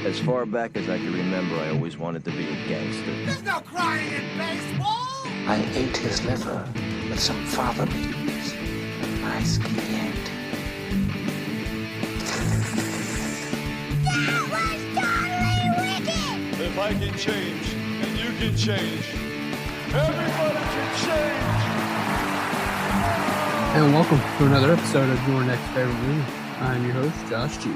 As far back as I can remember, I always wanted to be a gangster. There's no crying in baseball! I ate his liver with some fava beans. A nice cliente. That was totally wicked! If I can change, and you can change, everybody can change! And welcome to another episode of Your Next Favorite Movie. I'm your host, Josh G.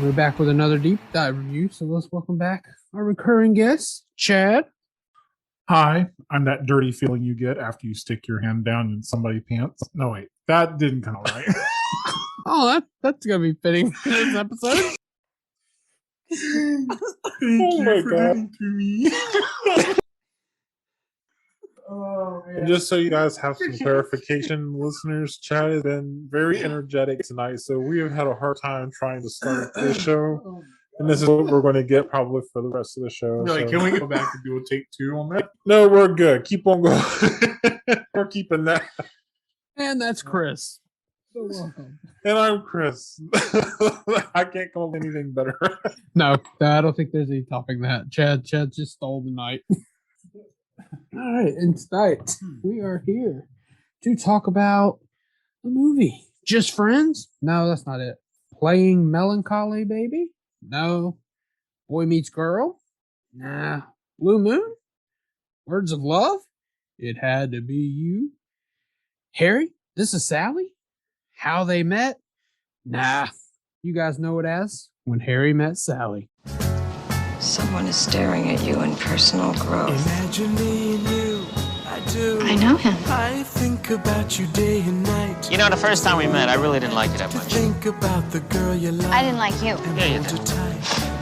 We're back with another deep dive review, so let's welcome back our recurring guest, Chad. Hi, I'm that dirty feeling you get after you stick your hand down in somebody's pants. No, wait, that didn't come out right. Oh, that's going to be fitting for this episode. Thank you for listening to me. Oh, man. Just so you guys have some clarification, listeners, Chad has been very energetic tonight, so we have had a hard time trying to start this show. And this is what we're going to get probably for the rest of the show. Really, can we go back and do a take two on that? No, we're good. Keep on going. We're keeping that. And that's Chris. So welcome. And I'm Chris. I can't come up with anything better. No, I don't think there's any topping that. Chad just stole the night. All right, and tonight we are here to talk about a movie. Just Friends? No, that's not it. Playing Melancholy Baby? No. Boy Meets Girl? Nah. Blue Moon? Words of Love? It Had to Be You. Harry? This Is Sally? How They Met? Nah. You guys know it as When Harry Met Sally. Someone is staring at you in personal growth. Imagine me and you, I do. I know him. I think about you day and night. You know, the first time we met, I really didn't like you that much. Think about the girl you love. I didn't like you. Yeah, you did.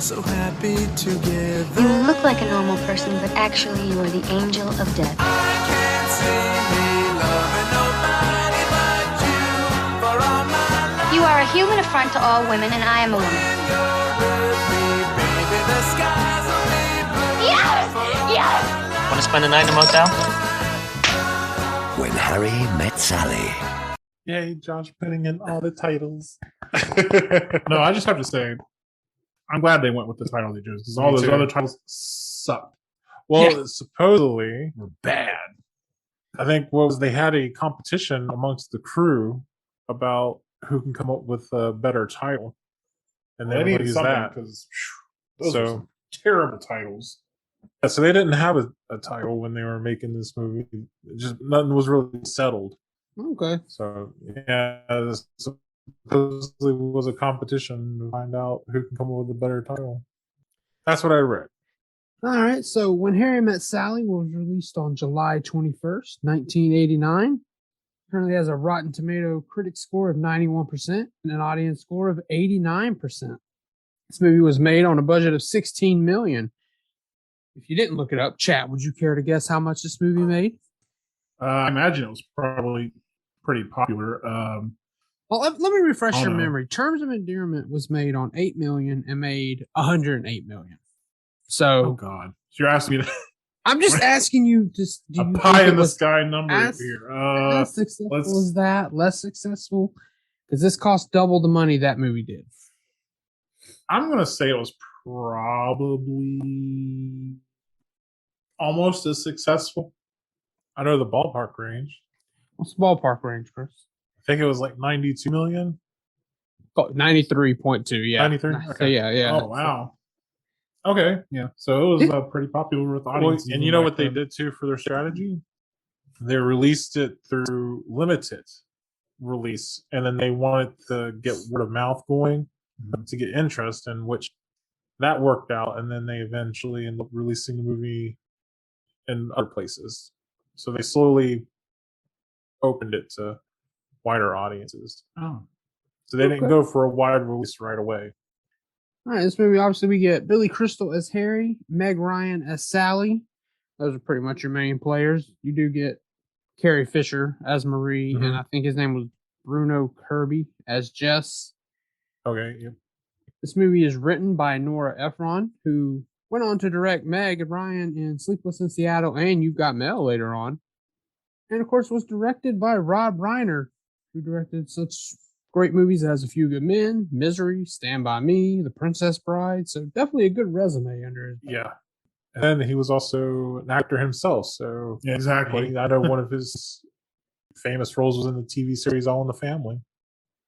So happy together. You look like a normal person, but actually you are the angel of death. I can't see me loving nobody but you for all my life. You are a human affront to all women, and I am a woman. The skies will be blue. Yes! Want to spend the night in a motel? When Harry Met Sally. Yay, Josh putting in all the titles. No, I just have to say, I'm glad they went with the title they chose because all those other titles sucked. Well, supposedly were bad. I think they had a competition amongst the crew about who can come up with a better title, and they needed that because those are some terrible titles. Yeah, so they didn't have a title when they were making this movie. Nothing was really settled. Okay. So yeah, this supposedly was a competition to find out who can come up with a better title. That's what I read. All right. So When Harry Met Sally was released on July 21st, 1989. Currently has a Rotten Tomato critic score of 91% and an audience score of 89%. This movie was made on a budget of $16 million. If you didn't look it up, chat, would you care to guess how much this movie made? I imagine it was probably pretty popular. Well, let me refresh your memory. Terms of Endearment was made on $8 million and made $108 million. So, oh God, so you're asking me? I'm just asking you. Just a pie in the sky number here. How successful is that? Less successful? Because this cost double the money that movie did. I'm going to say it was probably almost as successful. I know the ballpark range. What's the ballpark range, Chris? I think it was like 92 million. 93.2, yeah. 93? Okay. So yeah. Oh, wow. Okay, yeah. So it was pretty popular with audiences. And you know what they did too for their strategy? They released it through limited release, and then they wanted to get word of mouth going to get interest, in which that worked out, and then they eventually ended up releasing the movie in other places. So they slowly opened it to wider audiences. Oh. So they didn't go for a wide release right away. All right, this movie, obviously, we get Billy Crystal as Harry, Meg Ryan as Sally. Those are pretty much your main players. You do get Carrie Fisher as Marie, and I think his name was Bruno Kirby as Jess. Okay, yep. This movie is written by Nora Ephron, who went on to direct Meg and Ryan in Sleepless in Seattle and You've Got Mail later on. And, of course, was directed by Rob Reiner, who directed such great movies. It has A Few Good Men, Misery, Stand By Me, The Princess Bride. So definitely a good resume under his belt. Yeah. And he was also an actor himself. So Yeah, exactly. I know one of his famous roles was in the TV series All in the Family.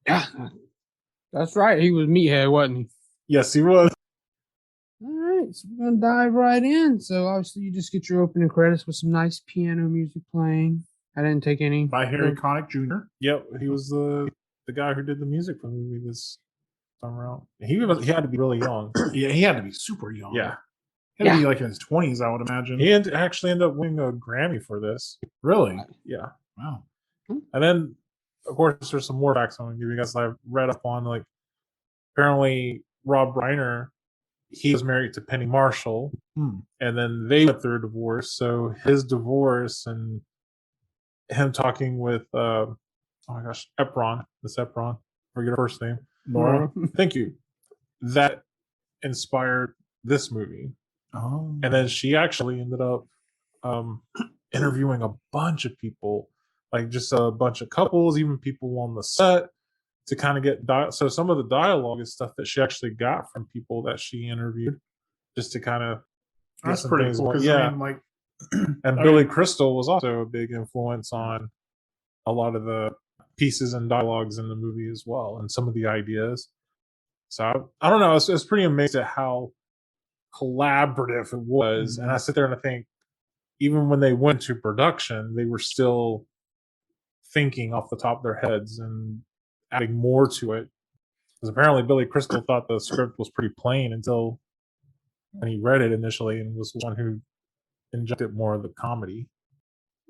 Yeah, that's right. He was Meathead, wasn't he? Yes, he was. All right, so we're gonna dive right in. So obviously, you just get your opening credits with some nice piano music playing. I didn't take any By Harry Connick Jr. Yep, he was the guy who did the music for the movie this time around. He had to be really young. Yeah, he had to be super young. Yeah. He had to be like in his 20s, I would imagine. He actually ended up winning a Grammy for this. Really? Yeah. Wow. And then, of course, there's some more facts I'm going to give you guys that I've read up on. Like, apparently, Rob Reiner, he was married to Penny Marshall, and then they went through a divorce. So his divorce and him talking with, oh my gosh, Miss Epron, forget her first name. Nora. Thank you. That inspired this movie. Oh. And then she actually ended up interviewing a bunch of people, like just a bunch of couples, even people on the set, to kind of get so some of the dialogue is stuff that she actually got from people that she interviewed, just to kind of that's pretty cool. Yeah, I mean, like, and Billy Crystal was also a big influence on a lot of the pieces and dialogues in the movie as well, and some of the ideas. So I don't know. It's pretty amazing at how collaborative it was, and I sit there and I think, even when they went to production, they were still thinking off the top of their heads and adding more to it. Because apparently Billy Crystal thought the script was pretty plain until when he read it initially and was the one who injected more of the comedy.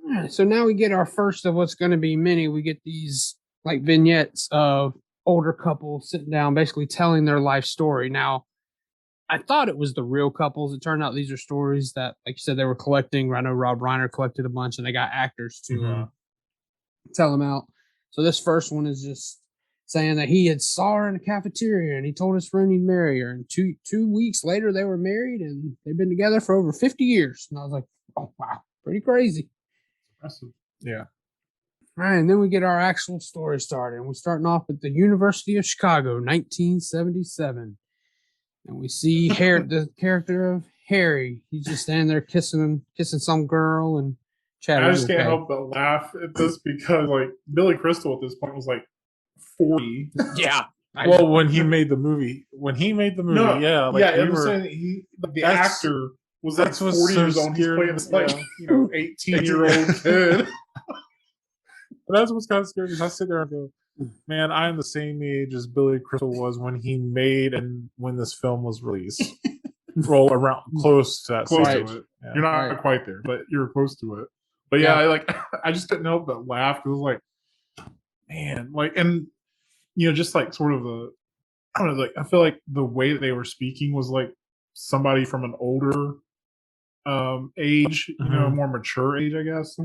All right, so now we get our first of what's going to be many. We get these like vignettes of older couples sitting down, basically telling their life story. Now, I thought it was the real couples. It turned out these are stories that, like you said, they were collecting. I know Rob Reiner collected a bunch, and they got actors to tell them out. So this first one is just saying that he had saw her in a cafeteria, and he told his friend he'd marry her. And two weeks later, they were married, and they've been together for over 50 years. And I was like, oh, wow, pretty crazy. Impressive. Yeah. All right, and then we get our actual story started. And we're starting off at the University of Chicago, 1977. And we see the character of Harry. He's just standing there kissing some girl and chatting. I just can't help but laugh at this because, like, Billy Crystal at this point was like 40. Yeah. Well, when he made the movie, yeah, like yeah, I'm saying the actor was like 40 years old. He's playing this like 18-year-old kid. But that's what's kind of scary because I sit there and go, man, I am the same age as Billy Crystal was when he made and when this film was released. Roll around close to that close stage. to it. Yeah. You're not quite there, but you're close to it. But yeah, I just couldn't help but laugh because it was like, man, like, and just like sort of I don't know, like I feel like the way that they were speaking was like somebody from an older age, more mature age, I guess.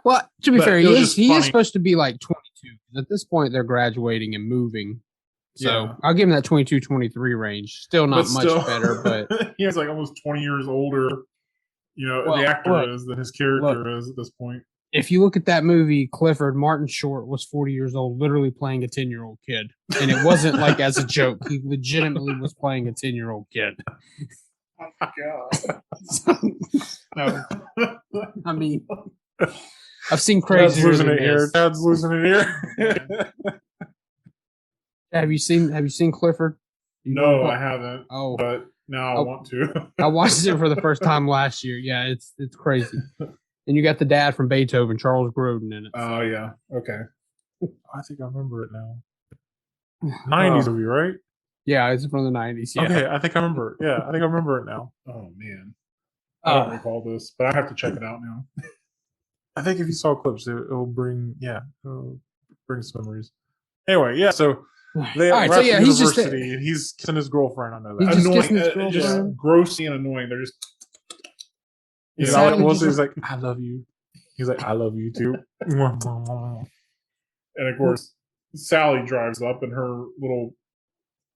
Well, to be fair, he is supposed to be like 22. At this point, they're graduating and moving. So I'll give him that 22, 23 range. Still not much better, but he's like almost 20 years older. The actor is than his character is at this point. If you look at that movie, Clifford, Martin Short was 40 years old, literally playing a 10-year-old kid. And it wasn't like as a joke. He legitimately was playing a 10-year-old kid. Oh my God. No. I mean, I've seen crazier losing it here. Dad's losing it here. Have you seen Clifford? No, I haven't. Oh, but now I want to. I watched it for the first time last year. Yeah, it's crazy. And you got the dad from Beethoven, Charles Grodin, in it. Oh yeah. Okay. I think I remember it now. 90s movie, right? Yeah, it's from the 90s. Yeah. Okay, I think I remember it. Yeah, I think I remember it now. Oh man, I don't recall this, but I have to check it out now. I think if you saw clips, it'll bring some memories. Anyway, yeah. So they he's university, and he's kissing his girlfriend. I know that. Annoying, just grossly and annoying. They're just. He's like, I love you. He's like, I love you too. And of course, Sally drives up in her little,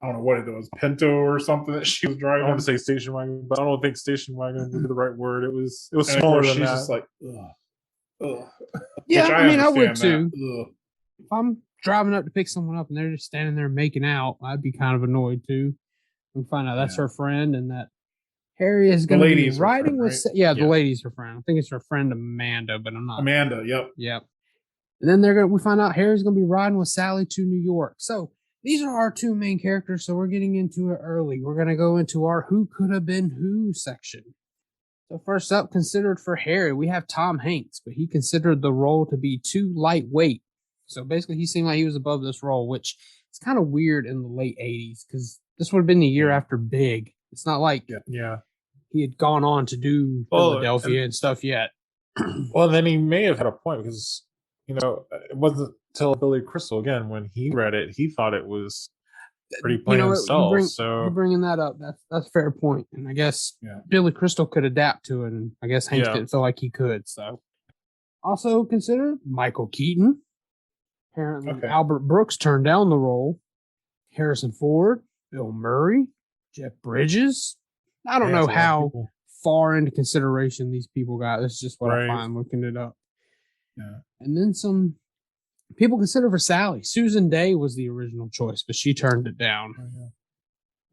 I don't know what it was, Pinto or something that she was driving. I want to say station wagon, but I don't think station wagon would be the right word. It was smaller than that. She's just like, ugh. Yeah, I mean, I would too. If I'm driving up to pick someone up and they're just standing there making out, I'd be kind of annoyed too. We find out that's her friend and that Harry is going to be riding with... Right? The lady's her friend. I think it's her friend Amanda, but I'm not... Amanda, Yep. And then we find out Harry's going to be riding with Sally to New York. So these are our two main characters, so we're getting into it early. We're going to go into our Who Could Have Been Who section. So first up, considered for Harry, we have Tom Hanks, but he considered the role to be too lightweight. So basically, he seemed like he was above this role, which is kind of weird in the late 80s, because this would have been the year after Big. It's not like he had gone on to do Philadelphia and stuff yet. Well, then he may have had a point because, it wasn't till Billy Crystal, again, when he read it, he thought it was pretty plain himself. You're bringing that up. That's a fair point. And I guess Billy Crystal could adapt to it, and I guess Hanks didn't feel like he could. So, also considered Michael Keaton. Apparently, Albert Brooks turned down the role. Harrison Ford, Bill Murray, Jeff Bridges. I don't know how far into consideration these people got. That's just what I find looking it up. Yeah. And then some people consider for Sally. Susan Day was the original choice, but she turned it down. Oh, yeah.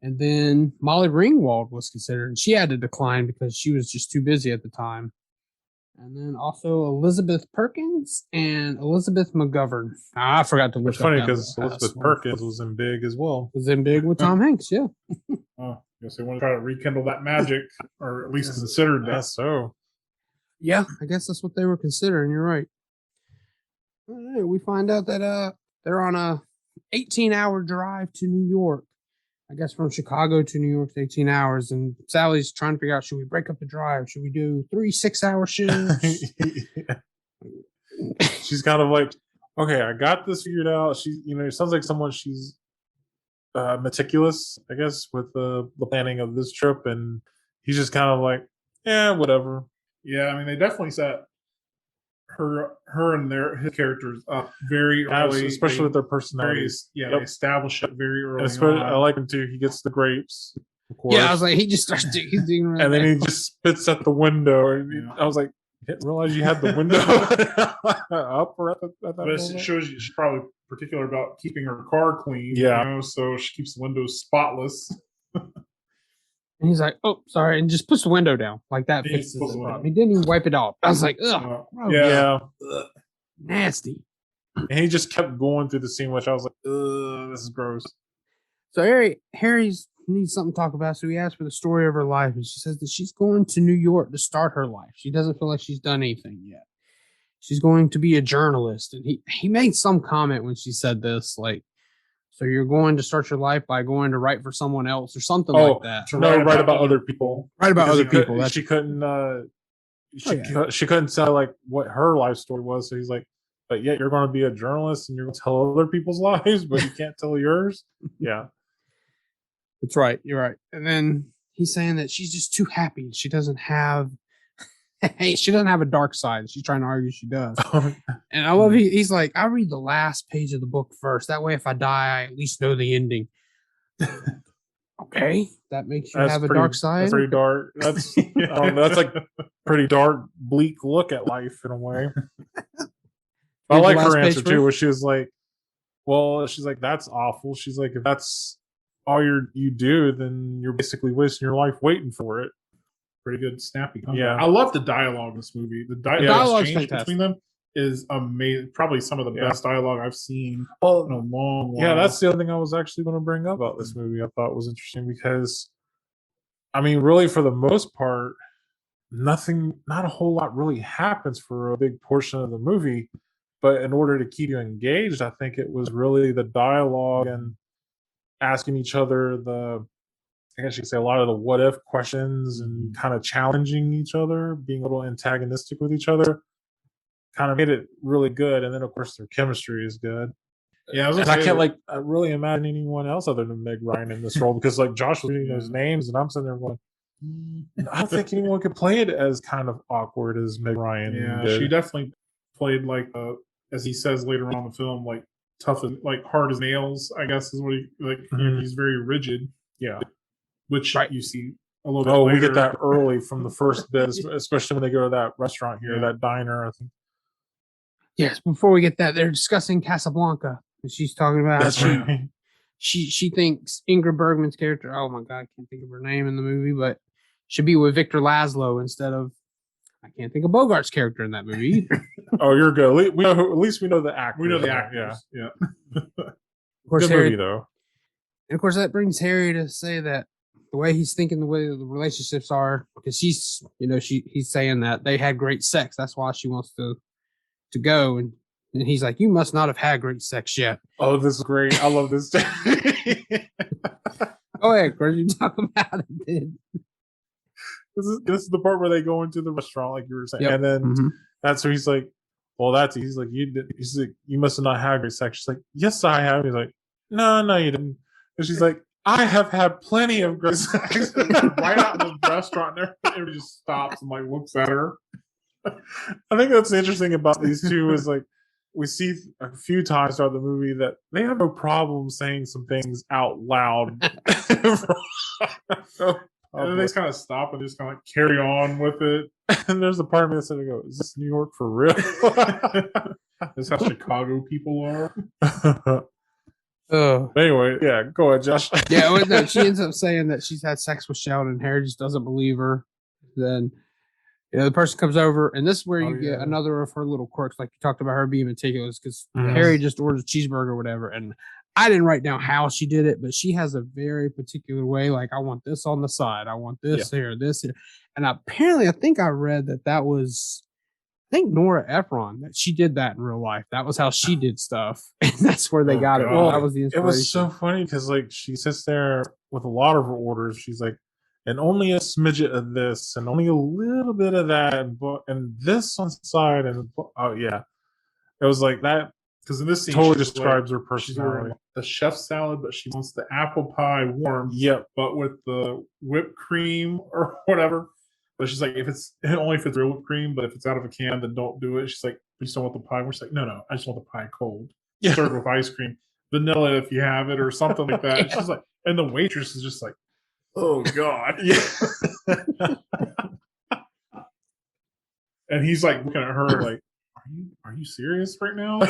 And then Molly Ringwald was considered, and she had to decline because she was just too busy at the time. And then also Elizabeth Perkins and Elizabeth McGovern. I forgot to look. It's funny because Elizabeth Perkins was in Big as well. Was in Big with Tom Hanks, yeah. Oh, guess they want to try to rekindle that magic, or at least considered that. So, yeah, I guess that's what they were considering. You're right. All right, we find out that they're on a 18-hour drive to New York. I guess from Chicago to New York, 18 hours. And Sally's trying to figure out, should we break up the drive? Should we do 3 6-hour shifts? She's kind of like, okay, I got this figured out. She, it sounds like someone she's meticulous, I guess, with the planning of this trip. And he's just kind of like, yeah, whatever. Yeah, I mean, they definitely set her and his characters up very early, especially with their personalities. They establish it very early. I like him too. He gets the grapes. Of course. Yeah, I was like, he just starts digging right and then he just spits at the window. And I was like, I didn't realize you had the window up or at that But it shows you she's probably particular about keeping her car clean. Yeah, so she keeps the windows spotless. And he's like, oh, sorry, and just puts the window down. Like that fixes the problem. He didn't even wipe it off. I was like, ugh. Yeah. Ugh, nasty. And he just kept going through the scene, which I was like, ugh, this is gross. So Harry's needs something to talk about, so he asks for the story of her life, and she says that she's going to New York to start her life. She doesn't feel like she's done anything yet. She's going to be a journalist. And he made some comment when she said this, like, so you're going to start your life by going to write for someone else or something like that. Write about other people. Write about other people. She couldn't. She couldn't tell like what her life story was. So he's like, but yet you're going to be a journalist and you're going to tell other people's lives, but you can't tell yours. Yeah, that's right. You're right. And then he's saying that she's just too happy. She doesn't have. She doesn't have a dark side. She's trying to argue she does. And I love he's like, I read the last page of the book first. That way, if I die, I at least know the ending. Okay, that makes you have a dark side. That's pretty dark. That's that's like pretty dark, bleak look at life in a way. I like her answer too, where she was like, "Well, she's like, that's awful." She's like, "If that's all you do, then you're basically wasting your life waiting for it." Pretty good, snappy. Yeah, I love the dialogue in this movie. The dialogue exchange between them is amazing. Probably some of the best dialogue I've seen in a long while. Yeah, that's the other thing I was actually going to bring up about this movie. I thought was interesting because, I mean, really for the most part, not a whole lot really happens for a big portion of the movie. But in order to keep you engaged, I think it was really the dialogue and asking each other I guess you could say a lot of the what if questions and kind of challenging each other, being a little antagonistic with each other, kind of made it really good. And then of course their chemistry is good. Yeah, I can't really imagine anyone else other than Meg Ryan in this role because like Josh was reading those names and I'm sitting there going, I don't think anyone could play it as kind of awkward as Meg Ryan. Yeah, did. She definitely played like as he says later on in the film, like tough as like hard as nails. I guess is what he like. Mm-hmm. He's very rigid. Yeah. Which you see a little bit later. We get that early from the first bit, especially when they go to that restaurant here, that diner, I think. Yes, before we get that, they're discussing Casablanca. And she's talking about how That's right. she thinks Ingrid Bergman's character, oh my God, I can't think of her name in the movie, but should be with Victor Laszlo instead of, I can't think of Bogart's character in that movie either. Oh, you're good. At least we know the actors. We know the actors. Yeah. Of course, Good Harry, movie though. and of course, that brings Harry to say that the way he's thinking, the way the relationships are, because he's saying that they had great sex. That's why she wants to go. And he's like, you must not have had great sex yet. Oh, this is great. I love this. Oh, yeah, of course, you talk about it. Then. This is the part where they go into the restaurant, like you were saying, Yep. and then Mhm. that's where he's like, "Well, he's like, you must have not had great sex." She's like, "Yes, I have." He's like, "No, you didn't." And she's like, "I have had plenty of great sex." Right out in the restaurant, and everybody just stops and like looks at her. I think that's interesting about these two is like we see a few times throughout the movie that they have no problem saying some things out loud. And then they just kind of stop and just kind of like carry on with it. And there's a part of me that's going to go, is this New York for real? This is how Chicago people are. Anyway, yeah, go ahead, Josh. Yeah, well, no, she ends up saying that she's had sex with Sheldon. Harry just doesn't believe her. Then, the person comes over, and this is where you get another of her little quirks, like you talked about her being meticulous, because Harry just orders a cheeseburger or whatever, and I didn't write down how she did it, but she has a very particular way. Like, I want this on the side. I want this here, this here. And apparently, I think I read that was, I think Nora Ephron, that she did that in real life. That was how she did stuff. And that's where they got it. Well, that was the inspiration. It was so funny because, like, she sits there with a lot of her orders. She's like, and only a smidget of this, and only a little bit of that, and this on the side. And oh, yeah. It was like that. Because in this scene, totally describes her personality. The chef salad, but she wants the apple pie warm. Yep. But with the whipped cream or whatever. But she's like, only if it's real whipped cream, but if it's out of a can, then don't do it. She's like, we just don't want the pie. We're just like, no, I just want the pie cold. Yeah. Served with ice cream. Vanilla if you have it or something like that. She's like, and the waitress is just like, oh God. Yeah. And he's like looking at her like, are you serious right now?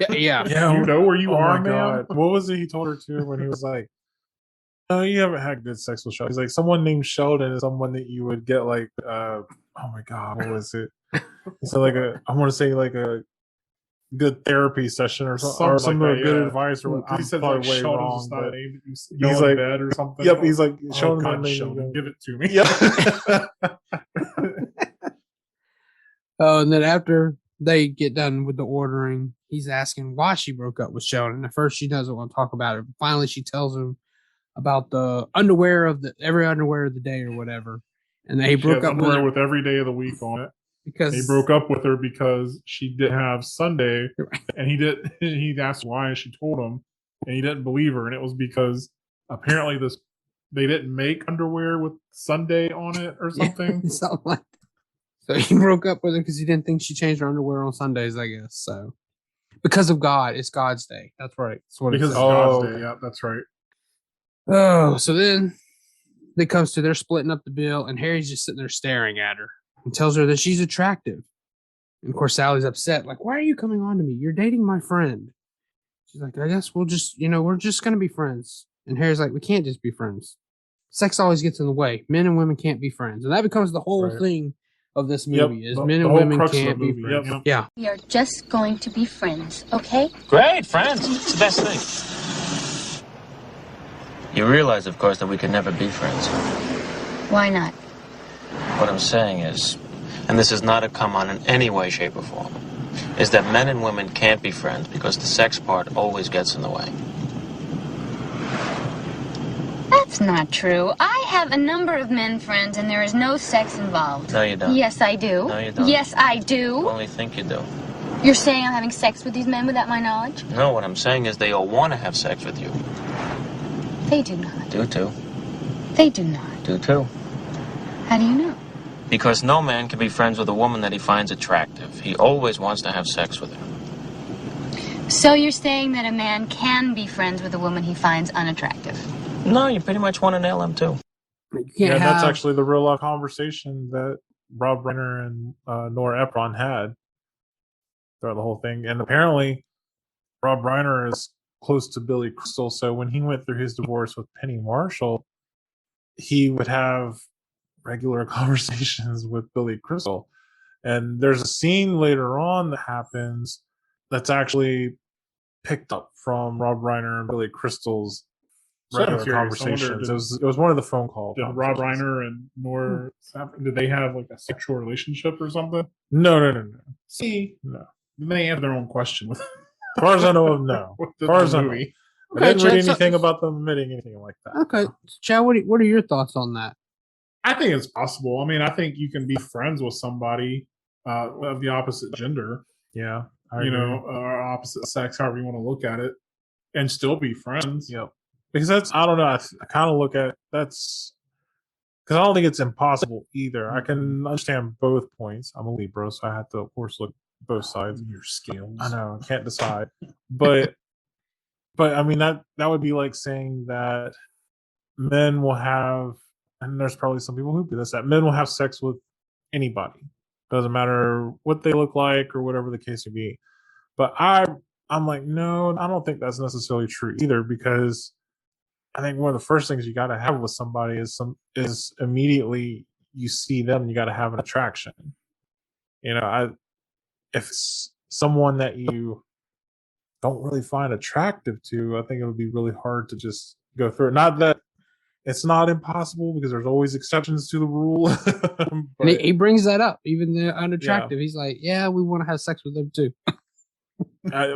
Yeah. You know where you are, my man? God. What was it he told her to when he was like, no, you haven't had good sex with Sheldon. He's like, someone named Sheldon is someone that you would get like, oh my God, what was it? So like I want to say like a good therapy session or something, or some like good advice. Or he said probably like way Sheldon's wrong. Not aimed at you. He's like like bed or something. Yep. He's like Sheldon, Sheldon, give it to me. Yeah. Oh, and then after they get done with the ordering, he's asking why she broke up with Sheldon. At first, she doesn't want to talk about it. Finally, she tells him about the underwear every underwear of the day or whatever. And they broke up with every day of the week on it. Because he broke up with her because she didn't have Sunday, and he asked why, and she told him, and he didn't believe her, and it was because apparently they didn't make underwear with Sunday on it or something. Yeah, something like that. So he broke up with her because he didn't think she changed her underwear on Sundays, I guess. So because of God, it's God's day. That's right. That's what because it's God's day. Yeah, that's right. Oh, so then it comes to they're splitting up the bill, and Harry's just sitting there staring at her and tells her that she's attractive. And of course, Sally's upset. Like, why are you coming on to me? You're dating my friend. She's like, I guess we'll just, we're just going to be friends. And Harry's like, we can't just be friends. Sex always gets in the way. Men and women can't be friends. And that becomes the whole thing of this movie is men and women can't be friends. Yep. Yeah. We are just going to be friends, okay? Great, friends. It's the best thing. You realize, of course, that we can never be friends. Why not? What I'm saying is, and this is not a come on in any way, shape, or form, is that men and women can't be friends because the sex part always gets in the way. That's not true. I have a number of men friends and there is no sex involved. No, you don't. Yes, I do. No, you don't. Yes, I do. You only think you do. You're saying I'm having sex with these men without my knowledge? No, what I'm saying is they all want to have sex with you. They do not. Do too. They do not. Do too. How do you know? Because no man can be friends with a woman that he finds attractive. He always wants to have sex with her. So you're saying that a man can be friends with a woman he finds unattractive? No, you pretty much want to nail him too. Yeah, that's actually the real life conversation that Rob Reiner and Nora Ephron had throughout the whole thing. And apparently, Rob Reiner is close to Billy Crystal, so when he went through his divorce with Penny Marshall, he would have regular conversations with Billy Crystal. And there's a scene later on that happens that's actually picked up from Rob Reiner and Billy Crystal's regular conversations. It was one of the phone calls. Did Rob Reiner and Nora, did they have like a sexual relationship or something? No. See, No. They answer their own question with. As far as I know, no. As far as I know. I didn't read anything about them admitting anything like that. Okay, Chad, what are your thoughts on that? I think it's possible. I mean, I think you can be friends with somebody of the opposite gender. Yeah, or opposite sex, however you want to look at it, and still be friends. Yep. Because I don't know. I kind of look at that's because I don't think it's impossible either. I can understand both points. I'm a Libra, so I have to, of course, look both sides. Your scales. I know. I can't decide, but I mean that would be like saying that men will have, and there's probably some people who do this, that men will have sex with anybody. Doesn't matter what they look like or whatever the case may be. But I'm like, no, I don't think that's necessarily true either, because I think one of the first things you got to have with somebody is immediately you see them, you got to have an attraction. If it's someone that you don't really find attractive to, I think it would be really hard to just go through it. Not that it's not impossible, because there's always exceptions to the rule. And he brings that up, even the unattractive. Yeah. He's like, yeah, we want to have sex with them too. I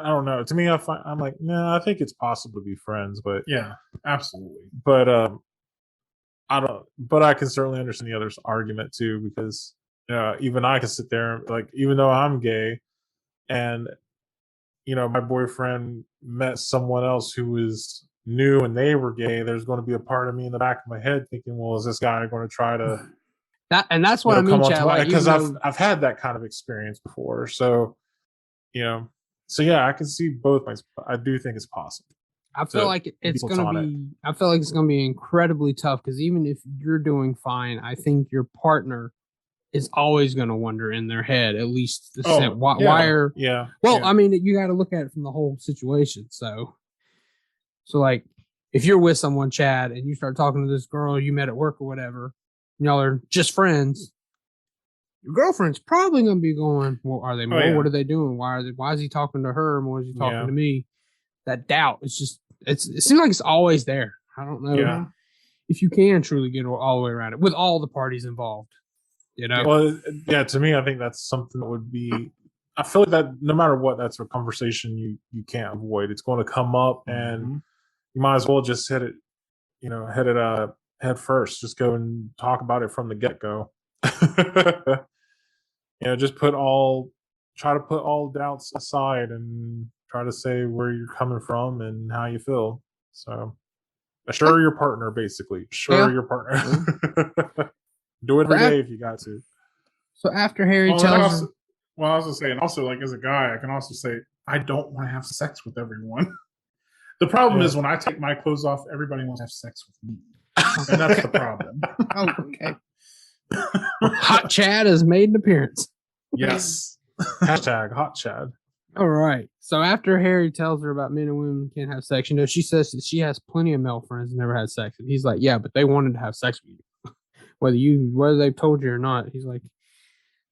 don't know. To me, I'm like, no, I think it's possible to be friends, but yeah, absolutely. But I don't. But I can certainly understand the other's argument too, because even I can sit there, like, even though I'm gay, and my boyfriend met someone else who was new and they were gay, there's going to be a part of me in the back of my head thinking, well, is this guy going to try to that's what I mean, Chad, like, because I've had that kind of experience before, so yeah, I can see both ways. I do think it's possible. I feel like it's going to be I feel like it's going to be incredibly tough, because even if you're doing fine, I think your partner is always going to wonder in their head, at least why are I mean, you got to look at it from the whole situation. So like, if you're with someone, Chad, and you start talking to this girl you met at work or whatever, and y'all are just friends, your girlfriend's probably going to be going, well, are they more? What are they doing? Why is he talking to her more? Is he talking to me? That doubt, it seems like it's always there. I don't know if you can truly get all the way around it with all the parties involved. Well, yeah, to me, I think that's something that would be, I feel like that no matter what, that's a conversation you can't avoid. It's going to come up, and you might as well just hit it head first. Just go and talk about it from the get-go. Just try to put all doubts aside and try to say where you're coming from and how you feel. So assure your partner, basically. Your partner. Do it every day if you got to. So after Harry tells her, I was gonna say, and also, like, as a guy, I can also say I don't want to have sex with everyone. The problem is when I take my clothes off, everybody wants to have sex with me, and that's the problem. Okay. Hot Chad has made an appearance. Yes. Hashtag Hot Chad. All right. So after Harry tells her about men and women can't have sex, she says that she has plenty of male friends and never had sex. And he's like, yeah, but they wanted to have sex with you. Whether they've told you or not. He's like,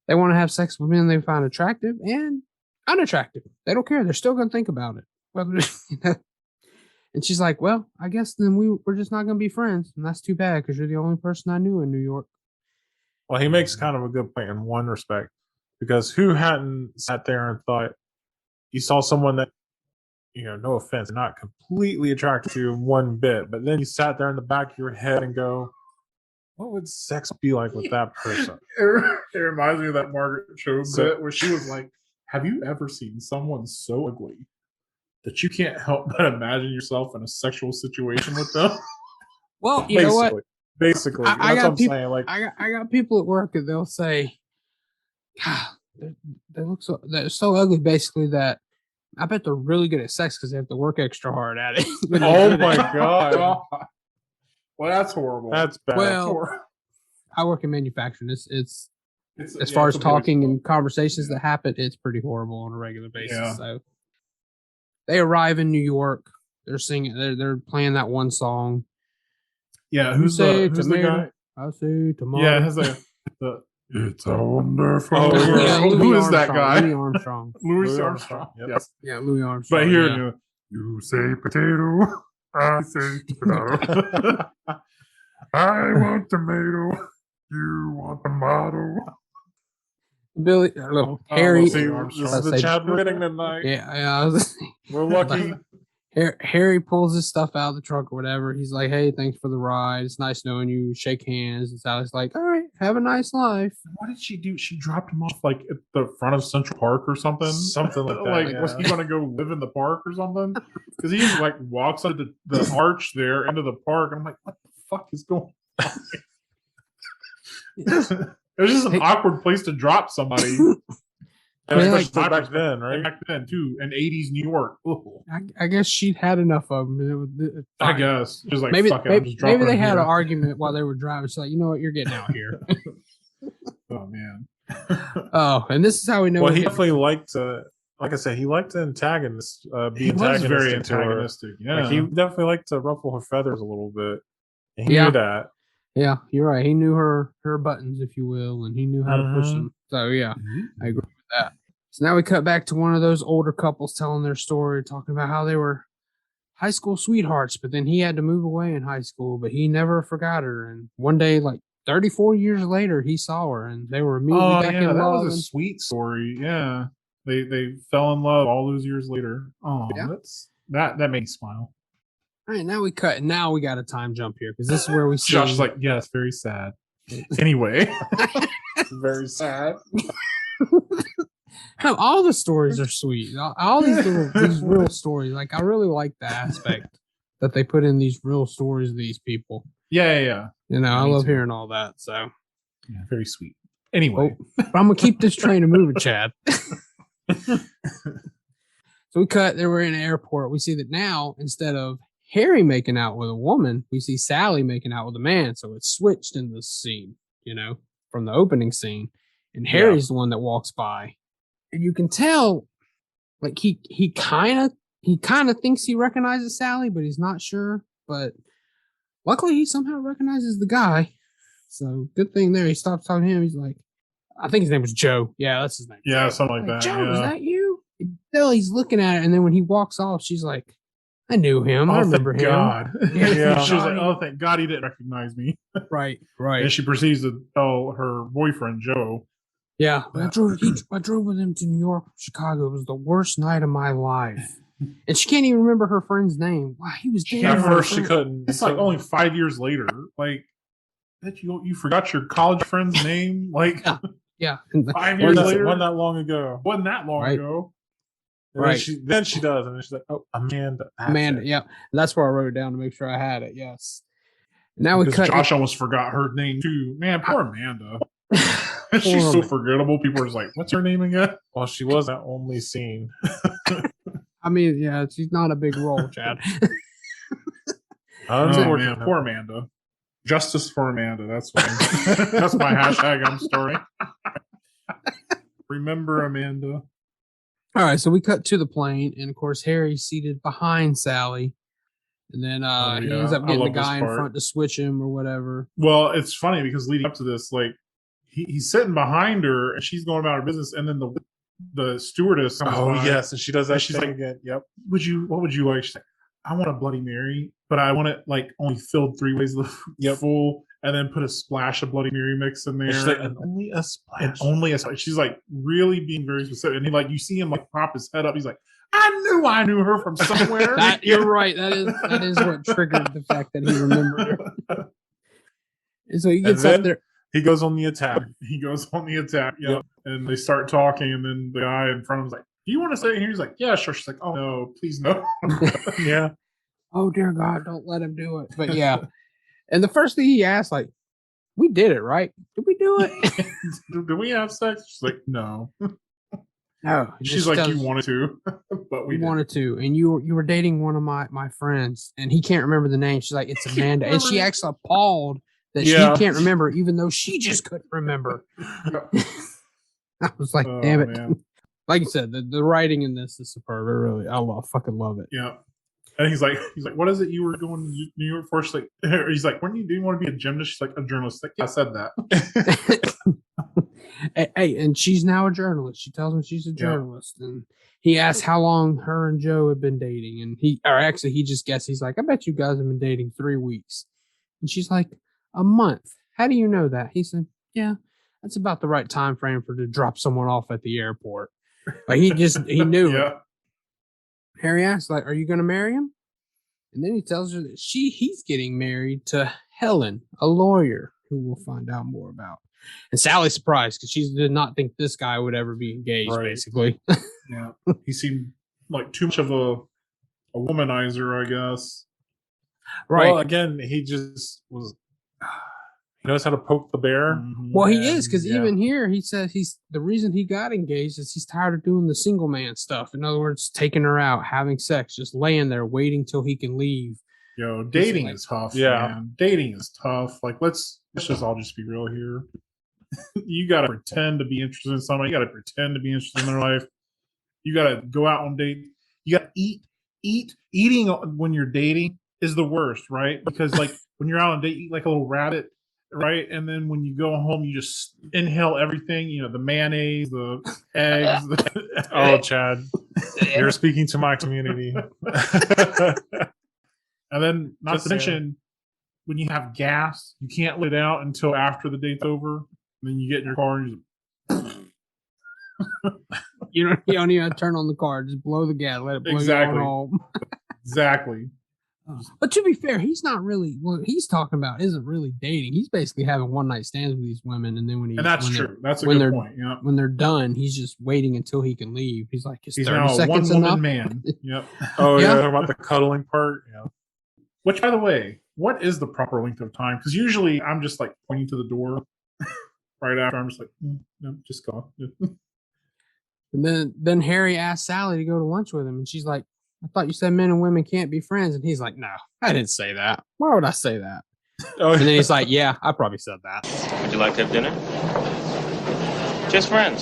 they want to have sex with men they find attractive and unattractive. They don't care. They're still going to think about it. And she's like, well, I guess then we're just not going to be friends. And that's too bad, because you're the only person I knew in New York. Well, he makes kind of a good point in one respect, because who hadn't sat there and thought, you saw someone that, no offense, not completely attracted to you one bit, but then you sat there in the back of your head and go, what would sex be like with that person? It reminds me of that Margaret Cho bit where she was like, have you ever seen someone so ugly that you can't help but imagine yourself in a sexual situation with them? Well, you know what? Basically, that's what I'm saying. Like, I got people at work and they'll say, God, they're so ugly, basically, that I bet they're really good at sex because they have to work extra hard at it. Oh my God. Well, that's horrible. That's bad. Well, I work in manufacturing. It's as far as talking and conversations that happen, it's pretty horrible on a regular basis. Yeah. So they arrive in New York. They're singing. They're playing that one song. Yeah, who's the guy? I say tomato. Yeah, it has the it's a wonderful. Oh, world. yeah, Who is that guy? Louis Armstrong. Louis Armstrong. Yep. Yes. Yeah, Louis Armstrong. But here, yeah. you say potato, I say potato. I want tomato, you want tomato. Billy, Harry. This is the Chad wedding tonight. Yeah. We're lucky. Harry pulls his stuff out of the trunk or whatever. He's like, "Hey, thanks for the ride. It's nice knowing you." Shake hands. And Sally's like, "All right, have a nice life." What did she do? She dropped him off like at the front of Central Park or something. Something like that. Like, was he going to go live in the park or something? Because he just like walks under the arch there into the park. I'm like, what the fuck is going on? It was just an awkward place to drop somebody. Especially back then, right? Back then, too, in 80s New York. I guess she'd had enough of them. I guess. Just like, maybe fuck it, I'm just maybe dropping they him had here. an argument while they were driving. She's like, "You know what? You're getting out here." Oh, man. Oh, and this is how we know. Well, he definitely liked, like I said, he liked the antagonist. He was very antagonistic. Yeah. Like, he definitely liked to ruffle her feathers a little bit. And he knew that. Yeah, you're right. He knew her buttons, if you will, and he knew how to push them. So, yeah, I agree with that. So now we cut back to one of those older couples telling their story, talking about how they were high school sweethearts, but then he had to move away in high school, but he never forgot her. And one day, like 34 years later, he saw her, and they were immediately back in love. That was a sweet story. Yeah, they fell in love all those years later. Oh, yeah. that made me smile. All right, now we cut, and now we got a time jump here because this is where we see. Josh is like, yeah, it's very sad. Anyway, very sad. All the stories are sweet. All these these real stories. Like, I really like the aspect that they put in these real stories of these people. Yeah. You know, I love hearing all that. So, yeah, very sweet. Anyway, but I'm gonna keep this train a moving, Chad. So we cut. They were in an airport. We see that now, instead of Harry making out with a woman, we see Sally making out with a man. So it's switched in this scene, you know, from the opening scene. And Harry's the one that walks by. And you can tell, like, he kind of thinks he recognizes Sally, but he's not sure. But luckily, he somehow recognizes the guy. So good thing there. He stops talking to him. He's like, I think his name was Joe. Yeah, that's his name. Yeah, something like that. Joe, is that you? You can tell he's looking at it, and then when he walks off, she's like, I knew him. I remember him. God. Yeah. She was like, oh, thank God he didn't recognize me. Right. And she proceeds to tell her boyfriend, Joe. Yeah. I drove with him to New York, Chicago. It was the worst night of my life. And she can't even remember her friend's name. Wow, he was dating At her first, she friend. couldn't. It's like only 5 years later. Like, that you forgot your college friend's name? Like, yeah. 5 years later? Wasn't that long ago. Wasn't that long ago. And Right. Then she does. And then she's like, oh, Amanda. Amanda, yeah. That's where I wrote it down to make sure I had it. Yes. Now we Because cut. Josh almost forgot her name, too. Man, poor Amanda. She's so forgettable. People are just like, what's her name again? Well, she was that only scene. I mean, yeah, she's not a big role, Chad. Oh, man, poor Amanda. Justice for Amanda. That's what that's my hashtag. I'm story. Remember Amanda. All right, so we cut to the plane, and of course, Harry's seated behind Sally. And then he ends up getting the guy in front to switch him or whatever. Well, it's funny because leading up to this, like, he's sitting behind her and she's going about her business, and then the stewardess comes by. Yes, and she does that. And she's thing like, again. Yep. What would you like? She's like, I want a Bloody Mary, but I want it like only filled 3 ways full, and then put a splash of Bloody Mary mix in there. And she's like, and only a splash. And only a splash. She's like really being very specific. And he, like, you see him like prop his head up. He's like, I knew her from somewhere. You're right. That is what triggered the fact that he remembered her. And so he gets up there. He goes on the attack. Yep. And they start talking, and then the guy in front of him is like, do you want to stay here? He's like, yeah, sure. She's like, oh no, please no. Yeah. Oh dear God, don't let him do it. But yeah. And the first thing he asked, like, we did it, right? Did we do it? Did we have sex? She's like, no. No. She's like, you wanted to, but we wanted to. And you were dating one of my friends, and he can't remember the name. She's like, it's Amanda. And she acts appalled that she can't remember, even though she just couldn't remember. I was like, damn it. Man. Like you said, the writing in this is superb. I fucking love it. Yeah. And he's like, what is it you were going to New York for? She's like, he's like, when do you want to be a gymnast? She's like, a journalist. Like, yeah, I said that. Hey, and she's now a journalist. She tells him she's a journalist, and he asks how long her and Joe have been dating, and he just guesses. He's like, I bet you guys have been dating 3 weeks, and she's like, a month. How do you know that? He said, yeah, that's about the right time frame for to drop someone off at the airport. Like he knew. Yeah. Harry asks, like, are you going to marry him? And then he tells her that he's getting married to Helen, a lawyer who we'll find out more about. And Sally's surprised because she did not think this guy would ever be engaged, basically. Yeah. He seemed like too much of a womanizer, I guess. Right. Well, again, he just was... He knows how to poke the bear. Well, he is, because even here he says the reason he got engaged is he's tired of doing the single man stuff. In other words, taking her out, having sex, just laying there waiting till he can leave. Yo, dating is tough. Yeah, man. Dating is tough. Like let's just all just be real here. You gotta pretend to be interested in somebody. You gotta pretend to be interested in their life. You gotta go out on dates. You gotta eating when you're dating is the worst, right? Because like when you're out on a date, you eat like a little rabbit. Right, and then when you go home, you just inhale everything. You know, the mayonnaise, the eggs. Oh, Chad, you're speaking to my community. And then, not to mention, when you have gas, you can't let it out until after the date's over. And then you get in your car and you don't even have to turn on the car; just blow the gas, let it blow you on home. Exactly. But to be fair, he's not really what he's talking about. Isn't really dating. He's basically having one night stands with these women, and then when that's true. That's a good point. Yeah. When they're done, he's just waiting until he can leave. He's like, he's now a one-woman man. Yep. Oh yeah, talking about the cuddling part. Yeah. Which, by the way, what is the proper length of time? Because usually I'm just like pointing to the door right after. I'm just like, no, just go. And then Harry asked Sally to go to lunch with him, and she's like, I thought you said men and women can't be friends. And he's like, no, I didn't say that. Why would I say that? And then he's like, yeah, I probably said that. Would you like to have dinner? Just friends.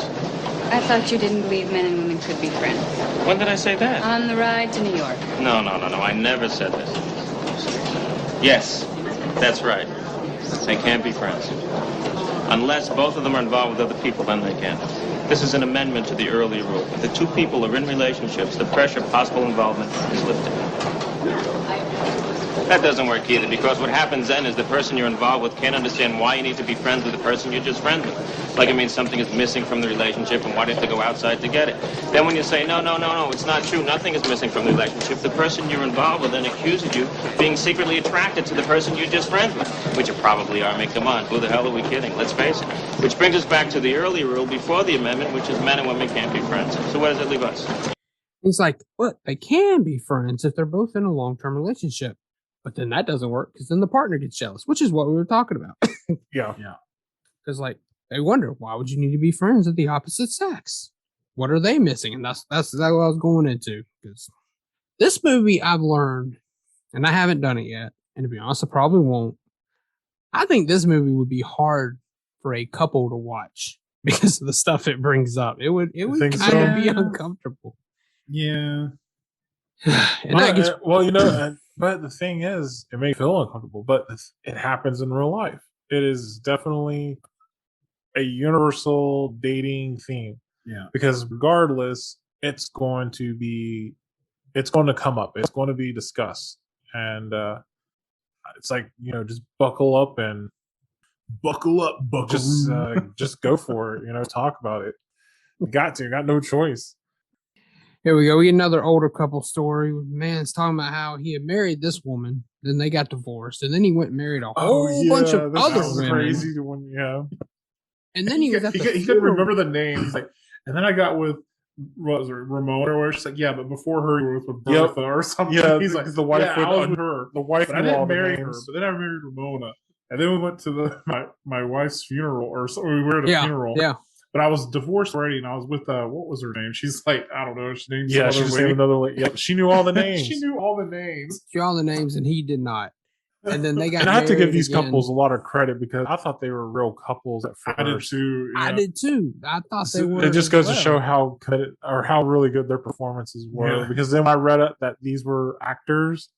I thought you didn't believe men and women could be friends. When did I say that? On the ride to New York. No. I never said this. Yes, that's right. They can't be friends. Unless both of them are involved with other people, then they can. This is an amendment to the earlier rule. If the two people are in relationships, the pressure of possible involvement is lifted. That doesn't work either, because what happens then is the person you're involved with can't understand why you need to be friends with the person you're just friends with. Like it means something is missing from the relationship and why do you have to go outside to get it? Then when you say, no, it's not true, nothing is missing from the relationship, the person you're involved with then accuses you of being secretly attracted to the person you're just friends with, which you probably are. I mean, come on, who the hell are we kidding? Let's face it. Which brings us back to the earlier rule before the amendment, which is men and women can't be friends. So where does it leave us? He's like, what? They can be friends if they're both in a long-term relationship. But then that doesn't work because then the partner gets jealous, which is what we were talking about. Yeah. Because like they wonder, why would you need to be friends with the opposite sex? What are they missing? And that's exactly what I was going into. Because this movie I've learned, and I haven't done it yet, and to be honest, I probably won't. I think this movie would be hard for a couple to watch because of the stuff it brings up. It would kind of be uncomfortable. Yeah. And that gets, but the thing is, it may feel uncomfortable, but it happens in real life. It is definitely a universal dating theme. Yeah. Because regardless, it's going to come up. It's going to be discussed. And it's like, just buckle up. Just go for it, talk about it. You got no choice. Here we go. We get another older couple story. Man's talking about how he had married this woman, then they got divorced, and then he went and married a whole bunch of other women. Crazy one, yeah. And then he couldn't remember the names. Like, and then I got with Ramona, or she's like, yeah, but before her, you were with Bertha or something. Yeah, he's like, the wife I was with her. The wife. But I didn't marry her. But then I married Ramona, and then we went to my wife's funeral, or so we were at a funeral. Yeah. But I was divorced already, and I was with what was her name? She's like, I don't know. She named she just named another lady. Yep, she knew all the names. She knew all the names. She knew all the names, and he did not. And then they got And I have to give married these again. couples a lot of credit because I thought they were real couples at first. I did too. Yeah. I did too. I thought they were. It just goes as to show well. how good or how really good their performances were. Yeah. Because then when I read it that these were actors,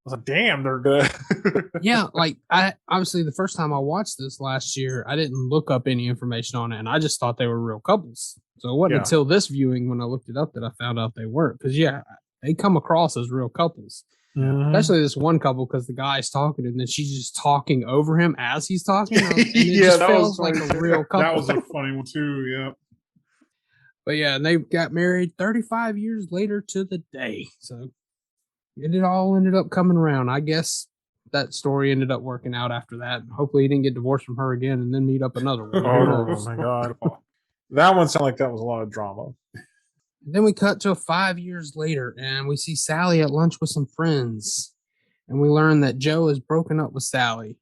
I was like, "Damn, they're good." Yeah, like I obviously the first time I watched this last year, I didn't look up any information on it, and I just thought they were real couples. So it wasn't until this viewing when I looked it up that I found out they weren't. Because they come across as real couples. Mhm. Especially this one couple, because the guy's talking and then she's just talking over him as he's talking. And it Yeah, just that feels was like funny. a real couple. That was a funny one too. Yeah. But yeah, and they got married 35 years later to the day. So it all ended up coming around. I guess that story ended up working out after that. Hopefully he didn't get divorced from her again and then meet up another one. Who Oh knows? my god, that one sounded like that was a lot of drama. Then we cut to 5 years later and we see Sally at lunch with some friends. And we learn that Joe has broken up with Sally.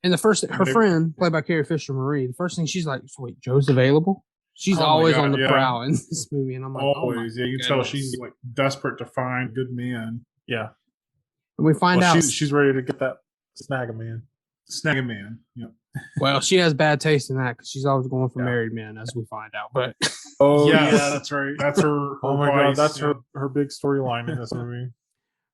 And her friend, played by Carrie Fisher Marie, the first thing she's like, so wait, Joe's available? She's always on the prowl in this movie. And I'm like, always. Yeah, you can tell she's like desperate to find a good man. Yeah. And we find out she's ready to get that snag a man. Snag a man. Yeah. Well, she has bad taste in that because she's always going for married men, as we find out. But yeah, that's right. That's her. Oh my vice, god, that's her big storyline in this movie.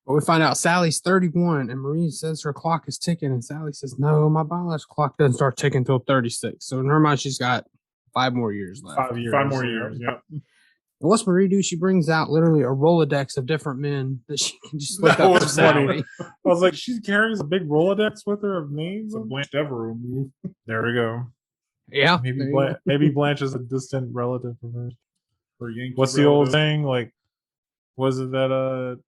But we find out Sally's 31, and Marie says her clock is ticking, and Sally says, "No, my biological clock doesn't start ticking until 36." So in her mind, she's got 5 more years left. 5 years. 5 more years. Yeah. And what's Marie do? She brings out literally a Rolodex of different men that she can just look up for Sally. I was like, she carries a big Rolodex with her of names. It's a Blanche Devereaux move. There we go. Yeah, maybe Blanche is a distant relative of hers. Her Yankee What's the old relative. saying? Like, was it that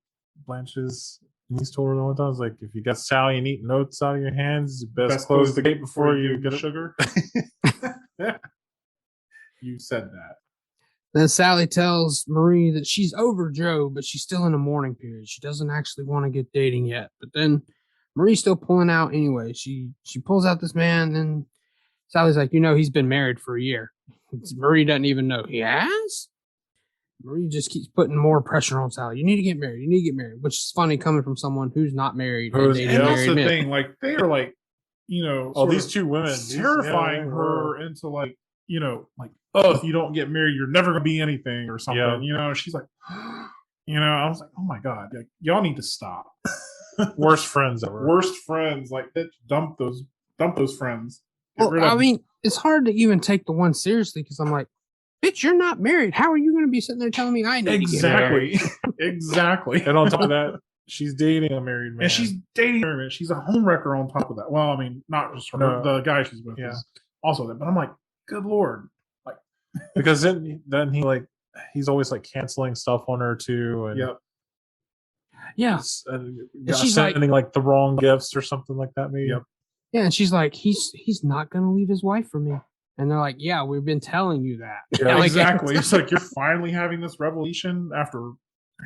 Blanche's niece told her one time? It's like, if you got Sally and eat notes out of your hands, you best close the gate before you get sugar. You said that. Then Sally tells Marie that she's over Joe, but she's still in a mourning period. She doesn't actually want to get dating yet. But then Marie's still pulling out anyway. She pulls out this man, and Sally's like, he's been married for a year. Marie doesn't even know. He has? Marie just keeps putting more pressure on Sally. You need to get married. You need to get married, which is funny coming from someone who's not married. And that's the thing. Like, they are like, these two women terrifying her into like, oh, if you don't get married, you're never gonna be anything or something. Yeah. She's like, I was like, oh my god, like, y'all need to stop. Worst friends ever. Worst friends. Like, dump those friends. Well, I mean, it's hard to even take the one seriously because I'm like, bitch, you're not married. How are you going to be sitting there telling me I need to get married? Exactly. And on top of that, she's dating a married man. And she's dating her man. She's a homewrecker on top of that. Well, I mean, not just her, the guy she's with is also that. But I'm like, good lord. Like, because then he like, he's always like canceling stuff on her too. And yeah. And she's sending like the wrong gifts or something like that, maybe. Yep. Yeah, and she's like, he's not going to leave his wife for me. And they're like, yeah, we've been telling you that. Yeah, like, exactly. It's like, you're finally having this revelation after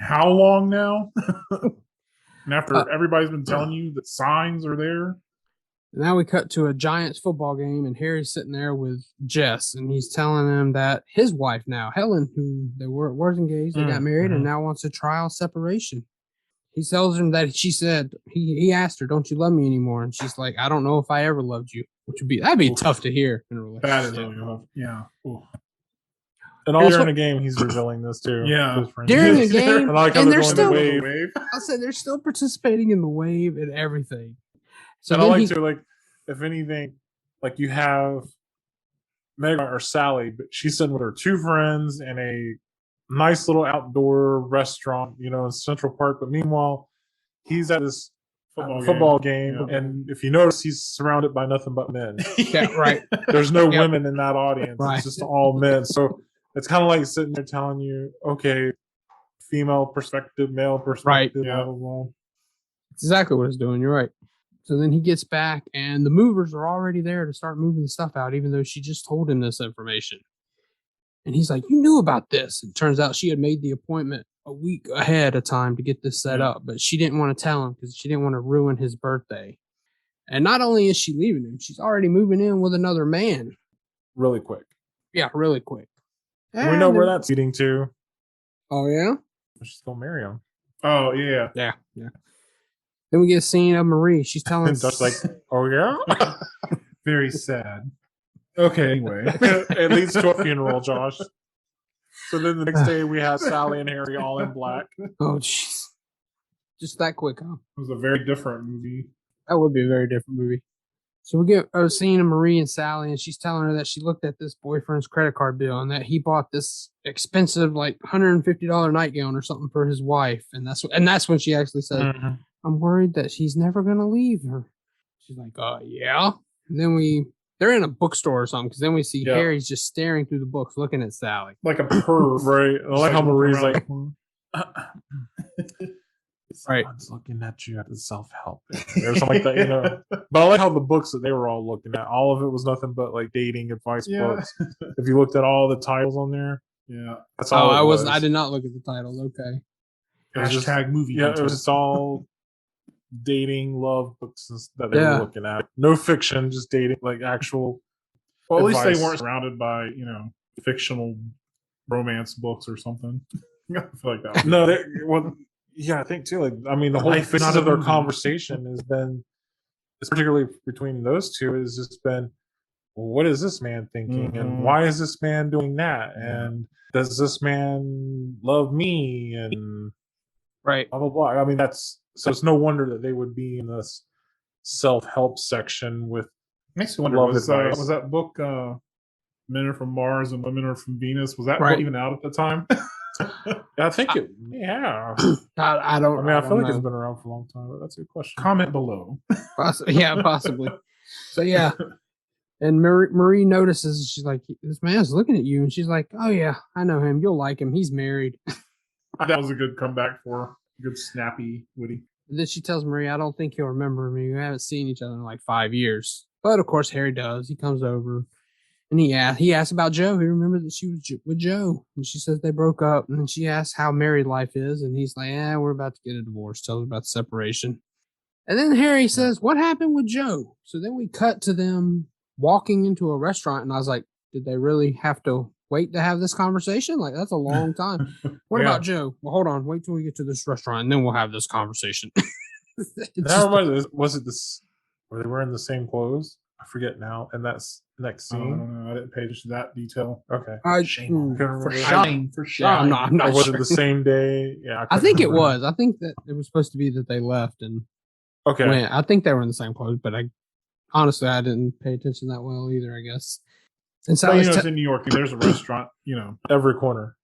how long now? And after everybody's been telling you that signs are there. Now we cut to a Giants football game, and Harry's sitting there with Jess, and he's telling them that his wife now, Helen, who they was engaged, they got married, and now wants a trial separation. He tells him that she said, he asked her, don't you love me anymore? And she's like, I don't know if I ever loved you, that'd be tough to hear in a relationship. That is really tough. Yeah. Ooh. And all during the game, he's revealing this too. Yeah. During the game, and they're still, wave. I said they're still participating in the wave and everything. So and I like to, like, if anything, like you have Meg or Sally, but she's sitting with her 2 friends in a nice little outdoor restaurant, in Central Park. But meanwhile, he's at this football game. Yeah. And if you notice, he's surrounded by nothing but men. Yeah, right. There's no women in that audience. Right. It's just all men. So it's kind of like sitting there telling you, okay, female perspective, male perspective, right. blah, blah, blah. That's exactly what it's doing. You're right. So then he gets back, and the movers are already there to start moving the stuff out, even though she just told him this information. And he's like, you knew about this. And it turns out she had made the appointment a week ahead of time to get this set up, but she didn't want to tell him because she didn't want to ruin his birthday. And not only is she leaving him, she's already moving in with another man. Really quick. Yeah, really quick. And we know where that's leading to. Oh, yeah? She's going to marry him. Oh, yeah. Yeah. Then we get a scene of Marie. She's telling And Dutch like, oh yeah? Very sad. Okay, anyway. It leads to a funeral, Josh. So then the next day we have Sally and Harry all in black. Oh, jeez. Just that quick, huh? It was a very different movie. That would be a very different movie. So we get a scene of Marie and Sally, and she's telling her that she looked at this boyfriend's credit card bill and that he bought this expensive, like $150 nightgown or something for his wife. And that's when she actually said, I'm worried that she's never going to leave her. She's like, yeah. And then they're in a bookstore or something, because then we see Harry's just staring through the books looking at Sally. Like a perv. Right. I like how Marie's like, right. Someone's looking at you at the self-help or something like that, you know. But I like how the books that they were all looking at, all of it was nothing but like dating advice books. If you looked at all the titles on there, that's all. I did not look at the titles. Okay. It was just movie. Yeah, it was just all dating love books that they were looking at. No fiction, just dating, like actual. Well, at advice. least they weren't surrounded by fictional romance books or something. I feel like that. No, yeah, I think too. Like, I mean, the whole basis of their conversation has been, particularly between those two, has just been, well, what is this man thinking, and why is this man doing that, and does this man love me, and right, blah blah blah. I mean, it's no wonder that they would be in this self-help section with. Makes me wonder, was that book Men Are From Mars and Women Are From Venus, was that book even out at the time? I think it. Yeah, I don't. I mean, I feel like it's been around for a long time, but that's a good question. Comment below. Possibly. So yeah, and Marie notices. She's like, "This man's looking at you," and she's like, "Oh yeah, I know him. You'll like him. He's married." That was a good comeback for her. Good, snappy, witty. And then she tells Marie, "I don't think he'll remember me. We haven't seen each other in like 5 years." But of course, Harry does. He comes over. And he asked about Joe. He remembered that she was with Joe. And she says they broke up. And then she asks how married life is. And he's like, we're about to get a divorce. Tells her about the separation. And then Harry says, what happened with Joe? So then we cut to them walking into a restaurant. And I was like, did they really have to wait to have this conversation? Like, that's a long time. What about Joe? Well, hold on. Wait till we get to this restaurant. And then we'll have this conversation. Was it this? Were they wearing the same clothes? I forget now. And that's next scene. I don't know. I didn't pay attention to that detail. Okay. Shame. For shame. I'm not or was sure. it the same day? Yeah. I think it was. I think that it was supposed to be that they left and went. I think they were in the same clothes, but honestly, I didn't pay attention that well either, I guess. And so it's in New York. There's a restaurant, every corner.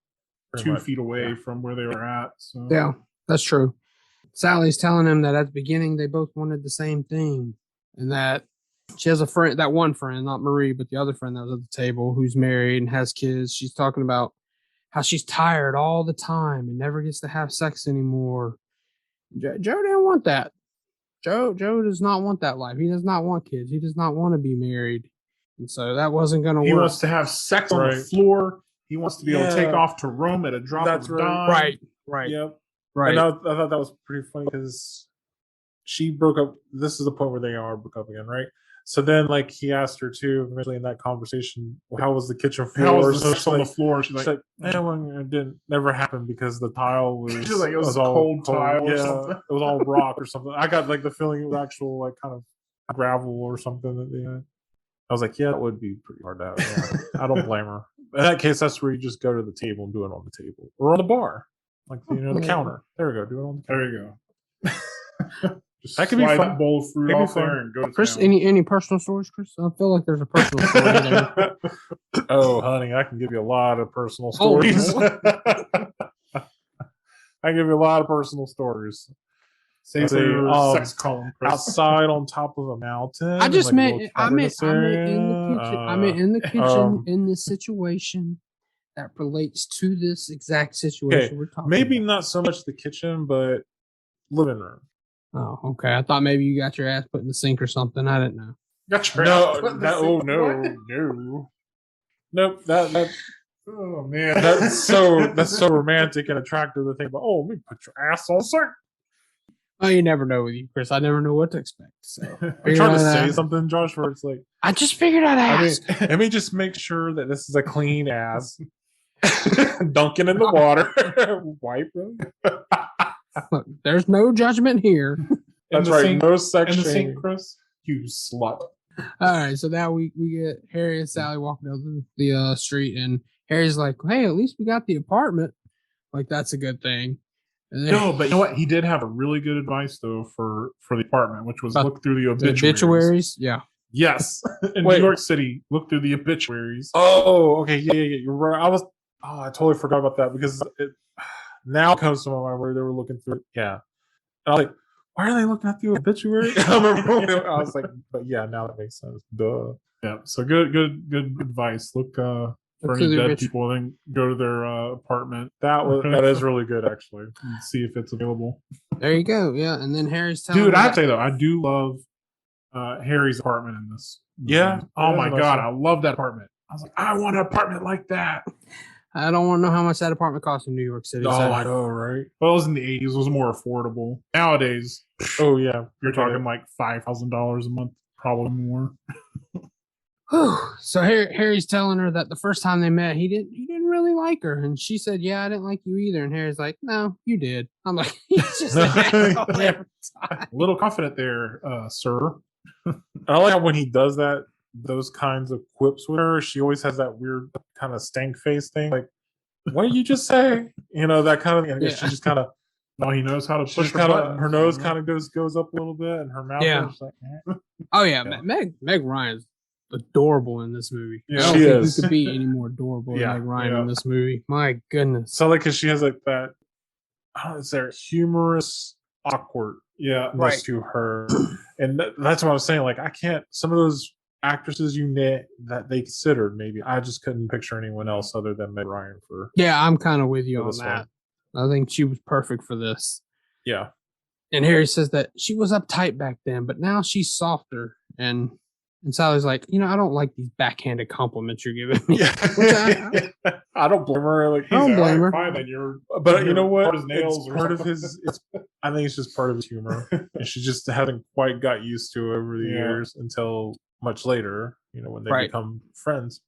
2 feet away from where they were at. So. Yeah, that's true. Sally's telling him that at the beginning they both wanted the same thing, and that she has a friend, that one friend, not Marie, but the other friend that was at the table who's married and has kids. She's talking about how she's tired all the time and never gets to have sex anymore. Joe didn't want that. Joe does not want that life. He does not want kids. He does not want to be married. And so that wasn't going to work. He wants to have sex on the floor. He wants to be able to take off to Rome at a drop of a dime. Right. Yep. Right. And I thought that was pretty funny because she broke up. This is the point where they are broke up again, right? So then, like, he asked her too, eventually in that conversation, how was the kitchen floor? How was the sex on the floor? She's like, it didn't never happened because the tile was, like, it was all cold tile or something. It was all rock or something. I got like the feeling it was actual like kind of gravel or something that they had. I was like, yeah, that would be pretty hard to have. Yeah. I don't blame her. In that case, that's where you just go to the table and do it on the table or on the bar, like the counter. There we go. Do it on the counter. There you go. Just that could be fun. Bowl of fruit off there and go to Chris, town. any personal stories, Chris? I feel like there's a personal story there. Oh, honey, I can give you a lot of personal stories. I can give you a lot of personal stories. Say your sex column, Chris. Outside on top of a mountain. I just meant in the kitchen. Um, in this situation that relates to this exact situation we're talking maybe about. not so much the kitchen, but living room. Oh, okay. I thought maybe you got your ass put in the sink or something. I didn't know. Got your No, ass nope. That oh man, that's so romantic and attractive to think about. Oh, let me put your ass on sir. Oh, you never know with you, Chris. I never know what to expect. So I'm trying to say something, Josh, where it's like I just figured I'd ask. Let me just make sure that this is a clean ass. Dunking in the water. Wipe them. Look, there's no judgment here. That's the right. sink- No sex in the shaming. sink, Chris. You slut. All right, so now we get Harry and Sally walking down the street, and Harry's like, "Hey, at least we got the apartment. Like that's a good thing." And then, No, but you know what? He did have a really good advice though for the apartment, which was About look through the the obituaries. obituaries, yeah. Yes, in Wait. New York City, look through the obituaries. Oh, okay. Yeah. You're right. I totally forgot about that because it now comes to my mind where they were looking through. Yeah. And I was like, why are they looking at the obituary? I remember when I was like, but yeah, now that makes sense. Duh. Yeah, so good advice. Look for Look any through the dead people, then go to their apartment. That is really good, actually. And see if it's available. There you go. Yeah, and then Harry's telling Dude, her I have that- to say though, I do love Harry's apartment in this. Yeah. Oh That my is a nice god, one. I love that apartment. I was like, I want an apartment like that. I don't want to know how much that apartment costs in New York City. Oh, so- I know, right? Well, it was in the 80s. It was more affordable. Nowadays, Oh, yeah. you're talking like $5,000 a month, probably more. Whew. So Harry's telling her that the first time they met, he didn't really like her, and she said, "Yeah, I didn't like you either." And Harry's like, "No, you did." I'm like, he's just an asshole every time. A little confident there, sir. I like how when he does that, those kinds of quips with her, she always has that weird kind of stank face thing. Like, what did you just say? You know, that kind of thing. Yeah. She just kind of, No, he knows how to push her nose kind of goes up a little bit, and her mouth Yeah. is like, eh. Oh yeah, Meg Ryan's adorable in this movie. Yeah, I don't she think is. you could be any more adorable Yeah, than Meg Ryan yeah. in this movie. My goodness. So, like, because she has like that, I don't know, is there humorous awkwardness Yeah, Right. to her, and that's what I was saying. Like, I can't. Some of those actresses that they considered, maybe I just couldn't picture anyone else other than Meg Ryan for. Yeah, I'm kind of with you For on this that. one. I think she was perfect for this. Yeah. And Harry says that she was uptight back then, but now she's softer. And Sally's like, I don't like these backhanded compliments you're giving me. Which I don't blame her. Like, I don't blame her. Fine, then you're. but you know what? Hard as nails It's or part of something. his. I think it's just part of his humor, and she just hasn't quite got used to it over the Yeah. years until much later. When they Right. become friends.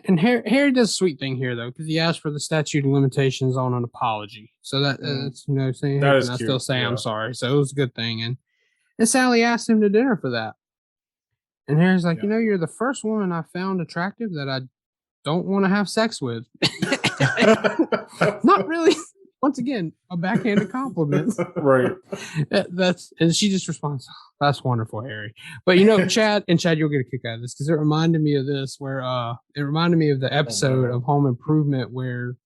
And Harry does a sweet thing here, though, because he asked for the statute of limitations on an apology. So that's, saying, That hey, is can I cute, still say yeah. I'm sorry? So it was a good thing. And Sally asked him to dinner for that. And Harry's like, Yeah. you're the first woman I found attractive that I don't want to have sex with. Not really. Once again, a backhanded compliment. Right. And she just responds, "That's wonderful, Harry." But Chad, you'll get a kick out of this because it reminded me of this where it reminded me of the episode of Home Improvement where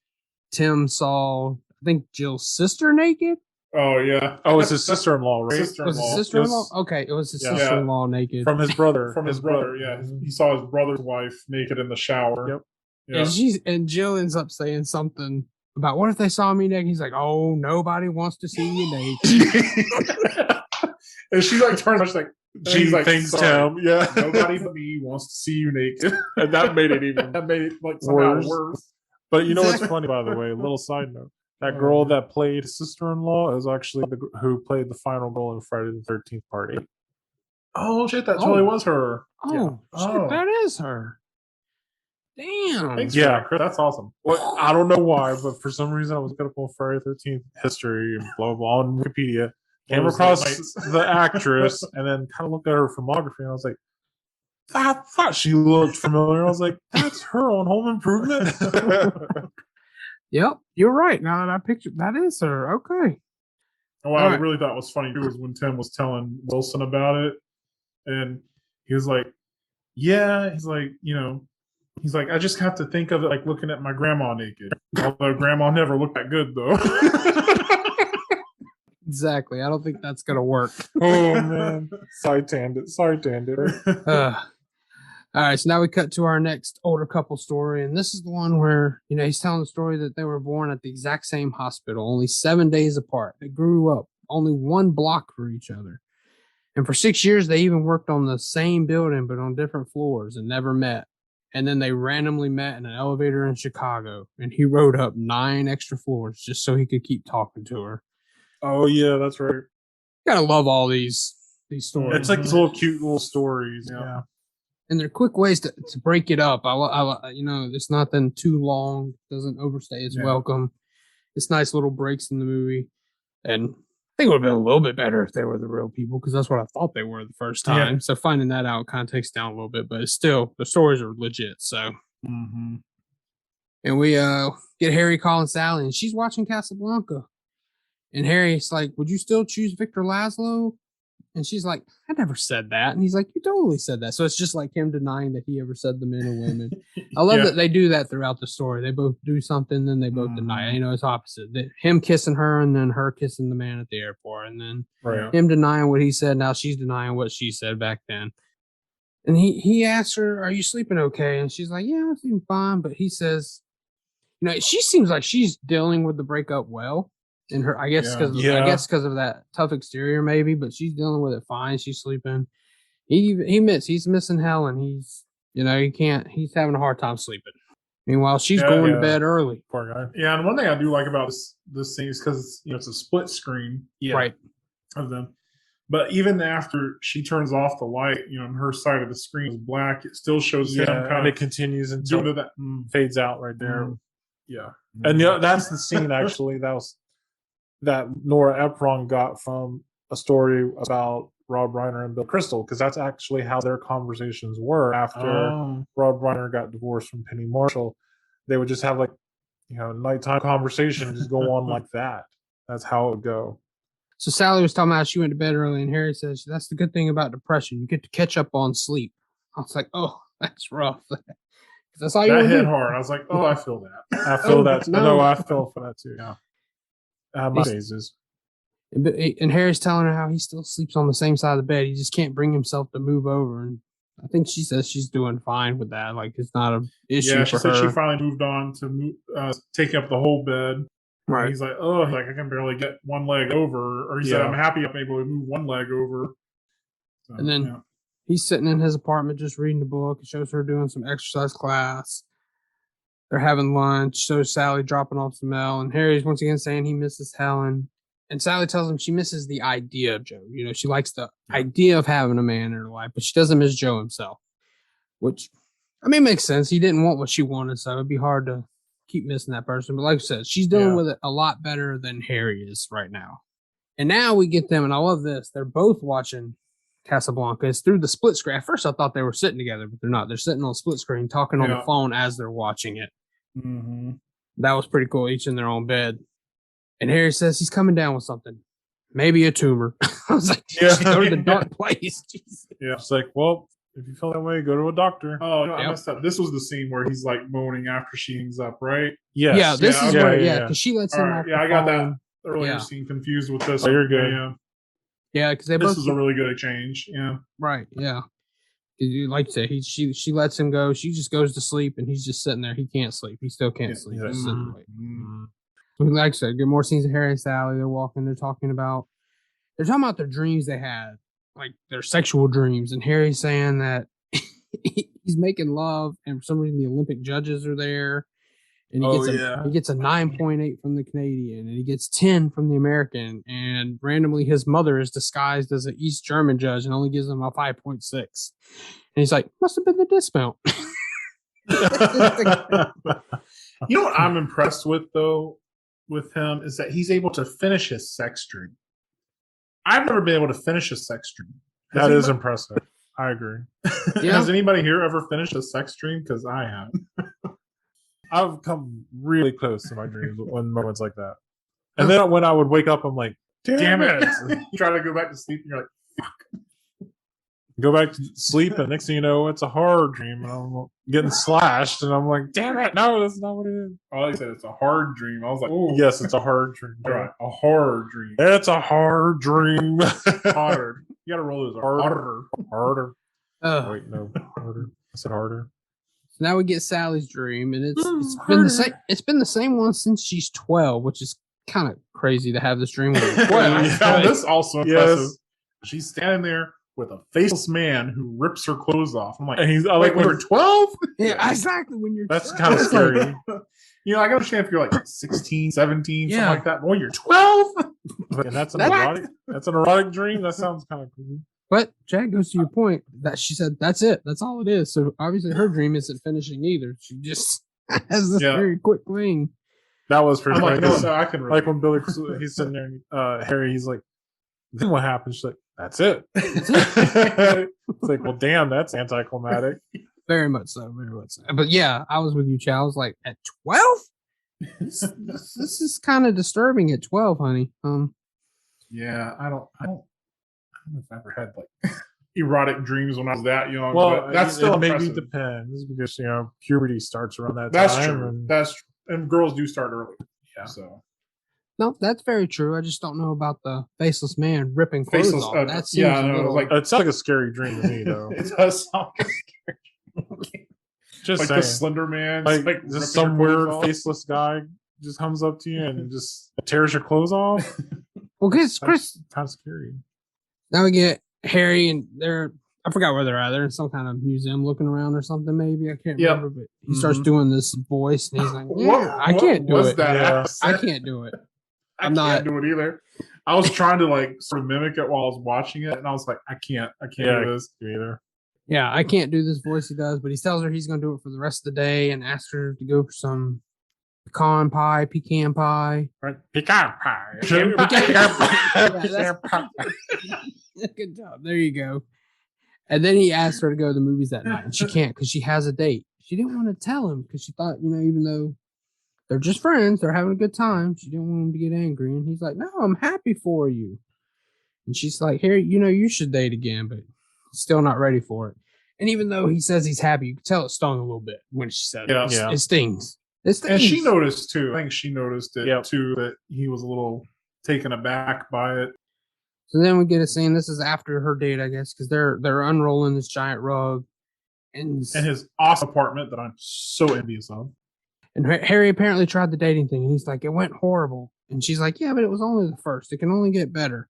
Tim saw, I think, Jill's sister naked. Oh yeah. Oh, it's his sister-in-law, right? Was his sister-in-law? Okay, it was his Yeah. sister-in-law naked. From his brother. From his brother. Yeah, he saw his brother's wife naked in the shower. Yep. Yeah. And Jill ends up saying something about what if they saw me naked? He's like, "Oh, nobody wants to see you naked." And she like turns, she's like, She she's like, thinks sorry, Tim. Yeah. nobody but me wants to see you naked. And that made it even. That made it like somehow Worse. worse. But you know what's funny, by the way? A little side note. That girl that played his sister-in-law is actually who played the final girl in Friday the 13th Part 8. Oh shit, that Oh. totally was her. Oh, Yeah. shit, Oh. that is her. Damn. Thanks, Yeah. for that, Chris. That's awesome. Well, I don't know why, but for some reason I was going to pull Friday the 13th history and blah, blah, on Wikipedia. Came Those across late the actress and then kind of looked at her filmography and I was like, I thought she looked familiar. I was like, that's her on Home Improvement. Yep, you're right. Now that I picture, that is her. Okay. And what All I right. really thought was funny too was when Tim was telling Wilson about it, and he was like, "Yeah," he's like, I just have to think of it like looking at my grandma naked. Although grandma never looked that good though. Exactly. I don't think that's gonna work. Oh, man. Sorry, tangent. All right, so now we cut to our next older couple story, and this is the one where he's telling the story that they were born at the exact same hospital, only 7 days apart. They grew up only 1 block from each other, and for 6 years they even worked on the same building but on different floors and never met. And then they randomly met in an elevator in Chicago, and he rode up 9 extra floors just so he could keep talking to her. Oh, yeah, that's right. Gotta love all these stories. It's like these little cute little stories. Yeah. And they're quick ways to break it up. It's nothing too long, doesn't overstay its welcome. It's nice little breaks in the movie. And think it would have been a little bit better if they were the real people, because that's what I thought they were the first time. Yeah. So finding that out kind of takes down a little bit, but it's still, the stories are legit. So, and we get Harry calling Sally, and she's watching Casablanca. And Harry's like, would you still choose Victor Laszlo? And she's like, I never said that. And he's like, you totally said that. So it's just like him denying that he ever said the men and women. I love that they do that throughout the story. They both do something, then they both deny it. You know, it's opposite. Him kissing her and then her kissing the man at the airport. And then him denying what he said. Now she's denying what she said back then. And he asks her, are you sleeping okay? And she's like, yeah, I'm sleeping fine. But he says, you know, she seems like she's dealing with the breakup well. And her, I guess because of that tough exterior, maybe, but she's dealing with it fine. She's sleeping. He admits he's missing Helen. He's he's having a hard time sleeping. Meanwhile, she's going to bed early. Poor guy. Yeah, and one thing I do like about this scene is because it's a split screen, right, of them. But even after she turns off the light, and her side of the screen is black, it still shows him and it continues until that fades out right there. Yeah, and that's the scene actually that Nora Ephron got from a story about Rob Reiner and Bill Crystal, because that's actually how their conversations were after Rob Reiner got divorced from Penny Marshall. They would just have nighttime conversation, just go on like that. That's how it would go. So Sally was talking about she went to bed early, and Harry says, that's the good thing about depression. You get to catch up on sleep. I was like, oh, that's rough. That's all you that hit do. hard. I was like, oh, I feel that. I feel that. No, I feel for that too. Yeah. My phases. And Harry's telling her how he still sleeps on the same side of the bed. He just can't bring himself to move over. And I think she says she's doing fine with that. Like, it's not an issue for her. Yeah, she said she finally moved on to taking up the whole bed. Right. And he's like, oh, I can barely get one leg over. Or he said, I'm happy I'm able to move one leg over. So, and then he's sitting in his apartment just reading the book. It shows her doing some exercise class. They're having lunch. Shows Sally dropping off some mail. And Harry's once again saying he misses Helen. And Sally tells him she misses the idea of Joe. She likes the idea of having a man in her life, but she doesn't miss Joe himself. Which, makes sense. He didn't want what she wanted, so it'd be hard to keep missing that person. But like I said, she's dealing with it a lot better than Harry is right now. And now we get them, and I love this. They're both watching Casablanca. It's through the split screen. At first, I thought they were sitting together, but they're not. They're sitting on a split screen, talking on the phone as they're watching it. Mm-hmm. That was pretty cool, each in their own bed. And Harry says he's coming down with something. Maybe a tumor. I was like, go to the dark place. Yeah, it's like, well, if you feel that way, go to a doctor. Oh, no, I messed up. This was the scene where he's like moaning after she hangs up, right? Yes. Yeah, this is where, because she lets him off. Yeah, I got that earlier scene confused with this. Oh, you're good. Yeah, because this was a really good exchange. Yeah. Right, yeah. Like you said, she lets him go. She just goes to sleep, and he's just sitting there. He can't sleep. He still can't sleep. He's sitting there. Like I said, get more scenes of Harry and Sally. They're walking. They're talking about their dreams they had, like their sexual dreams. And Harry's saying that he's making love, and for some reason the Olympic judges are there. And he gets a 9.8 from the Canadian, and he gets 10 from the American. And randomly, his mother is disguised as an East German judge and only gives him a 5.6. And he's like, must have been the dismount. You know what I'm impressed with, though, with him, is that he's able to finish his sex dream. I've never been able to finish a sex dream. That is impressive. I agree. Has anybody here ever finished a sex dream? Because I have. I've come really close to my dreams when moments like that. And then when I would wake up, I'm like, damn it. You try to go back to sleep, and you're like, fuck. Go back to sleep, and next thing you know, it's a horror dream, and I'm getting slashed, and I'm like, damn it, no, that's not what it is. Oh, I said it's a hard dream. I was like, oh. Yes, it's a hard dream. Right, a horror dream. It's a hard dream. Harder. You gotta roll those harder. Harder. Wait, no, harder. I said harder. So now we get Sally's dream, and it's been the same. It's been the same one since she's 12, which is kind of crazy to have this dream when you're 12. I found this also impressive. Yes. She's standing there with a faceless man who rips her clothes off. I'm like, wait, when you're 12? Yeah, exactly. When you're that's kind of scary. I can understand if you're like 16, 17, something like that. But when you're 12? And that's an erotic dream? That sounds kind of cool. But Jack goes to your point that she said that's it. That's all it is. So obviously her dream isn't finishing either. She just has this very quick thing. That was pretty I'm like, funny. no, I can relate. Like when Billy, he's sitting there, and, Harry, he's like, then what happens? She's like, that's it. It's like, well, damn, that's anticlimactic. Very much so. Very much so. But yeah, I was with you, Chow. I was like, at 12? This is kind of disturbing at 12, honey. Yeah, I don't know if I ever had like erotic dreams when I was that young. Well, but that's still maybe impressive. depends because puberty starts around that That's time. true. And That's true. And girls do start early. Yeah. So No, that's very true. I just don't know about the faceless man ripping clothes off. That seems yeah, a no, little... like it sounds like a scary dream to me, though. it does sound like a scary. Just like saying. the Slender Man, Like just some weird faceless guy just comes up to you and just tears your clothes off. Well, Chris, kind of scary. now we get Harry and I forgot where they're at. They're in some kind of museum looking around or something, maybe. I can't remember, but he starts doing this voice and he's like, I can't do it. I can't do it. I can't do it either. I was trying to like sort of mimic it while I was watching it, and I was like, I can't do this either. Yeah, I can't do this voice he does, but he tells her he's going to do it for the rest of the day and asks her to go for some pecan pie. Right. Pecan pie. Good job. There you go. And then he asked her to go to the movies that night, and she can't because she has a date. She didn't want to tell him because she thought, even though they're just friends, they're having a good time, she didn't want him to get angry. And he's like, no, I'm happy for you. And she's like, Harry, you should date again, but still not ready for it. And even though he says he's happy, you can tell it stung a little bit when she said it. Yeah. It stings. And she noticed too. I think she noticed it too, that he was a little taken aback by it. So then we get a scene. This is after her date, I guess, because they're unrolling this giant rug in his awesome apartment that I'm so envious of. And Harry apparently tried the dating thing, and he's like, it went horrible. And she's like, yeah, but it was only the first. It can only get better.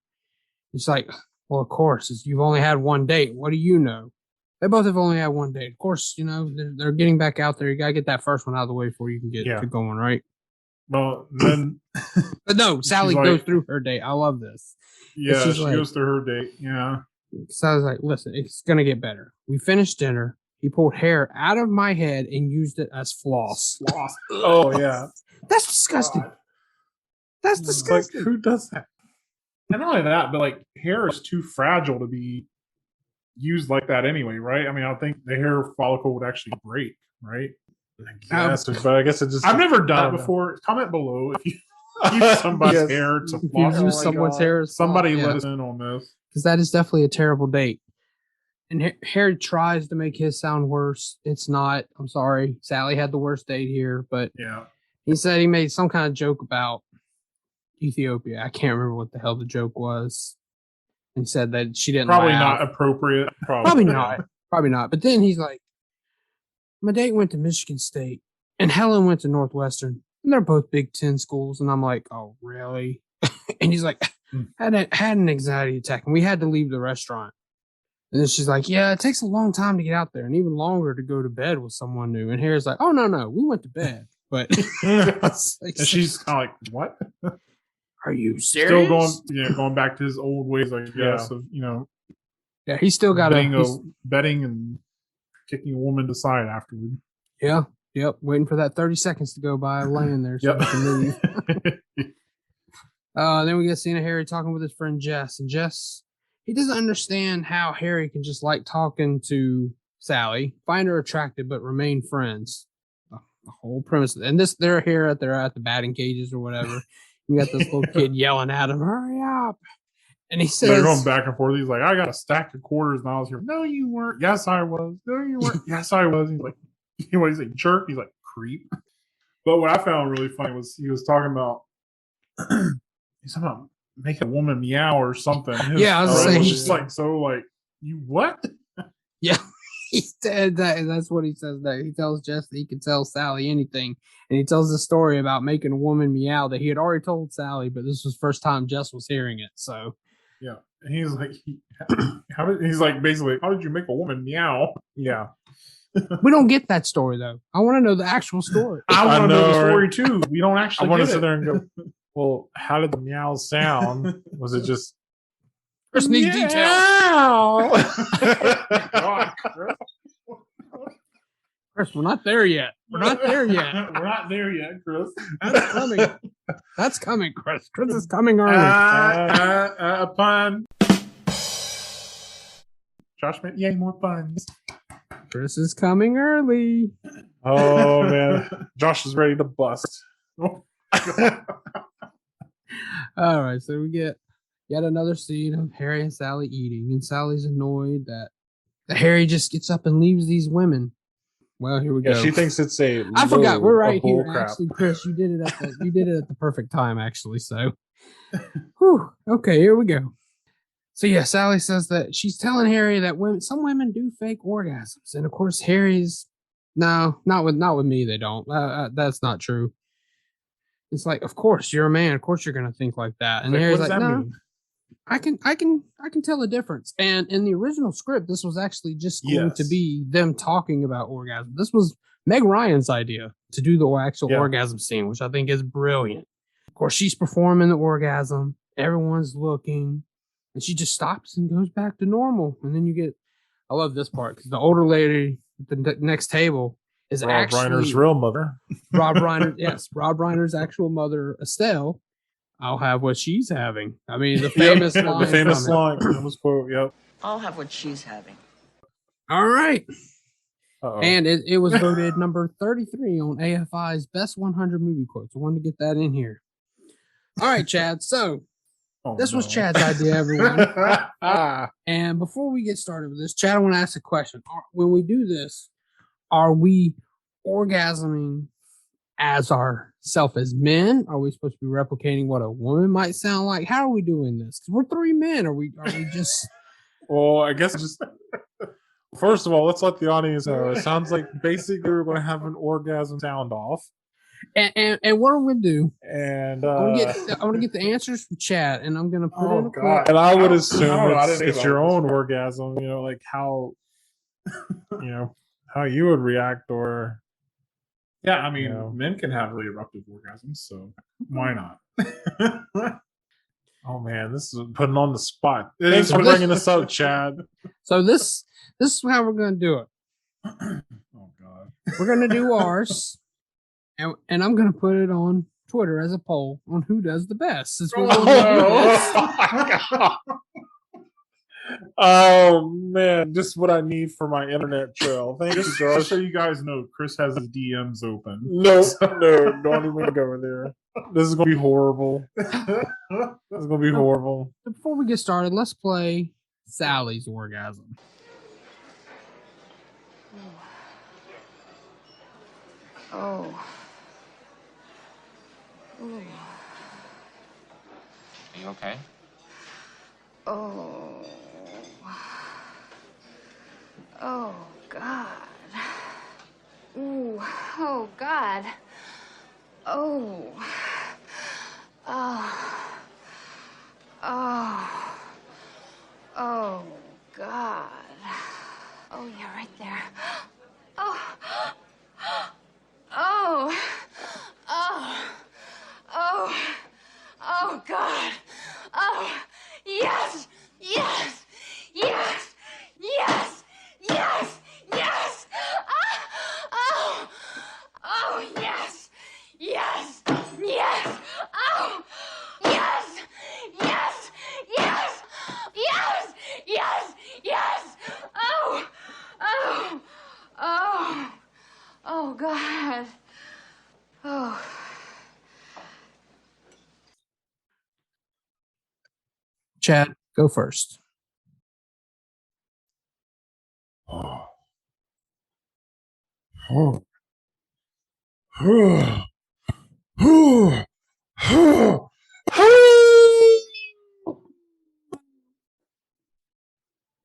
It's like, well, of course, you've only had one date. What do you know? They both have only had one date. Of course, they're getting back out there. You got to get that first one out of the way before you can get to going, right? Well, then... But no, Sally goes through her date. I love this. Yeah, she goes through her date. Yeah. So I was like, listen, it's going to get better. We finished dinner. He pulled hair out of my head and used it as floss. Oh, yeah. That's disgusting. God. That's disgusting. Like, who does that? And not only that, but like hair is too fragile to be used like that anyway, right? I mean, I think the hair follicle would actually break, right? Yes, but I guess it just... I've never done it before. Comment below if you use somebody's hair to floss. Use someone's hair. Somebody let us in on this. Because that is definitely a terrible date. And Harry tries to make his sound worse. It's not. I'm sorry. Sally had the worst date here, but he said he made some kind of joke about Ethiopia. I can't remember what the hell the joke was. And he said that she didn't Probably laugh. not appropriate. Probably not. Probably not. But then he's like, my date went to Michigan State and Helen went to Northwestern. And they're both Big Ten schools. And I'm like, oh, really? And he's like, had an anxiety attack and we had to leave the restaurant. And then she's like, yeah, it takes a long time to get out there and even longer to go to bed with someone new. And Harry's like, oh, no, we went to bed. But and she's kind of like, what? Are you serious? Still going back to his old ways, I guess, of, Yeah, he's still got betting and kicking a woman to side afterward. Yeah. Yep. Waiting for that 30 seconds to go by laying there so he can move. Then we get a scene of Harry talking with his friend Jess. And Jess, he doesn't understand how Harry can just like talking to Sally, find her attractive, but remain friends. The whole premise. And they're here they're at the batting cages or whatever. You got this little kid yelling at him, hurry up. And he says, they're going back and forth. He's like, I got a stack of quarters and I was here. No, you weren't. Yes, I was. No, you weren't. Yes, I was. He's like, he's like, jerk. He's like, creep. But what I found really funny was he was talking about make a woman meow or something. Yeah, I was saying, just like, so like, you what? Yeah, he said that, and that's what he says there. He tells Jess that he can tell Sally anything, and he tells the story about making a woman meow that he had already told Sally, but this was the first time Jess was hearing it. So yeah, and he's like, he's like basically, how did you make a woman meow? Yeah. We don't get that story though. I want to know the actual story. I want to know the story too. We don't actually. I want to sit there and go, well, how did the meow sound? Was it just Chris needs details? Chris, we're not there yet. We're not there yet. We're not there yet, Chris. That's coming. That's coming, Chris. Chris is coming early. A pun. Josh made yay more puns. Chris is coming early. Oh man, Josh is ready to bust. All right, so we get yet another scene of Harry and Sally eating, and Sally's annoyed that Harry just gets up and leaves these women. Well, here we go. She thinks it's a. I forgot we're right here. Crap. Actually, Chris, you did it at the perfect time. Actually, so. Whew. Okay, here we go. So yeah, Sally says that she's telling Harry that some women do fake orgasms, and of course Harry's no, not with me. They don't. That's not true. It's like, of course you're a man. Of course you're gonna think like that. And Harry's like, no, mean? I can tell the difference. And in the original script, this was actually just going to be them talking about orgasm. This was Meg Ryan's idea to do the actual orgasm scene, which I think is brilliant. Of course, she's performing the orgasm. Everyone's looking. And she just stops and goes back to normal. And then you get, I love this part because the older lady at the next table is Rob actually Reiner's real mother. Rob Reiner, yes, Rob Reiner's actual mother, Estelle. I'll have what she's having. I mean, the famous line. The famous line. That was quote. Yep. I'll have what she's having. All right. Uh-oh. And it was voted number 33 on AFI's best 100 movie quotes. I wanted to get that in here. All right, Chad. So. This was Chad's idea, everyone. And before we get started with this, Chad, I want to ask a question. When we do this, are we orgasming as ourself as men? Are we supposed to be replicating what a woman might sound like? How are we doing this? 'Cause we're three men. Are we just? Well, I guess just. First of all, let's let the audience know. It sounds like basically we're going to have an orgasm sound off. And what I'm gonna do, and I'm gonna get the answers from Chad, and I'm gonna put in a clip. And I would assume it's your own orgasm, like how, how you would react, or I mean, men can have really eruptive orgasms, so why not? Oh man, this is putting on the spot. Thanks for bringing this up, Chad. So this is how we're gonna do it. Oh god, we're gonna do ours. And I'm going to put it on Twitter as a poll on who does the best. Since we're oh, man. Just what I need for my internet trail. Thank you, Josh. Just so you guys know, Chris has his DMs open. No, don't even go there. This is going to be horrible. Before we get started, let's play Sally's orgasm. Oh. Ooh. Are you okay? Oh. Oh, God. Ooh. Oh, God. Oh. Oh. Oh. Oh, God. Oh, yeah, right there. Oh. Oh. Oh. Oh. Oh, God. Oh. Yes. Yes. Yes. Yes. Yes. Yes. Oh. Oh, yes. Yes. Yes. Oh. Yes. Yes. Yes. Yes. Yes. Yes. Oh. Oh. Oh. Oh, God. Oh. Chad, go first. Oh.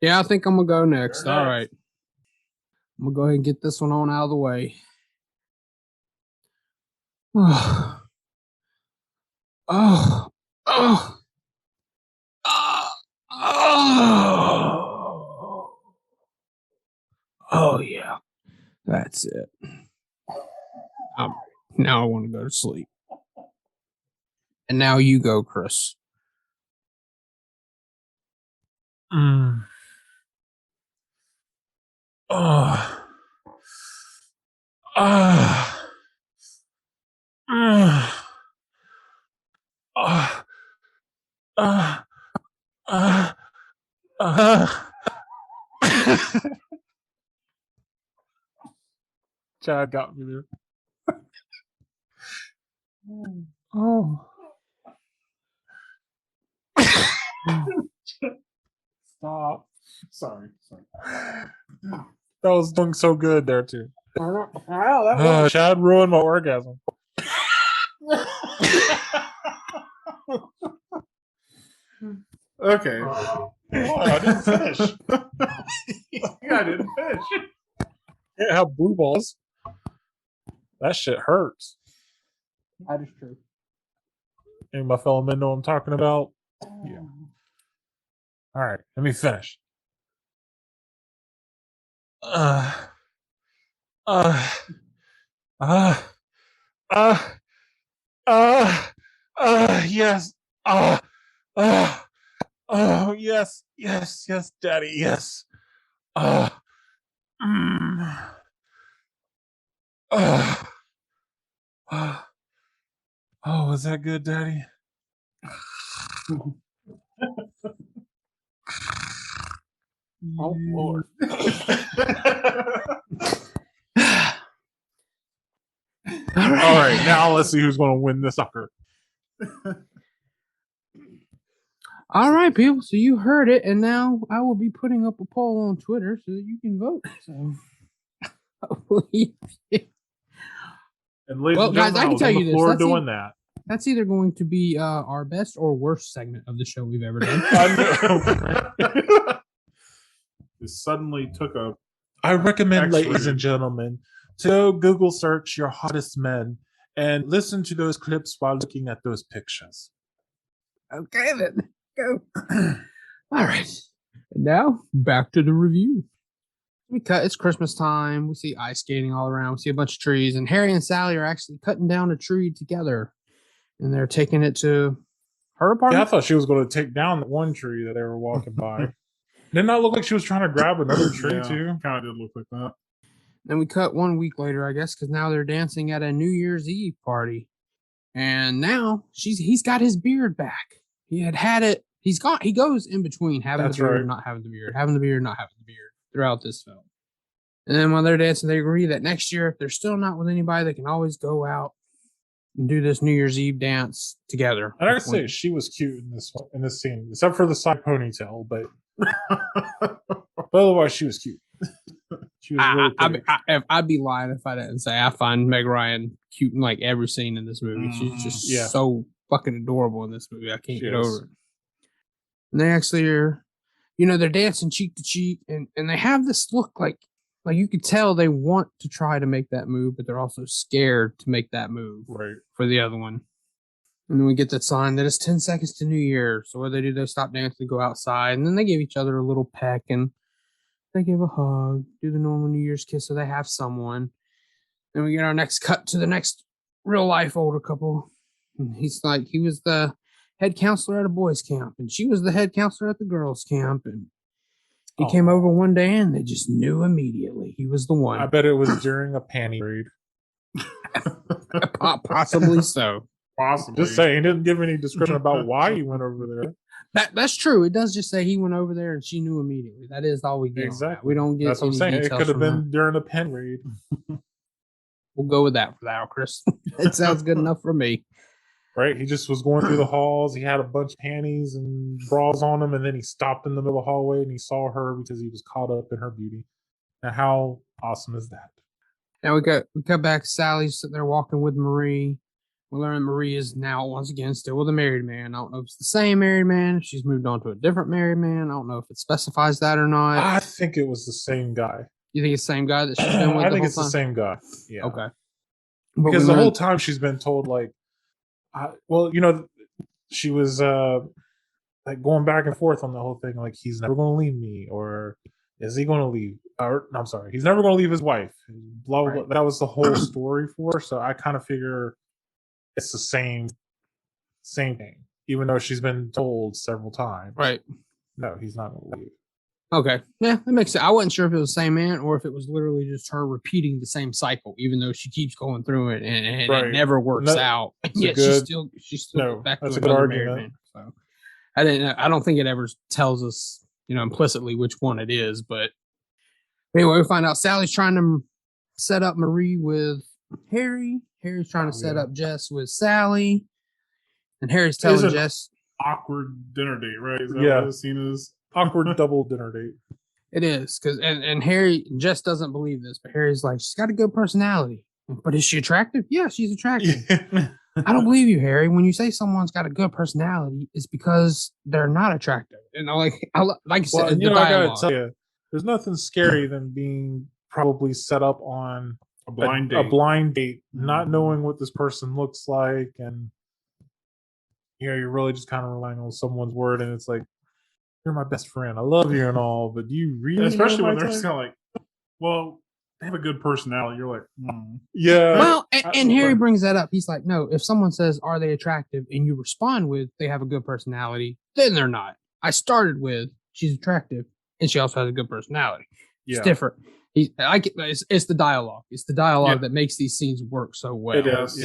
Yeah, I think I'm going to go next. All right. I'm going to go ahead and get this one on out of the way. Oh. Oh. Oh. Oh. Oh, yeah. That's it. Now I want to go to sleep. And now you go, Chris. Oh. Chad got me there. Oh. Stop. Sorry. That was doing so good there too. Chad ruined my orgasm. Okay. I didn't finish. I didn't finish. Can't have blue balls. That shit hurts. That is true. Any of my fellow men know what I'm talking about? Yeah. All right, let me finish. Yes. Yes, Daddy, yes. Oh, is that good, Daddy? Oh, Lord. All right, now let's see who's going to win the sucker. All right, people. So you heard it, and now I will be putting up a poll on Twitter so that you can vote. So, and ladies well, and guys, gentlemen, I can tell you this. Doing that. That's either going to be our best or worst segment of the show we've ever done. This suddenly took a. I recommend, ladies and gentlemen, to Google search your hottest men and listen to those clips while looking at those pictures. Okay, then. Go. All right. And now, back to the review. It's Christmas time. We see ice skating all around. We see a bunch of trees. And Harry and Sally are actually cutting down a tree together. And they're taking it to her apartment. Yeah, I thought she was going to take down the one tree that they were walking by. Didn't that look like she was trying to grab another tree, too? Kind of did look like that. Then we cut 1 week later, I guess, because now they're dancing at a New Year's Eve party. And now he's got his beard back. He had it. He goes in between having the beard and not having the beard, having the beard, not having the beard throughout this film. And then while they're dancing, they agree that next year, if they're still not with anybody, they can always go out and do this New Year's Eve dance together. And I gotta say, she was cute in this scene, except for the side ponytail, but otherwise, she was cute. She was really I'd be lying if I didn't say I find Meg Ryan cute in like every scene in this movie. She's just so fucking adorable in this movie. I can't get over it. And they actually are, they're dancing cheek to cheek, and they have this look like you could tell they want to try to make that move, but they're also scared to make that move for the other one. And then we get that sign that it's 10 seconds to New Year. So what do? They stop dancing, go outside, and then they give each other a little peck, and they give a hug, do the normal New Year's kiss, so they have someone. Then we get our next cut to the next real life older couple. And he was the head counselor at a boys' camp, and she was the head counselor at the girls' camp, and he came over one day, and they just knew immediately he was the one. I bet it was during a panty raid. Possibly so. Possibly. Just saying, he didn't give any description about why he went over there. That's true. It does just say he went over there and she knew immediately. That is all we get. Exactly. We don't get. That's what I'm saying. It could have been during a pen raid. We'll go with that for now, Chris. It sounds good enough for me. Right? He just was going through the halls. He had a bunch of panties and bras on him, and then he stopped in the middle of the hallway and he saw her because he was caught up in her beauty. Now, how awesome is that? Now we cut back. Sally's sitting there walking with Marie. We learn Marie is now once again still with a married man. I don't know if it's the same married man, if she's moved on to a different married man. I don't know if it specifies that or not. I think it was the same guy. You think it's the same guy that she's been with? I think it's the same guy. Yeah. Okay. Because the whole time she's been told, like, she was like going back and forth on the whole thing, like he's never going to leave me, or is he going to leave? Or I'm sorry, he's never going to leave his wife. Blah blah. Right. Blah. That was the whole story for her. So I kind of figure it's the same thing, even though she's been told several times. Right. No, he's not going to leave. Okay. Yeah, that makes sense. I wasn't sure if it was the same aunt or if it was literally just her repeating the same cycle, even though she keeps going through it and Right. it never works out. And yet she's still back to another married man. So I don't think it ever tells us, implicitly which one it is. But anyway, we find out Sally's trying to set up Marie with Harry. Harry's trying to set up Jess with Sally. And Harry's telling Jess. Awkward dinner date, right? Is that what the scene is? Awkward double dinner date. It is, because and Harry Jess doesn't believe this, but Harry's like, she's got a good personality. But is she attractive? Yeah, she's attractive. I don't believe you, Harry. When you say someone's got a good personality, it's because they're not attractive. And like you said, I gotta tell you, there's nothing scary than being probably set up on a blind date, not knowing what this person looks like, and you're really just kind of relying on someone's word, and it's like, you're my best friend. I love you and all, but do you really? Especially when they're just kind of like, well, they have a good personality. You're like, yeah. Well, and Harry brings that up. He's like, no, if someone says, are they attractive? And you respond with, they have a good personality, then they're not. I started with, she's attractive and she also has a good personality. It's different. It's the dialogue. It's the dialogue that makes these scenes work so well. It is.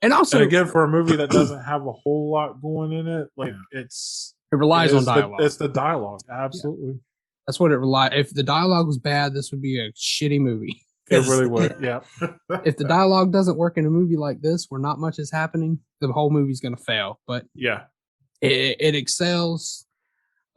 And also, and again, for a movie that doesn't have a whole lot going in it, it relies on dialogue. It's the dialogue. Absolutely. Yeah. That's what it relies. If the dialogue was bad, this would be a shitty movie. It really would. Yeah. If the dialogue doesn't work in a movie like this, where not much is happening, the whole movie's going to fail. But it excels.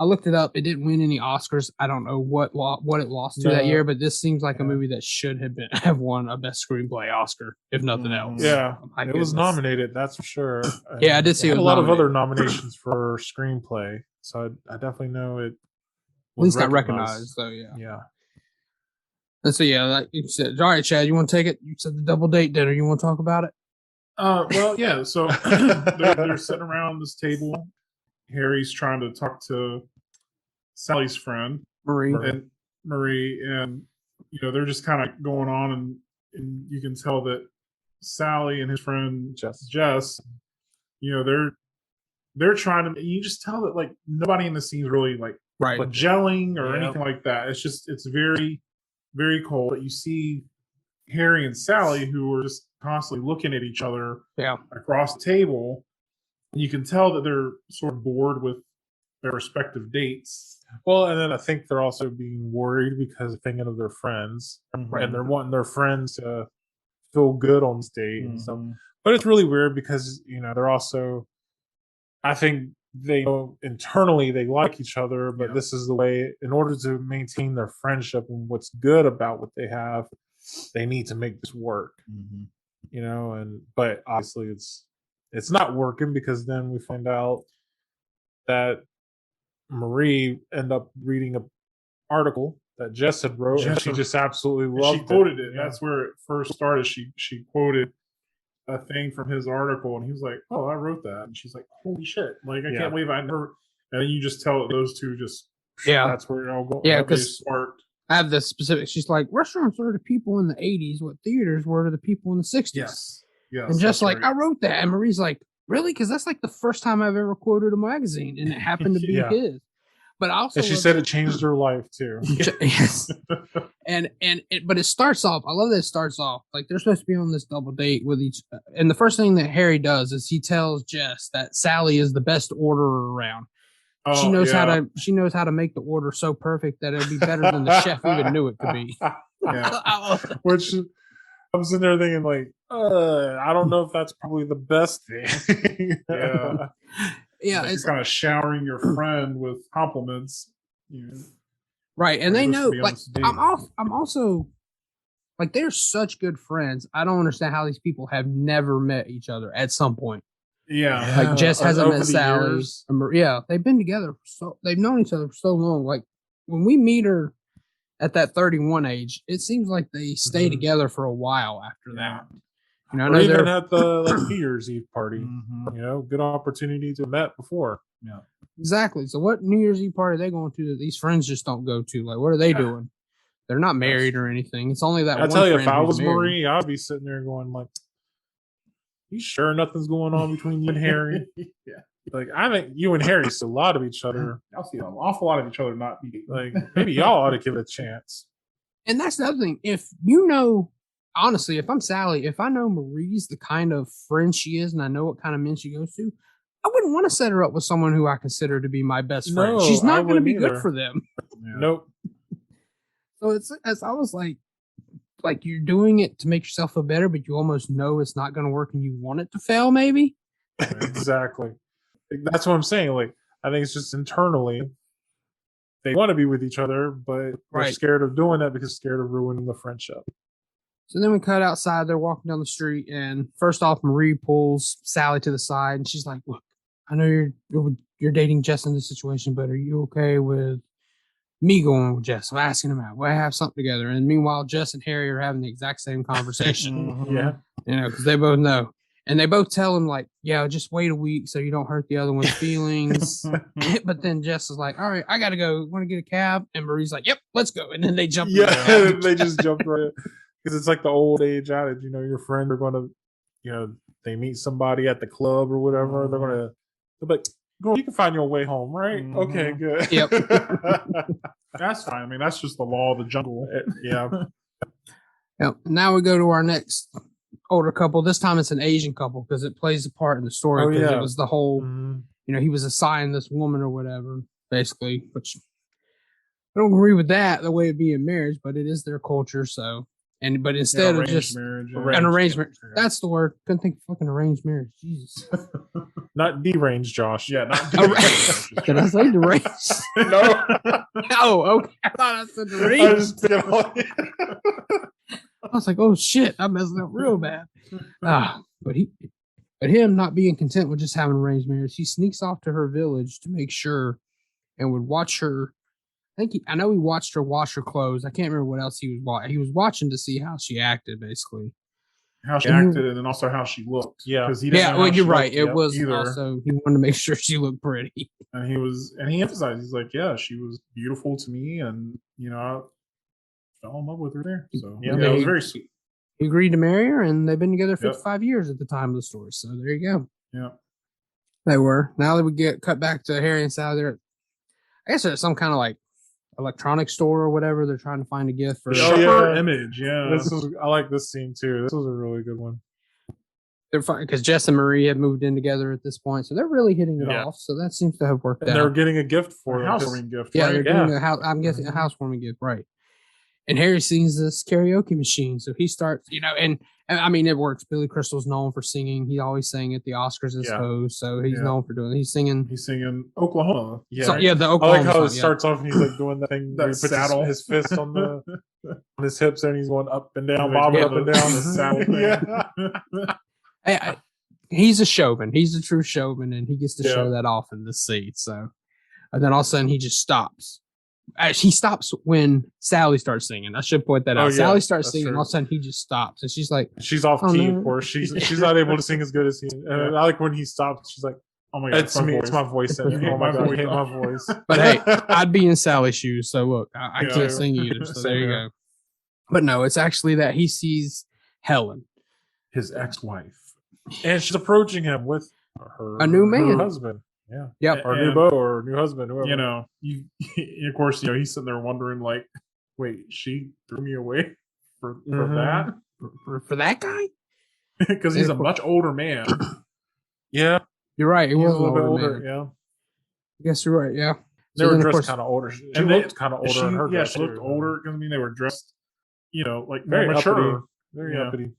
I looked it up. It didn't win any Oscars. I don't know what it lost to that year, but this seems like a movie that should have won a Best Screenplay Oscar, if nothing else. Yeah, it was nominated. That's for sure. Yeah, I did see it. A lot of other nominations for screenplay, so I definitely know it. At least got recognized, though. Yeah. And so like you said, all right, Chad, you want to take it? You said the double date dinner. You want to talk about it? Well, yeah. So they're sitting around this table. Harry's trying to talk to Sally's friend Marie, and they're just kind of going on, and you can tell that Sally and his friend Jess, they're trying to. You just tell that like nobody in the scene is really like gelling or anything like that. It's very, very cold. But you see Harry and Sally, who are just constantly looking at each other across the table. You can tell that they're sort of bored with their respective dates. Well, and then I think they're also being worried because they're thinking of their friends, and they're wanting their friends to feel good on this date and stuff. But it's really weird because they're also, I think they know internally they like each other, but this is the way, in order to maintain their friendship and what's good about what they have, they need to make this work. But obviously it's not working, because then we find out that Marie ended up reading an article that Jess had wrote, and she just absolutely loved it. She quoted it. That's where it first started. She quoted a thing from his article, and he was like, "Oh, I wrote that." And she's like, "Holy shit! Like, I can't believe I never." And then you just tell that those two just that's where it all goes. Yeah, because smart. I have the specific. She's like, restaurants were to people in the 80s what theaters were to the people in the 60s. Yes. And just like, I wrote that. And Marie's like, really? Because that's like the first time I've ever quoted a magazine, and it happened to be his. But also, and she said it changed her life too. Yes. But it starts off. I love that it starts off like they're supposed to be on this double date with each. And the first thing that Harry does is he tells Jess that Sally is the best orderer around. She knows how to make the order so perfect that it'll be better than the chef even knew it could be. Which I'm sitting there thinking like, I don't know if that's probably the best thing. It's kind of showering your friend with compliments. Right, and they know. Like, I'm also like, they're such good friends. I don't understand how these people have never met each other at some point. Yeah, like Jess hasn't met Sally. They've been together they've known each other for so long. Like when we meet her at that 31 age, it seems like they stay together for a while after that. I know even at the New Year's Eve party. Good opportunity to have met before. Yeah, exactly. So what New Year's Eve party are they going to that these friends just don't go to? Like, what are they doing? They're not married or anything. It's only that. I tell you, if I was Marie, I'd be sitting there going like, "You sure nothing's going on between you and Harry?" Like, I think you and Harry see a lot of each other. Y'all see an awful lot of each other not be like, maybe y'all ought to give it a chance. And that's the other thing. If you know, honestly, if I'm Sally, if I know Marie's the kind of friend she is and I know what kind of men she goes to, I wouldn't want to set her up with someone who I consider to be my best friend. No, She's I not going to be wouldn't good either. for them. Yeah. Nope. So it's almost like you're doing it to make yourself feel better, but you almost know it's not going to work and you want it to fail, maybe. Exactly. That's what I'm saying. Like, I think it's just internally they want to be with each other, but they're scared of doing that because they're scared of ruining the friendship. So then we cut outside. They're walking down the street, and first off, Marie pulls Sally to the side, and she's like, "Look, I know you're dating Jess in this situation, but are you okay with me going with Jess? I'm asking him out. We'll have something together." And meanwhile, Jess and Harry are having the exact same conversation. Yeah, because they both know, and they both tell him like, "Yeah, just wait a week so you don't hurt the other one's feelings." But then Jess is like, "All right, I gotta go. Want to get a cab?" And Marie's like, "Yep, let's go." And then they jump. Yeah, they just jumped right. Because it's like the old age adage, your friends are going to, they meet somebody at the club or whatever. They're like, "Go, you can find your way home, right?" Okay, good. Yep. That's fine. I mean, that's just the law of the jungle. Yeah. Yep. Now we go to our next older couple. This time it's an Asian couple because it plays a part in the story because it was the whole, he was assigned this woman or whatever, basically, which I don't agree with that the way it'd be in marriage, but it is their culture. So, but instead of just marriage, an arrangement, that's the word. Couldn't think of fucking arranged marriage. Jesus. Not deranged, Josh. Yeah, not deranged. Did I say deranged? No. Oh, okay. I thought I said deranged. I was like, oh shit, I'm messing up real bad. But him not being content with just having arranged marriage, he sneaks off to her village to make sure and would watch her. I know he watched her wash her clothes. I can't remember what else he was watching. He was watching to see how she acted, basically. How she acted, and then also how she looked. Yeah, because you're right. It was also he wanted to make sure she looked pretty. And he emphasized, he's like, yeah, she was beautiful to me, and I fell in love with her there. So it was very sweet. He agreed to marry her, and they've been together 55 years at the time of the story. So there you go. Yeah, they were. Now that we get cut back to Harry and Sally, I guess there's some kind of like electronics store or whatever. They're trying to find a gift for Image. Yeah, I like this scene too. This was a really good one. They're fine because Jess and Marie have moved in together at this point, so they're really hitting it off. So that seems to have worked out. They're getting a gift for a housewarming gift. Yeah, they're getting a house. I'm guessing a housewarming gift, right? And Harry sees this karaoke machine, so he starts, and I mean, it works. Billy Crystal's known for singing. He always sang at the Oscars as host, so he's known for doing it. He's singing Oklahoma. Yeah, so, the Oklahoma. I like how it song, starts off and he's like doing that thing. That he puts his fist on on his hips and he's going up and down, bobbing up and down the saddle thing. Hey, he's a showman. He's a true showman, and he gets to show that off in this scene. So, and then all of a sudden he just stops. He stops when Sally starts singing. I should point that out. Sally starts singing, all of a sudden he just stops, and she's like, she's off key, of course. She's not able to sing as good as he. And I like when he stops. She's like, "Oh my god, it's me! It's my voice." Oh my god, I hate my voice. But hey, I'd be in Sally's shoes, so look, I can't sing either. So there you go. But no, it's actually that he sees Helen, his ex-wife, and she's approaching him with a new man, her husband. Yeah. Yep. Or new beau or new husband, whoever. Of course, he's sitting there wondering, like, wait, she threw me away for that? For that guy? Because he's a much older man. Yeah. You're right. He was a little bit older, yeah. I guess you're right, yeah. They were dressed kind of older. She looked kind of older in her dress. She looked older. I mean, they were dressed, like very mature. Very uppity.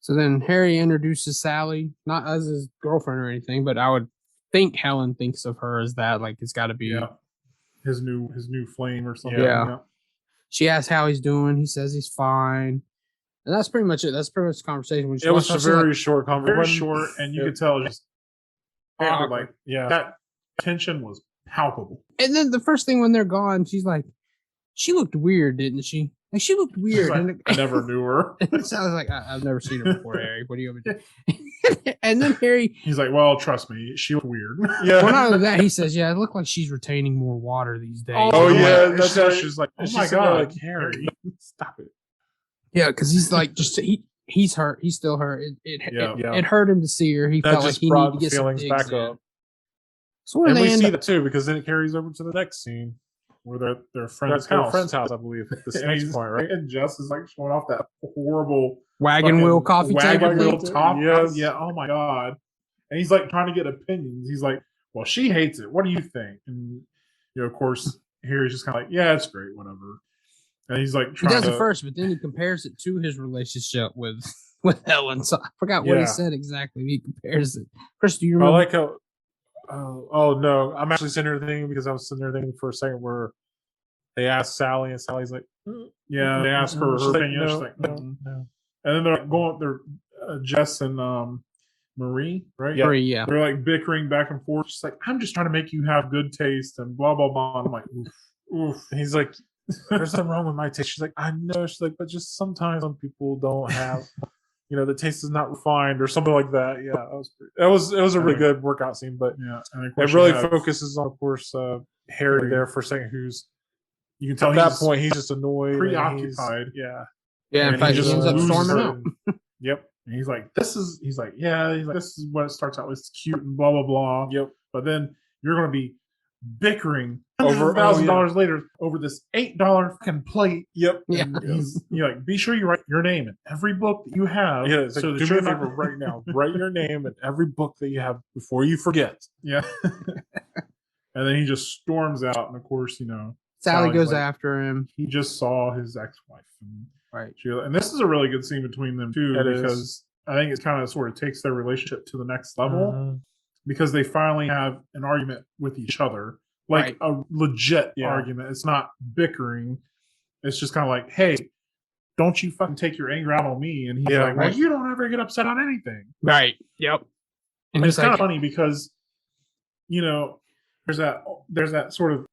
So then Harry introduces Sally, not as his girlfriend or anything, but I would think Helen thinks of her as that, like it's got to be his new flame or something. Yeah. She asks how he's doing. He says he's fine, and that's pretty much it. That's pretty much the conversation. It was a very short conversation, very short, and you could tell just awkward. That tension was palpable. And then the first thing when they're gone, she's like, "She looked weird, didn't she?" Like she looked weird. Like, I never knew her. It sounds like I've never seen her before, Harry. What do you want me to do? And then Harry, he's like, "Well, trust me, she looked weird." Yeah. Well, not only that, he says, "Yeah, it looked like she's retaining more water these days." Oh yeah, that's how she's like, "Oh my god, like Harry, stop it." Yeah, because he's like, he's hurt. He's still hurt. It hurt him to see her. He felt like he needed to get some things back up. So and we see that too because then it carries over to the next scene where they're at their friend's house, I believe. The next point, right? And Jess is like showing off that horrible wagon wheel coffee wagon table wheel thing. top. Yes. Yeah. Oh my god. And he's like trying to get opinions. He's like, "Well, she hates it. What do you think?" And of course, here he's just kind of like, "Yeah, it's great, whatever." And he's like, he does it first, but then he compares it to his relationship with Helen. So I forgot what he said exactly. He compares it. Chris, do you remember? I like how. Oh no, I'm actually sitting there thinking because I was sitting there thinking for a second where they asked Sally and Sally's like, yeah, they ask her opinion. She's like, no. And then they're Jess and Marie, right? Yeah. Marie, yeah. They're like bickering back and forth. She's like, I'm just trying to make you have good taste and blah blah blah. And I'm like, oof. And he's like, there's nothing wrong with my taste. She's like, I know. She's like, but just sometimes some people don't have. The taste is not refined or something like that. Yeah, it was a really good workout scene, but and it really focuses on, of course, Harry there for a second, who's you can tell at that point he's just annoyed, preoccupied. Yeah. In fact, he ends up storming out. Yep. And he's like, this is what it starts out with. It's cute and blah blah blah. Yep. But then you're gonna be bickering over $1,000 later over this $8 fucking plate. Yep. Yeah. He's like, be sure you write your name in every book that you have. Yeah. So like, do me a favor right now. Write your name in every book that you have before you forget. Yeah. And then he just storms out, and of course, Sally goes after him. He just saw his ex-wife, right? And this is a really good scene between them too, because I think it kind of sort of takes their relationship to the next level. Because they finally have an argument with each other, like a legit argument. It's not bickering. It's just kind of like, hey, don't you fucking take your anger out on me. And he's like, well, you don't ever get upset on anything. Right. Yep. And it's kind of funny because, there's that sort of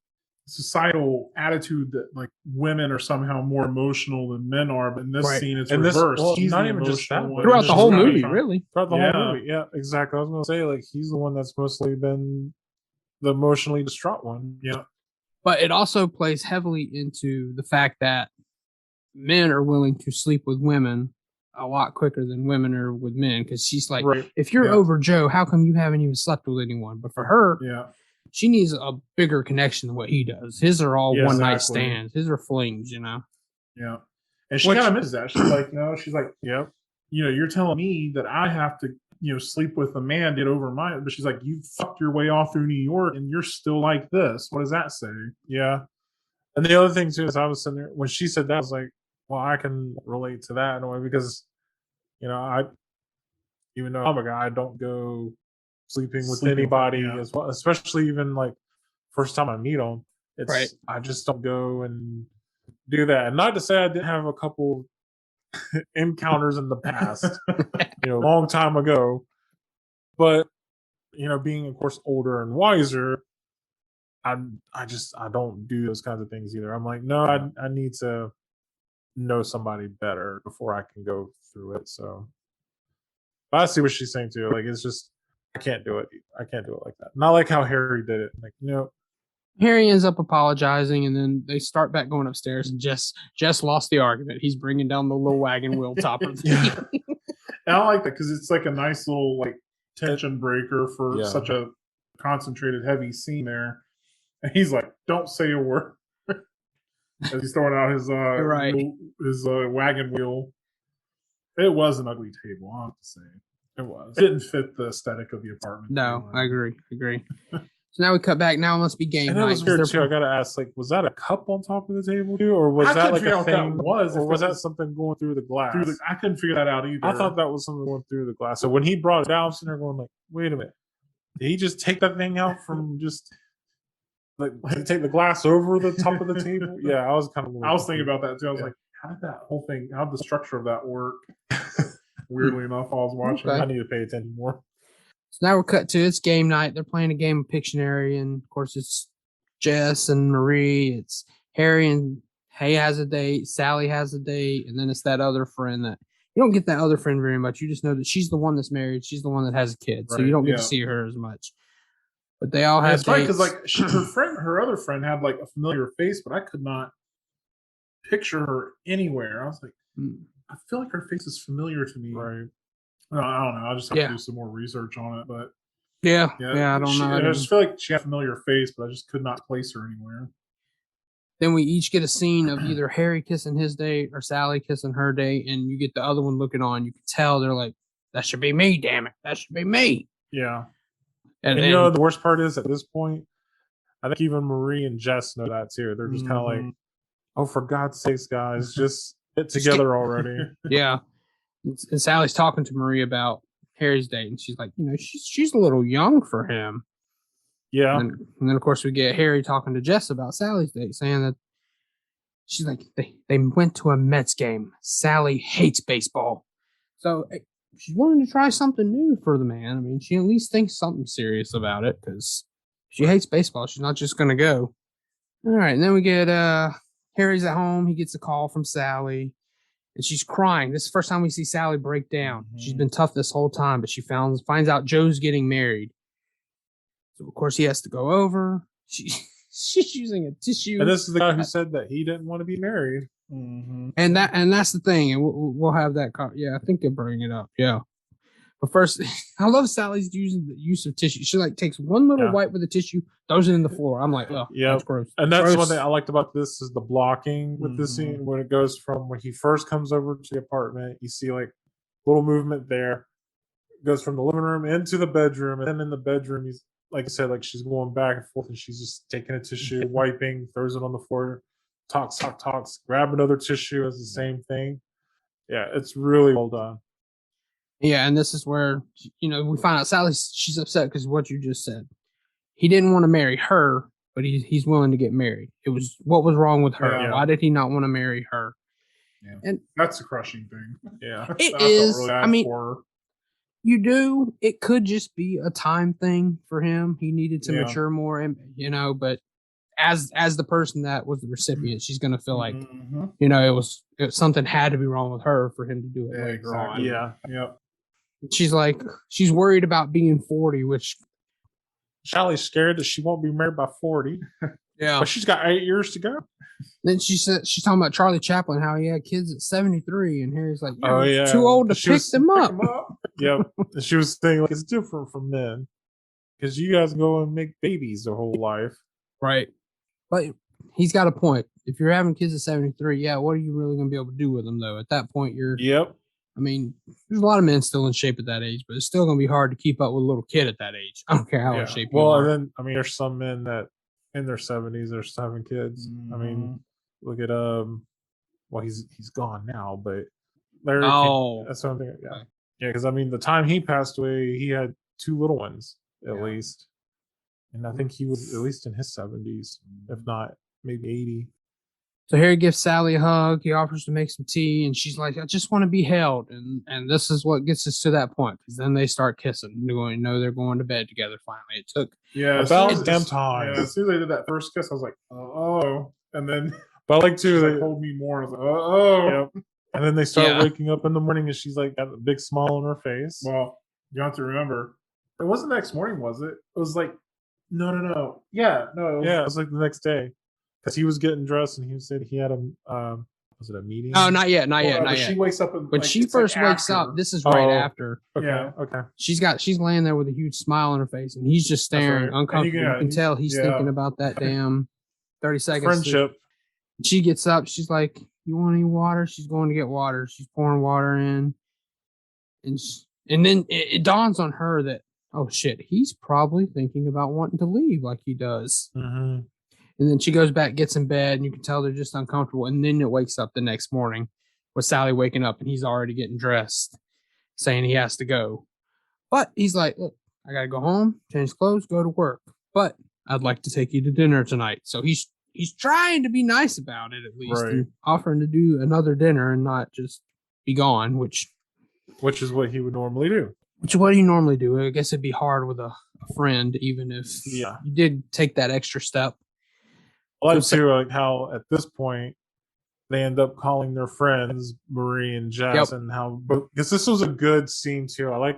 societal attitude that like women are somehow more emotional than men are, but in this scene it's reversed. He's not the even just that one. Throughout the whole movie, really. Throughout the whole movie, yeah, exactly. I was gonna say like he's the one that's mostly been the emotionally distraught one. Yeah. But it also plays heavily into the fact that men are willing to sleep with women a lot quicker than women are with men. Because she's like, if you're over Joe, how come you haven't even slept with anyone? But for her, she needs a bigger connection than what he does. His are all one night stands. His are flings, Yeah. And she kind of misses that. She's like, you're telling me that I have to, sleep with a man, get over mine. But she's like, you fucked your way all through New York and you're still like this. What does that say? Yeah. And the other thing too is I was sitting there when she said that, I was like, well, I can relate to that in a way because, I even though I'm a guy, I don't go sleeping with anybody as well, especially even like first time I meet them. It's I just don't go and do that. And not to say I didn't have a couple encounters in the past, a long time ago. But being of course older and wiser, I don't do those kinds of things either. I'm like, no, I need to know somebody better before I can go through it. So but I see what she's saying too. Like it's just I can't do it. I can't do it like that. Not like how Harry did it. Like, Harry ends up apologizing, and then they start back going upstairs, and Jess lost the argument. He's bringing down the little wagon wheel topper. And I like that because it's like a nice little like tension breaker for such a concentrated, heavy scene there. And he's like, "Don't say a word." As he's throwing out his wagon wheel. It was an ugly table, I have to say. It was. It didn't fit the aesthetic of the apartment. No, I agree. So now we cut back. Now it must be game and night. That was weird too. I gotta ask, like, was that a cup on top of the table too, or was that like a thing? Or was that something going through the glass? I couldn't figure that out either. I thought that was something going through the glass. So when he brought it down, I was sitting there going like, wait a minute, did he just take that thing out from just like take the glass over the top of the table? Yeah, I was kind of. I was thinking about that too. I was like, how did that whole thing? How did the structure of that work? Weirdly enough, I was watching. I need to pay attention more. So now we're cut to it's game night. They're playing a game of Pictionary, and of course it's Jess and Marie. It's Harry and Hay has a date. Sally has a date, and then it's that other friend that you don't get that other friend very much. You just know that she's the one that's married. She's the one that has a kid, so you don't get to see her as much. But they all have dates. Right, because like her other friend had like a familiar face, but I could not picture her anywhere. I was like, I feel like her face is familiar to me. Right. I don't know. I'll just have to do some more research on it. But Yeah, I don't know. I just feel like she had a familiar face, but I just could not place her anywhere. Then we each get a scene of either Harry kissing his date or Sally kissing her date, and you get the other one looking on. You can tell they're like, that should be me, damn it. That should be me. Yeah. And you know, the worst part is at this point, I think even Marie and Jess know that too. They're just kind of like, oh, for God's sakes, guys, just get together already. Yeah. And Sally's talking to Marie about Harry's date, and she's like, you know, she's a little young for him. Yeah. And then, of course, we get Harry talking to Jess about Sally's date, saying that she's like, they went to a Mets game. Sally hates baseball. So she's willing to try something new for the man. I mean, she at least thinks something serious about it because she hates baseball. She's not just going to go. All right. And then we get Harry's at home. He gets a call from Sally, and she's crying. This is the first time we see Sally break down. She's been tough this whole time, but she finds out Joe's getting married. So, of course, he has to go over. She's using a tissue. And this is the guy who said that he didn't want to be married. And that's the thing. And we'll have that. Yeah, I think they'll bring it up. Yeah. But first, I love Sally's using the use of tissue. She like takes one little wipe with the tissue, throws it in the floor. I'm like, oh, that's gross. And that's gross. one thing I liked about this is the blocking with this scene when it goes from when he first comes over to the apartment. You see like little movement there. It goes from the living room into the bedroom, and then in the bedroom, he's like I said, like she's going back and forth, and she's just taking a tissue, wiping, throws it on the floor, talks, grab another tissue as the same thing. Yeah, it's really well done. Yeah, and this is where, you know, we find out she's upset because of what you just said. He didn't want to marry her, but he's willing to get married. It was what was wrong with her? Yeah. Why did he not want to marry her? Yeah. And that's a crushing thing. Yeah, it is. Really I mean, you do. It could just be a time thing for him. He needed to mature more, and you know. But as the person that was the recipient, she's gonna feel like, you know, it was something had to be wrong with her for him to do it later on. Yeah. Yep. She's like, she's worried about being 40, which Sally's scared that she won't be married by 40. Yeah, but she's got 8 years to go. Then she said she's talking about Charlie Chaplin, how he had kids at 73, and Harry's like, oh yeah, too old to pick them up. Yep. And she was saying like it's different from men because you guys go and make babies their whole life, right? But he's got a point. If you're having kids at 73, yeah, what are you really going to be able to do with them though? At that point, Yep. I mean, there's a lot of men still in shape at that age, but it's still going to be hard to keep up with a little kid at that age. I don't care how in shape you are. Well, and then I mean, there's some men that in their 70s are still having kids. I mean, look at well, he's gone now, but Larry. Oh, that's something. Yeah, yeah. Because I mean, the time he passed away, he had 2 little ones at least, and I think he was at least in his 70s, if not maybe 80. So Harry gives Sally a hug. He offers to make some tea, and she's like, "I just want to be held." And this is what gets us to that point, because then they start kissing. They're going to bed together. Finally, it took about damn time. Yeah, as soon as they did that first kiss, I was like, "Oh," and then but I like to they hold me more. I was like, "Oh," yep. And then they start waking up in the morning, and she's like got a big smile on her face. Well, you have to remember, it wasn't the next morning, was it? It was like, no, yeah, no, it was like the next day. Because he was getting dressed and he said he had a was it a meeting? Oh, not yet. She wakes up and when she first wakes up, this is right after. Okay, yeah, okay. She's laying there with a huge smile on her face, and he's just staring uncomfortable. You can tell he's thinking about that damn 30 seconds. Friendship. She gets up. She's like, "You want any water?" She's going to get water. She's pouring water in, and then it dawns on her that, oh shit, he's probably thinking about wanting to leave like he does. Mm-hmm. And then she goes back, gets in bed, and you can tell they're just uncomfortable. And then it wakes up the next morning with Sally waking up, and he's already getting dressed, saying he has to go. But he's like, look, I got to go home, change clothes, go to work. But I'd like to take you to dinner tonight. So he's trying to be nice about it, at least, and offering to do another dinner and not just be gone, which is what he would normally do. Which is what he normally do. I guess it'd be hard with a friend, even if you did take that extra step. I like too, like how at this point they end up calling their friends Marie and Jess, and how because this was a good scene too. I like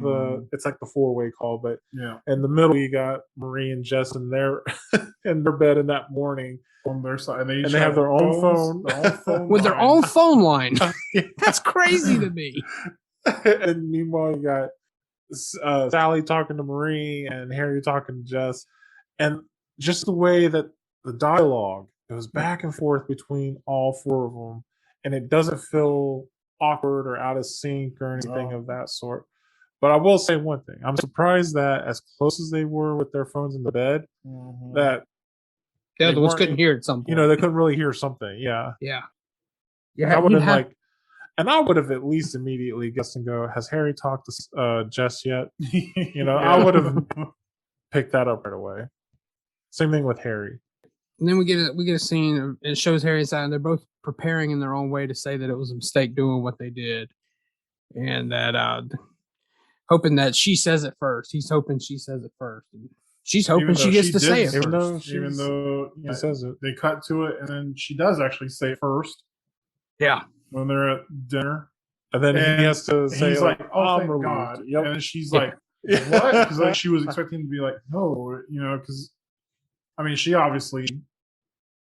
it's like the 4-way call, but in the middle you got Marie and Jess in their in their bed in that morning on their side, and they have their own phone with their own phone line. That's crazy to me. And meanwhile, you got Sally talking to Marie and Harry talking to Jess, and just the way that the dialogue goes back and forth between all four of them, and it doesn't feel awkward or out of sync or anything of that sort. But I will say one thing: I'm surprised that as close as they were with their phones in the bed, that the other ones weren't- couldn't hear at some point. they couldn't really hear something. Yeah, Yeah. I would have like. And I would have at least immediately guessed and go, has Harry talked to Jess yet? I would have picked that up right away. Same thing with Harry. And then we get a scene. It shows Harry and Sally. They're both preparing in their own way to say that it was a mistake doing what they did, and that hoping that she says it first. He's hoping she says it first. And she's hoping she gets to say it first. Even though she says it, they cut to it, and then she does actually say it first. Yeah. When they're at dinner, and then he has to say like, "Oh, thank God!" Yep. And she's like, "What?" Because like she was expecting to be like, "No," because I mean, she obviously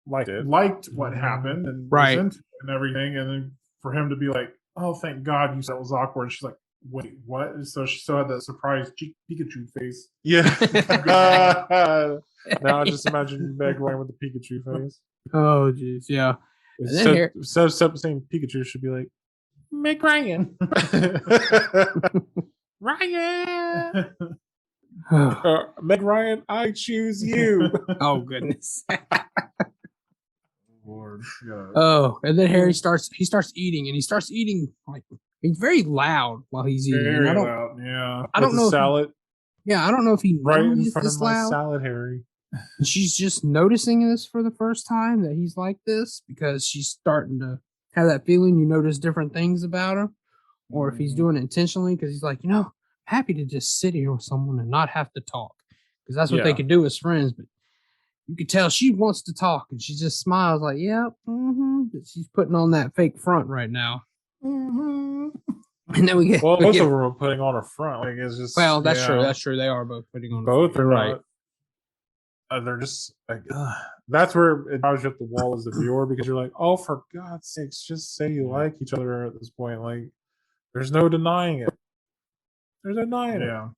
liked what happened and was into it and everything, and then for him to be like, "Oh, thank God," you said it was awkward. And she's like, "Wait, what?" And so she still had that surprised Pikachu face. Yeah. Now I just imagine Meg Ryan with the Pikachu face. Oh, jeez, yeah. Instead of saying Pikachu, should be like Meg Ryan. Ryan. Meg Ryan, I choose you. Oh goodness. Lord. Oh, and then Harry starts eating, and he starts eating like he's very loud while he's eating. Very loud, yeah. I don't know salad. I don't know if he right in knows front this of my loud. salad, Harry. She's just noticing this for the first time that he's like this because she's starting to have that feeling. You notice different things about him, or if he's doing it intentionally because he's like, I'm happy to just sit here with someone and not have to talk because that's what they could do as friends. But you could tell she wants to talk and she just smiles like, "Yep, But she's putting on that fake front right now. And then we get both of them are putting on a front. Like it's just that's true. That's true. They are both putting on. Both are right. They're just like that's where it drives you up the wall as the viewer because you're like, oh, for God's sakes, just say you like each other at this point. Like, there's no denying it. There's no denying it. Yeah.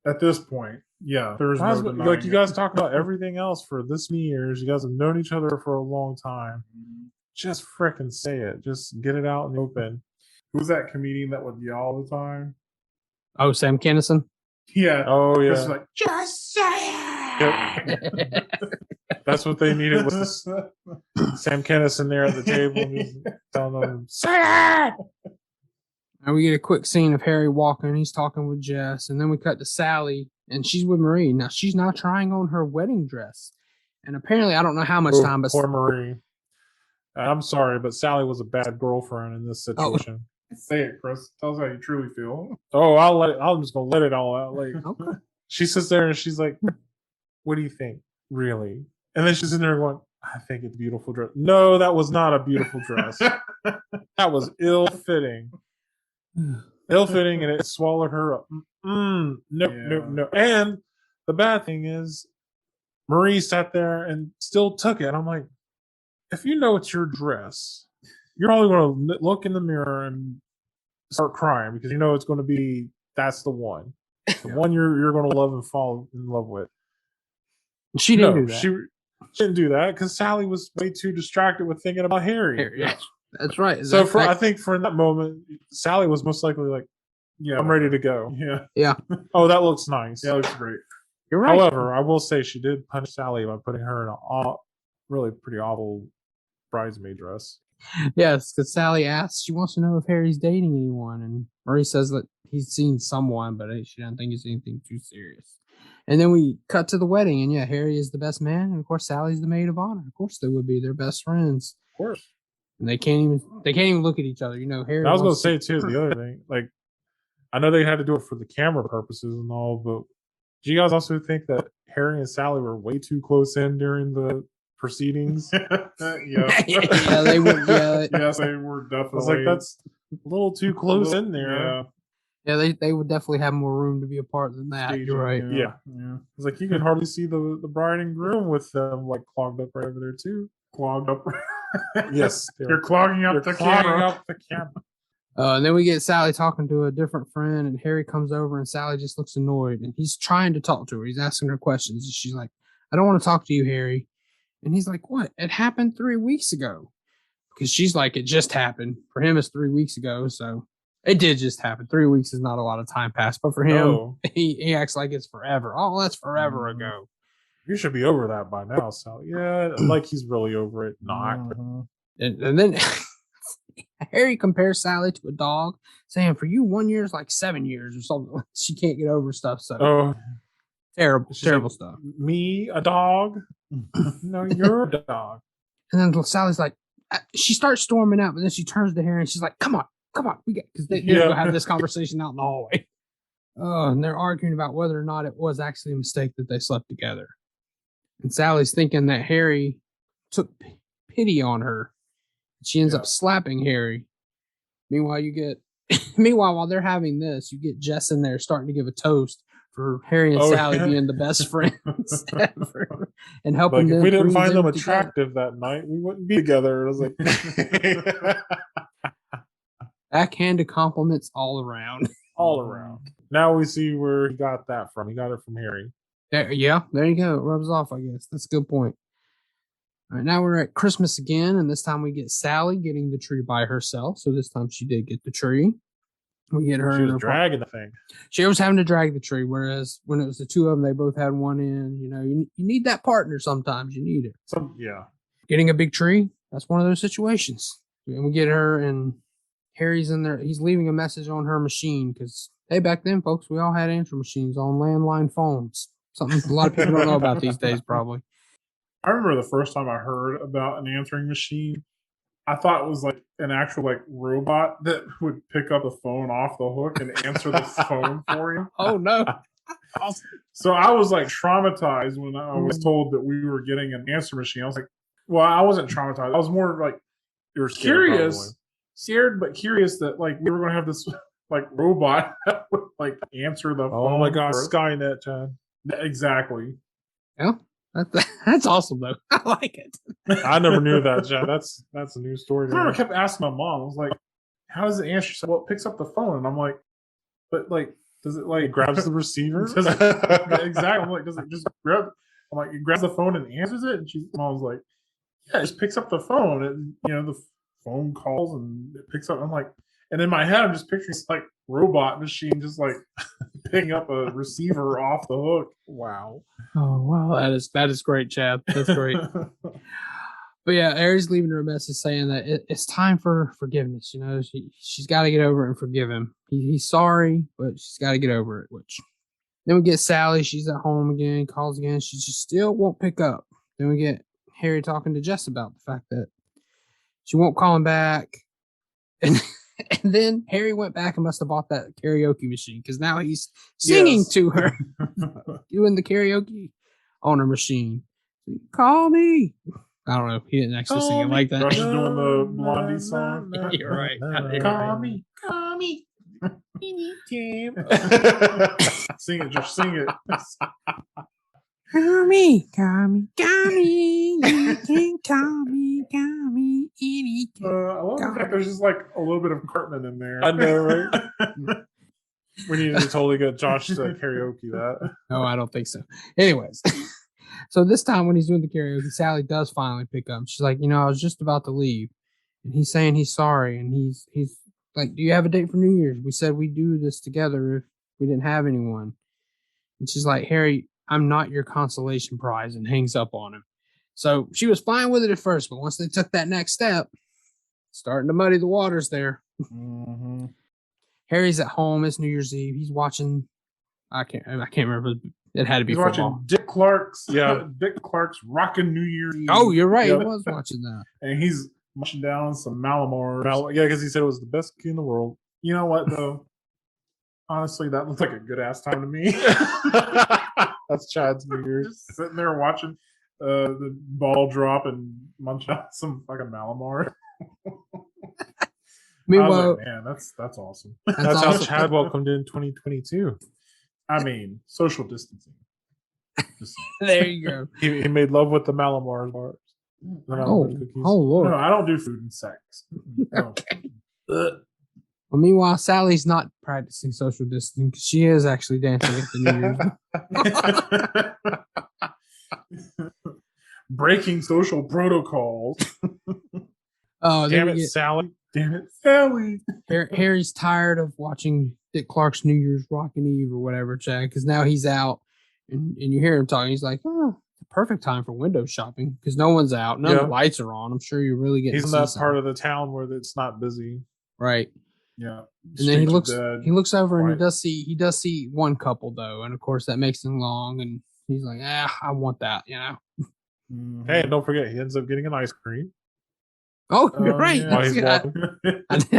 At this point, yeah, there's no denying like you guys talk about everything else for this many years. You guys have known each other for a long time. Just frickin' say it. Just get it out in the open. Who's that comedian that would yell all the time? Oh, Sam Kinison. Yeah. Oh, yeah. It's like, just say it. Yep. That's what they needed was Sam Kinison there at the table just telling them, say it! And we get a quick scene of Harry walking. He's talking with Jess. And then we cut to Sally, and she's with Marie. Now, she's not trying on her wedding dress. And apparently, I don't know how much time, but... Poor Marie. I'm sorry, but Sally was a bad girlfriend in this situation. Oh. Say it, Chris. Tell us how you truly feel. Oh, I'm just going to let it all out. Like, okay. She sits there and she's like, what do you think? Really? And then she's in there going, I think it's a beautiful dress. No, that was not a beautiful dress. That was ill-fitting. Ill-fitting, and it swallowed her up. No. And the bad thing is, Marie sat there and still took it. And I'm like, if you know it's your dress, you're probably going to look in the mirror and start crying because you know it's going to be, that's the one. The one you're going to love and fall in love with. She didn't do that. She didn't do that because Sally was way too distracted with thinking about Harry. Yeah, that's right. So I think for that moment, Sally was most likely like, "Yeah, I'm ready to go." Yeah. Oh, that looks nice. Yeah, that looks great. You're right. However, I will say she did punish Sally by putting her in a really pretty awful bridesmaid dress. Yes, because Sally asks, she wants to know if Harry's dating anyone, and Marie says that he's seen someone, but she doesn't think it's anything too serious. And then we cut to the wedding, and Harry is the best man, and of course Sally's the maid of honor. Of course they would be. They're best friends. Of course. And they can't even look at each other. Harry. I was going to say too the other thing, like I know they had to do it for the camera purposes and all, but do you guys also think that Harry and Sally were way too close in during the proceedings? Yeah, they were. Yeah, yes, they were definitely. I was like, that's a little too close in there. Yeah, they would definitely have more room to be apart than that. You're right. Yeah. It's like you can hardly see the bride and groom with them like clogged up right over there too. Clogged up. Yes, you're clogging up the camera. And then we get Sally talking to a different friend, and Harry comes over, and Sally just looks annoyed, and he's trying to talk to her. He's asking her questions, and she's like, "I don't want to talk to you, Harry." And he's like, "What? It happened 3 weeks ago." Because she's like, "It just happened." For him, it's 3 weeks ago, so it did just happen. 3 weeks is not a lot of time passed, but for him, he acts like it's forever. Oh, that's forever ago. You should be over that by now, Sally. Yeah, like he's really over it. Not. And then Harry compares Sally to a dog, saying, "For you, 1 year is like 7 years or something." She can't get over stuff. So terrible stuff. Me, a dog? No, you're a dog. And then Sally's like, she starts storming out, but then she turns to Harry and she's like, "Come on, we get," because they go have this conversation out in the hallway. And they're arguing about whether or not it was actually a mistake that they slept together. And Sally's thinking that Harry took pity on her. She ends up slapping Harry. Meanwhile, while they're having this, you get Jess in there starting to give a toast for Harry and Sally being the best friends ever and helping them. If we didn't find them attractive that night, we wouldn't be together. It was like backhanded compliments all around. All around. Now we see where he got that from. He got it from Harry. There you go. It rubs off, I guess. That's a good point. All right, now we're at Christmas again, and this time we get Sally getting the tree by herself. So this time she did get the tree. We get her. She was dragging the thing. She was having to drag the tree, whereas when it was the two of them, they both had one end. You know, you need that partner sometimes. You need it. Getting a big tree, that's one of those situations. And we get her, and Harry's in there. He's leaving a message on her machine because, hey, back then, folks, we all had answer machines on landline phones. Something a lot of people don't know about these days, probably. I remember the first time I heard about an answering machine, I thought it was like an actual like robot that would pick up the phone off the hook and answer the phone for you. Oh no. So I was like traumatized when I was told that we were getting an answer machine. I was like, well, I wasn't traumatized. I was more like scared, but curious that like we were going to have this like robot that would like answer the phone. Oh my gosh, Skynet, Chad. Exactly. Yeah. That's awesome though. I like it. I never knew that, Chad. That's a new story. I kept asking my mom. I was like, "How does it answer?" She said, "Well, it picks up the phone." And I'm like, "But like, does it like grabs the receiver?" Exactly. I'm like, "Does it just grab?" I'm like, "It grabs the phone and answers it." And mom was like, "Yeah, it just picks up the phone and the phone calls and it picks up." I'm like, and in my head, I'm just picturing this like robot machine just like picking up a receiver off the hook. Wow. Oh wow, that is great, Chad. That's great. But yeah, Harry's leaving her a message saying that it's time for forgiveness. You know, she's got to get over it and forgive him. He's sorry, but she's got to get over it. Which then we get Sally. She's at home again. Calls again. She just still won't pick up. Then we get Harry talking to Jess about the fact that she won't call him back. And then Harry went back and must have bought that karaoke machine because now he's singing to her, doing the karaoke on her machine. Call me. I don't know. He didn't actually sing it like that. Rush is doing the Blondie song. You're right. Call me. Sing it, Josh. Sing it. Call me. You can call me anytime. I love the fact there's just like a little bit of Cartman in there. I know, right? We need to totally get Josh to karaoke that. No, I don't think so. Anyways, so this time when he's doing the karaoke, Sally does finally pick up. She's like, I was just about to leave. And he's saying he's sorry. And he's like, do you have a date for New Year's? We said we'd do this together if we didn't have anyone. And she's like, Harry, I'm not your consolation prize, and hangs up on him. So she was fine with it at first, but once they took that next step, starting to muddy the waters there. Mm-hmm. Harry's at home. It's New Year's Eve. He's watching. I can't remember. It had to be He's football. Watching Dick Clark's. Yeah, Dick Clark's Rockin' New Year's Eve. Oh, you're right. He was watching that, and he's munching down some Malamars. Yeah, because he said it was the best cookie in the world. You know what though? Honestly, that looks like a good ass time to me. That's Chad's New Year's. Just sitting there watching the ball drop and munch out some fucking Malamar. Meanwhile, like, man, that's awesome. That's how Chad welcomed in 2022. I mean, social distancing. There you go. He made love with the Malamar bars. Oh Lord! No, I don't do food and sex. No. Okay. Well, meanwhile, Sally's not practicing social distancing because she is actually dancing at the New Year's. Breaking social protocols. Oh, Damn it, Sally. Damn it, Sally. Harry's tired of watching Dick Clark's New Year's Rockin' Eve or whatever, Chad, because now he's out and you hear him talking. He's like, oh, the perfect time for window shopping because no one's out. None of the lights are on. I'm sure you're really getting He's in that part of the town where it's not busy. Right. Yeah. And then he looks over and he does see one couple though, and of course that makes him long, and he's like, I want that, you know. Hey, and don't forget, he ends up getting an ice cream. Oh, you're right. Yeah. While he's walking.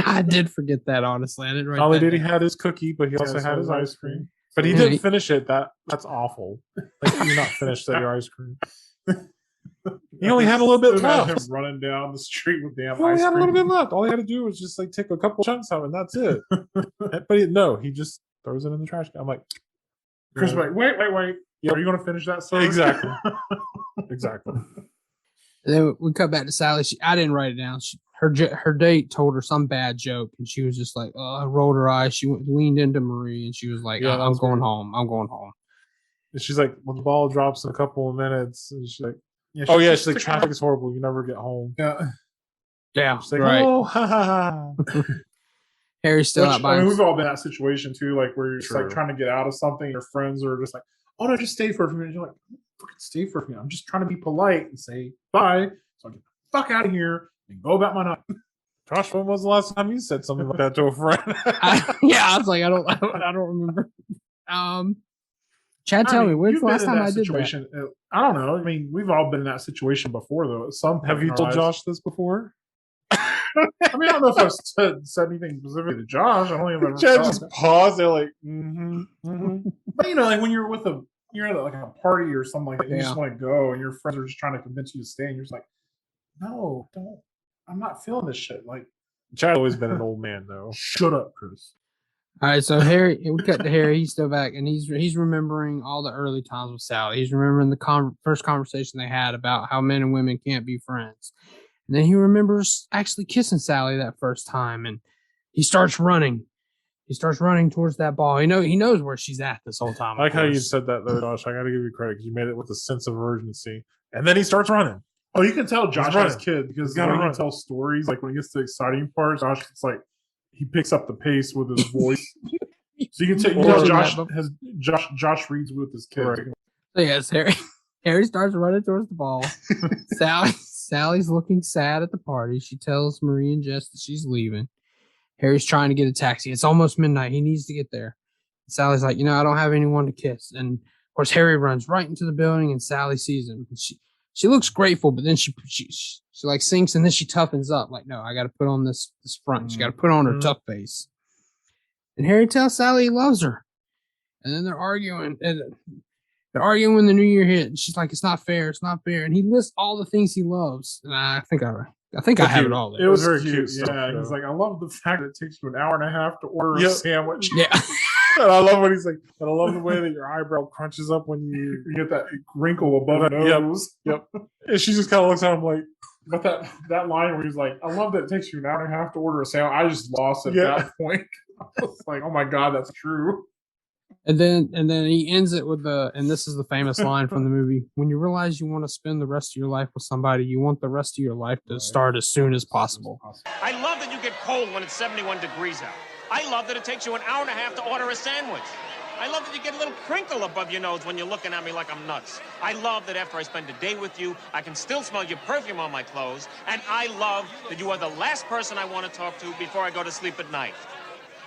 I did forget that, honestly. I didn't write Not only that did he down. had his cookie, but he also had his ice cream. But he didn't finish it. That's awful. Like, you're not finished at your ice cream. He only had a little bit left. Him running down the street with damn He only ice had a cream. little bit left. All he had to do was just like take a couple chunks out, and that's it. But he just throws it in the trash can. I'm like, Chris, wait. Yeah, are you going to finish that, sir? Exactly. Exactly. And then we cut back to Sally. I didn't write it down. Her date told her some bad joke, and she was just like, I rolled her eyes. She leaned into Marie, and she was like, I'm going home. I'm going home. And she's like, when the ball drops in a couple of minutes, and she's like, she's like, traffic is horrible. You never get home. Yeah, she's like, right. oh, ha ha ha. Harry's still out by we've all been in that situation too, like where you're just like trying to get out of something. Your friends are just like, "Oh no, just stay for a few minutes." You're like, "Fucking stay for a few minutes." I'm just trying to be polite and say bye, so I get the fuck out of here and go about my night. Josh, when was the last time you said something like that to a friend? I was like, I don't remember. Chad, tell me, when's the last time I did that? I don't know. I mean, we've all been in that situation before, though. Have you told Josh this before? I mean, I don't know if I've said anything specifically to Josh. I don't even remember. Chad just paused. They're like, But you know, like when you're at like a party or something like that, you just want to go, and your friends are just trying to convince you to stay, and you're just like, no, don't. I'm not feeling this shit. Like, Chad's always been an old man, though. Shut up, Chris. All right, so Harry, we cut to Harry. He's still back, and he's remembering all the early times with Sally. He's remembering the first conversation they had about how men and women can't be friends. And then he remembers actually kissing Sally that first time, and he starts running. He starts running towards that ball. He knows where she's at this whole time. I like how you said that, though, Josh. I got to give you credit because you made it with a sense of urgency. And then he starts running. Oh, you can tell Josh has kid because when he tells stories, like when he gets to the exciting part, Josh, it's like he picks up the pace with his voice. So you can tell Josh reads with his kid. Right. So yes, Harry starts running towards the ball. Sally's looking sad at the party. She tells Marie and Jess that she's leaving. Harry's trying to get a taxi. It's almost midnight. He needs to get there. Sally's like, I don't have anyone to kiss. And of course, Harry runs right into the building, and Sally sees him. And she looks grateful, but then she like sinks, and then she toughens up. Like, no, I got to put on this front. She got to put on her tough face. And Harry tells Sally he loves her. And then they're arguing. And they're arguing when the new year hit. And she's like, it's not fair. It's not fair. And he lists all the things he loves. And I think I have it all there. It was very cute. Yeah, he's like, I love the fact that it takes you an hour and a half to order a sandwich. Yeah. And I love what he's like, and I love the way that your eyebrow crunches up when you get that wrinkle above the nose. Yep. And she just kind of looks at him like, but that line where he's like, I love that it takes you an hour and a half to order a sandwich. I just lost at that point. I was like, oh my God, that's true. And then he ends it with and this is the famous line from the movie: when you realize you want to spend the rest of your life with somebody, you want the rest of your life to start as soon as possible. I love that you get cold when it's 71 degrees out. I love that it takes you an hour and a half to order a sandwich. I love that you get a little crinkle above your nose when you're looking at me like I'm nuts. I love that after I spend a day with you, I can still smell your perfume on my clothes. And I love that you are the last person I want to talk to before I go to sleep at night.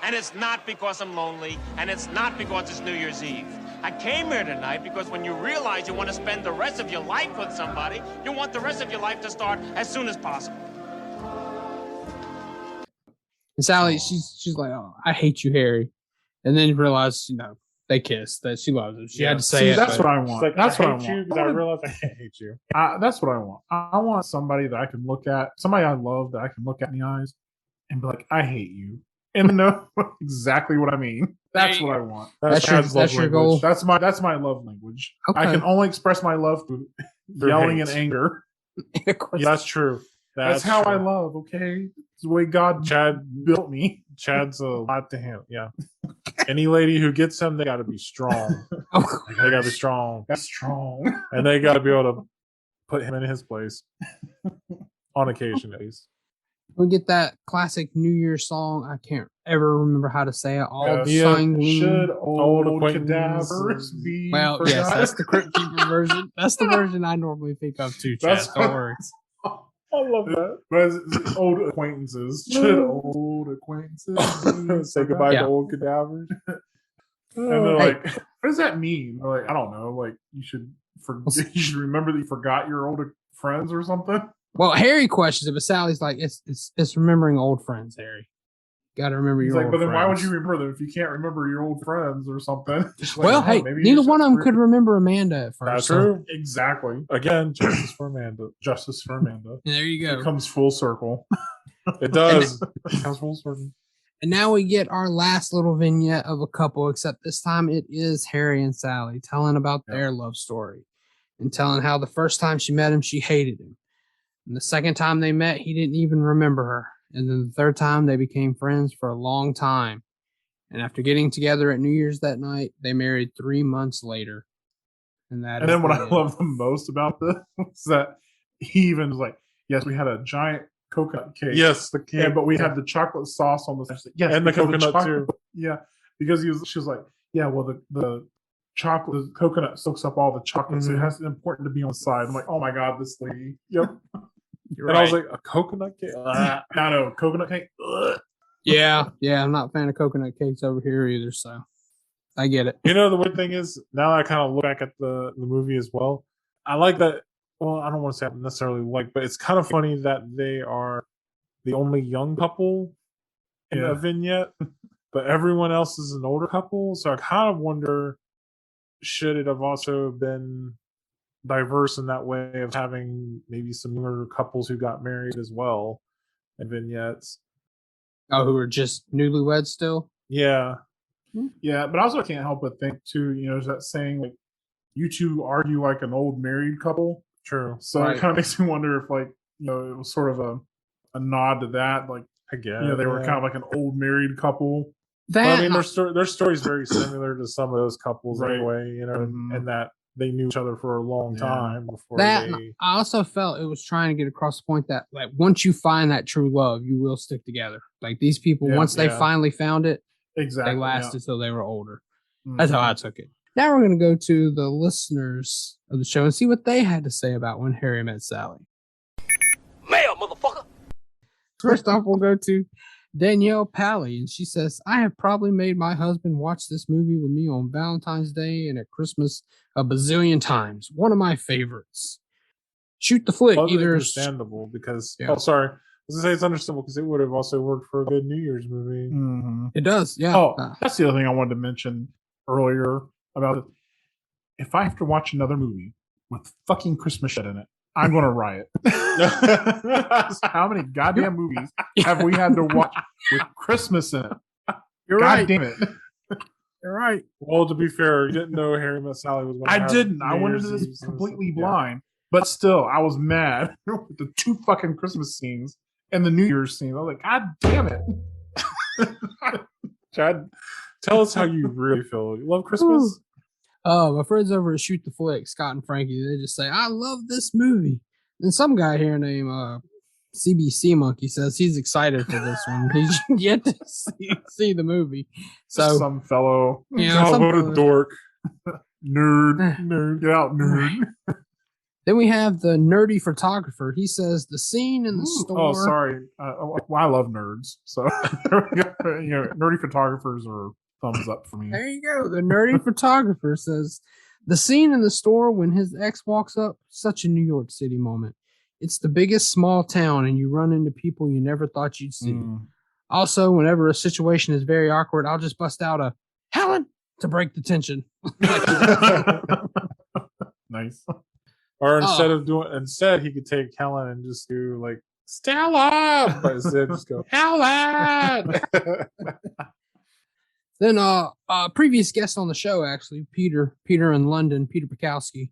And it's not because I'm lonely, and it's not because it's New Year's Eve. I came here tonight because when you realize you want to spend the rest of your life with somebody, you want the rest of your life to start as soon as possible. And Sally, she's like, oh, I hate you, Harry. And then you realize, they kissed, that she loves him. She had to say it. That's what I want. Like, that's what I want. Because I realize I hate you. That's what I want. I want somebody that I can look at, somebody I love that I can look at in the eyes and be like, I hate you. And know exactly what I mean. That's what I want. That's your goal. That's my love language. Okay. I can only express my love through yelling and anger. Yeah, that's true. That's how true. I love. Okay, it's the way God built me. Chad's a lot to handle. Yeah. Any lady who gets him, they got to be strong. Oh, They got to be strong, That's strong. and they got to be able to put him in his place on occasion, at least. we get that classic New Year's song. I can't ever remember how to say it. All Yeah, sanguine. Should old acquaintance cadavers be Well, forgot? yes, that's the Crypt Keeper version. That's the version I normally think of too, Chad. That's- Don't worry. I love that. But it's old acquaintances. Should old acquaintances Say goodbye Yeah. to old cadavers. And they're Hey. like, what does that mean? They're like, I don't know. Like you should remember that you forgot your old friends or something. Well, Harry questions it, but Sally's like, it's remembering old friends, Harry. Got to remember He's your like, old but then why would friends. you remember them if you can't remember your old friends or something? Just like, Well, oh, hey, maybe you neither just one of them have could to- remember Amanda at first. That's so- true. Exactly. Again, justice for Amanda. Justice for Amanda. There you go. It comes full circle. It does. It comes full circle. And now we get our last little vignette of a couple, except this time it is Harry and Sally telling about their love story and telling how the first time she met him, she hated him. And the second time they met, he didn't even remember her. And then the third time, they became friends for a long time. And after getting together at New Year's that night, they married 3 months later. And And then what I love the most about this is that he even was like, yes, we had a giant coconut cake. Yes, the Yeah, but we had the chocolate sauce on the side. Yes, And the because coconut, chocolate- too. Yeah, because she was like, yeah, well, the chocolate, the coconut soaks up all the chocolate, so it has important to be on the side. I'm like, oh my god, this lady. Yep. You're And I was right. like, a coconut cake? I know coconut cake. Ugh. Yeah, I'm not a fan of coconut cakes over here either, so I get it. You know, the weird thing is, now I kind of look back at the movie as well. I like that. Well, I don't want to say I necessarily like, but it's kind of funny that they are the only young couple in a vignette, but everyone else is an older couple. So I kind of wonder, should it have also been diverse in that way of having maybe some younger couples who got married as well in vignettes? Oh, who are just newlyweds still? Yeah. Yeah, but I also can't help but think too, there's that saying like you two argue like an old married couple. True. So it kind of makes me wonder if like, it was sort of a nod to that. Like, I guess. they were kind of like an old married couple. I mean, their story's very similar to some of those couples Right. anyway, and that they knew each other for a long time before That they... I also felt it was trying to get across the point that like once you find that true love, you will stick together. Like these people, once they finally found it, exactly, they lasted till they were older. That's how I took it. Now we're going to go to the listeners of the show and see what they had to say about When Harry Met Sally. Mail, motherfucker. First off, we'll go to Danielle Pally, and she says, I have probably made my husband watch this movie with me on Valentine's Day and at Christmas a bazillion times. One of my favorites. Shoot the flick. Well, Either understandable because... Yeah. Oh, sorry. I was going to say it's understandable because it would have also worked for a good New Year's movie. Mm-hmm. It does, yeah. Oh, that's the other thing I wanted to mention earlier about it. If I have to watch another movie with fucking Christmas shit in it, I'm going to riot. How many goddamn movies have we had to watch with Christmas in it? You're God right. damn it. You're right. Well, to be fair, you didn't know Harry Met Sally was going to I didn't. I went into this completely blind. But still, I was mad with the 2 fucking Christmas scenes and the New Year's scene. I was like, God damn it. Chad, tell us how you really feel. You love Christmas? My friends over at Shoot the Flick, Scott and Frankie, they just say, I love this movie. And some guy here named CBC Monkey says he's excited for this one. He's yet to see the movie. So some fellow. What a dork. Nerd. Get out, nerd. Then we have the nerdy photographer. He says the scene in the store. Oh, sorry. Well, I love nerds. So, nerdy photographers are thumbs up for me. There you go. The nerdy photographer says the scene in the store when his ex walks up, such a New York City moment. It's the biggest small town and you run into people you never thought you'd see. Also, whenever a situation is very awkward, I'll just bust out a Helen to break the tension. Nice. Or instead he could take Helen and just do like Stella, but instead just go Helen. Then previous guest on the show, actually, Peter in London, Peter Bukowski,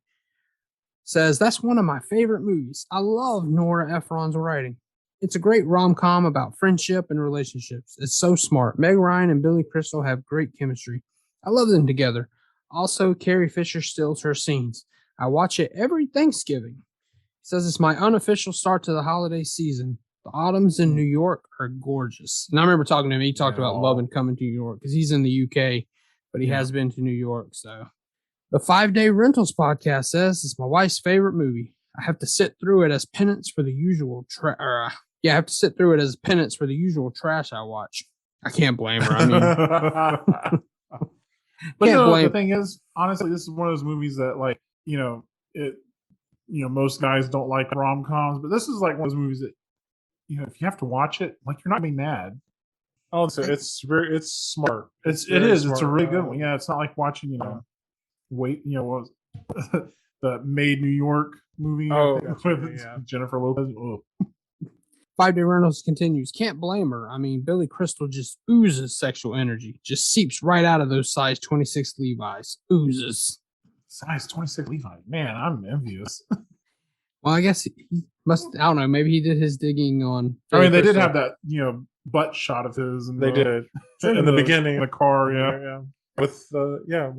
says, that's one of my favorite movies. I love Nora Ephron's writing. It's a great rom-com about friendship and relationships. It's so smart. Meg Ryan and Billy Crystal have great chemistry. I love them together. Also, Carrie Fisher steals her scenes. I watch it every Thanksgiving. He says it's my unofficial start to the holiday season. The autumns in New York are gorgeous. And I remember talking to him. He talked about loving coming to New York because he's in the UK, but he has been to New York. So the 5-Day Rentals podcast says it's my wife's favorite movie. I have to sit through it as penance for the usual I have to sit through it as penance for the usual trash I watch. I can't blame her. I mean, but no, the thing is, honestly, this is one of those movies that, like, most guys don't like rom-coms, but this is like one of those movies that, if you have to watch it, like, you're not gonna be mad. Oh, so it's smart. It is. It's a really good one. Yeah, it's not like watching, what was the Made New York movie with Jennifer Lopez. Oh. 5-Day Rentals continues. Can't blame her. I mean, Billy Crystal just oozes sexual energy. Just seeps right out of those size 26 Levi's. Oozes. Size 26 Levi's. Man, I'm envious. Well, I guess he must. I don't know. Maybe he did his digging on. I mean, they did have that, butt shot of his. And they did in the beginning in the car. Yeah. With Sally. Yeah.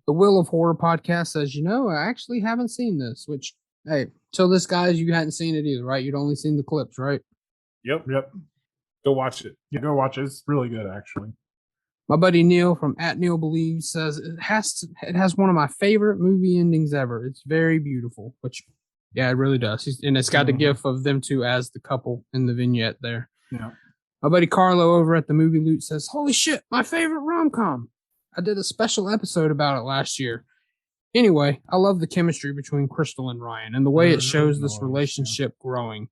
The Will of Horror podcast says, I actually haven't seen this. Which, hey, till this, guys, you hadn't seen it either, right? You'd only seen the clips, right? Yep. Go watch it. Yeah, go watch it. It's really good, actually. My buddy Neil from @NeilBelieves says it has one of my favorite movie endings ever. It's very beautiful, which, yeah, it really does. And it's got the gif of them two as the couple in the vignette there. Yeah. My buddy Carlo over at the Movie Loot says, holy shit, my favorite rom-com. I did a special episode about it last year. Anyway, I love the chemistry between Crystal and Ryan and the way it shows this relationship growing.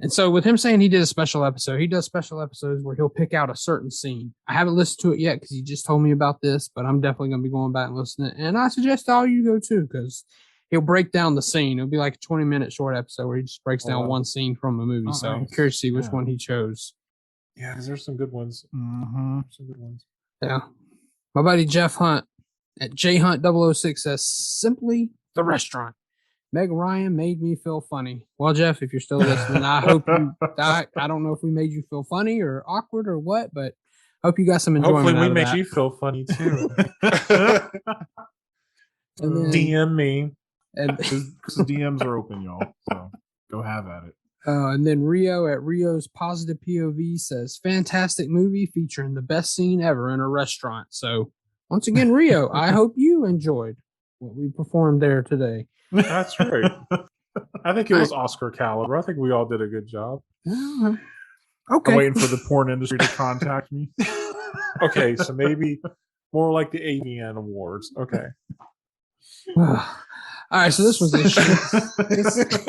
And so with him saying he did a special episode, he does special episodes where he'll pick out a certain scene. I haven't listened to it yet because he just told me about this, but I'm definitely going to be going back and listening. And I suggest all you go too, because he'll break down the scene. It'll be like a 20-minute short episode where he just breaks down one scene from a movie. So I'm curious to see which one he chose. Yeah, because there's some good ones. Mm-hmm. Some good ones. Yeah. My buddy Jeff Hunt at JHunt006 says, simply the restaurant. Meg Ryan made me feel funny. Well, Jeff, if you're still listening, I hope you. I don't know if we made you feel funny or awkward or what, but I hope you got some enjoyment. Hopefully, we made you feel funny too. And then, DM me, and because DMs are open, y'all. So go have at it. And then Rio at Rio's Positive POV says, fantastic movie featuring the best scene ever in a restaurant. So once again, Rio, I hope you enjoyed what we performed there today. That's right. I think it was Oscar caliber. I think we all did a good job. Okay. I'm waiting for the porn industry to contact me. Okay, so maybe more like the AVN Awards. Okay. All right, so this was interesting.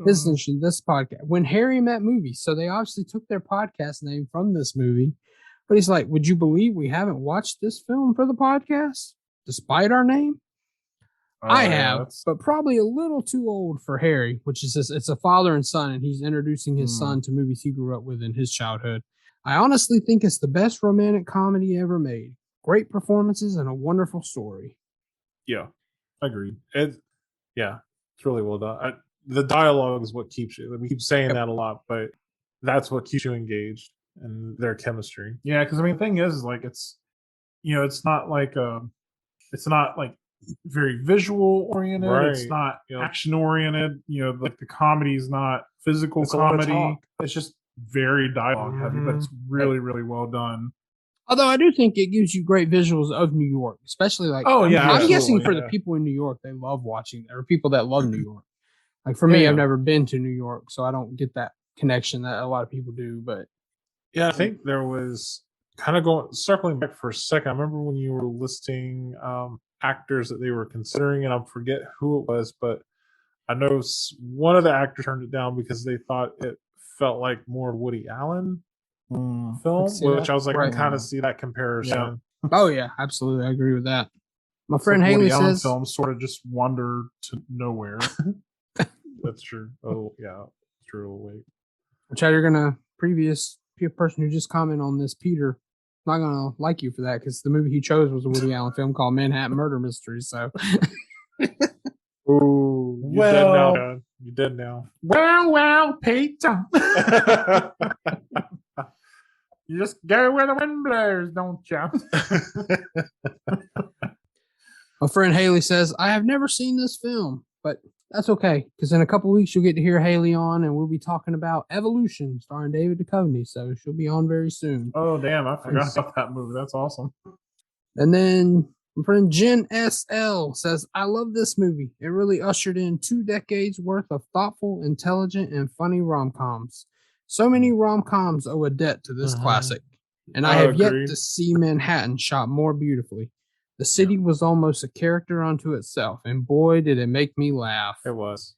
This is interesting. This podcast. When Harry Met Movies, so they obviously took their podcast name from this movie. But he's like, would you believe we haven't watched this film for the podcast, despite our name? I have, but probably a little too old for Harry, which is this, it's a father and son, and he's introducing his son to movies he grew up with in his childhood. I honestly think it's the best romantic comedy ever made. Great performances and a wonderful story. Yeah, agreed. It's really well done. The dialogue is what keeps you. We keep saying that a lot, but that's what keeps you engaged and their chemistry. Yeah, because I mean, the thing is like it's not like very visual oriented. Right. It's not action oriented. Like the comedy is not physical comedy. It's just very dialogue heavy, but it's really, really well done. Although I do think it gives you great visuals of New York, especially like I'm guessing for the people in New York, they love watching, or people that love New York. Like for me, I've never been to New York, so I don't get that connection that a lot of people do. But yeah, I think there was kind of circling back for a second. I remember when you were listing actors that they were considering, and I forget who it was, but I know one of the actors turned it down because they thought it felt like more Woody Allen film, which I was like, I kind of see that comparison. Yeah. Oh yeah, absolutely, I agree with that. My friend like Haley Woody Allen says, films sort of just wander to nowhere. That's true. Oh yeah, true. Wait, Chad, you're gonna previous person who just commented on this, Peter. I'm not gonna like you for that because the movie he chose was a Woody Allen film called Manhattan Murder Mystery. So Ooh, you dead now, man. You dead now. Well, Peter. You just go where the wind blows, don't you? My friend Haley says, I have never seen this film, but that's okay, because in a couple weeks you'll get to hear Haley on, and we'll be talking about Evolution, starring David Duchovny, so she'll be on very soon. Oh, damn, I forgot about that movie. That's awesome. And then my friend Jen SL says, I love this movie. It really ushered in 2 decades worth of thoughtful, intelligent, and funny rom-coms. So many rom-coms owe a debt to this classic, and I have yet to see Manhattan shot more beautifully. The city was almost a character unto itself, and boy, did it make me laugh. It was.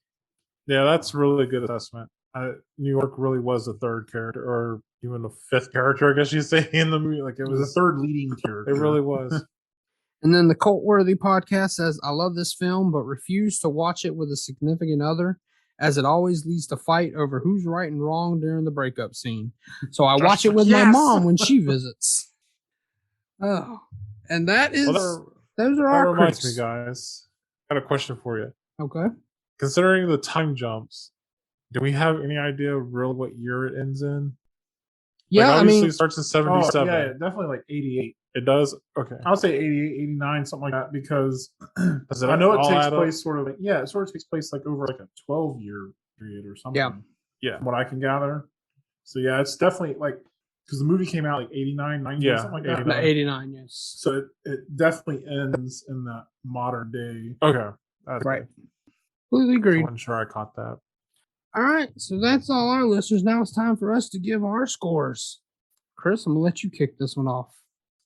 Yeah, that's really good assessment. New York really was the third character, or even the 5th character, I guess you'd say, in the movie. Like, it was the third leading character. It really was. And then the Cult Worthy podcast says, I love this film, but refuse to watch it with a significant other, as it always leads to fight over who's right and wrong during the breakup scene. So I watch it with my mom when she visits. Oh. And that is, those are our reminds critics. me, guys. I got a question for you. Okay. Considering the time jumps, do we have any idea really what year it ends in? Yeah, like, obviously it starts in 77. Yeah, definitely like 88. It does? Okay. I'll say 88, 89, something like that, because I know it takes place sort of like, it sort of takes place like over like a 12-year period or something. Yeah. From what I can gather. So yeah, it's definitely like, because the movie came out like 89, 90, something like that. 89, yes. So it definitely ends in that modern day. Okay. That's right. Completely agreed. I'm sure I caught that. All right. So that's all our listeners. Now it's time for us to give our scores. Chris, I'm going to let you kick this one off.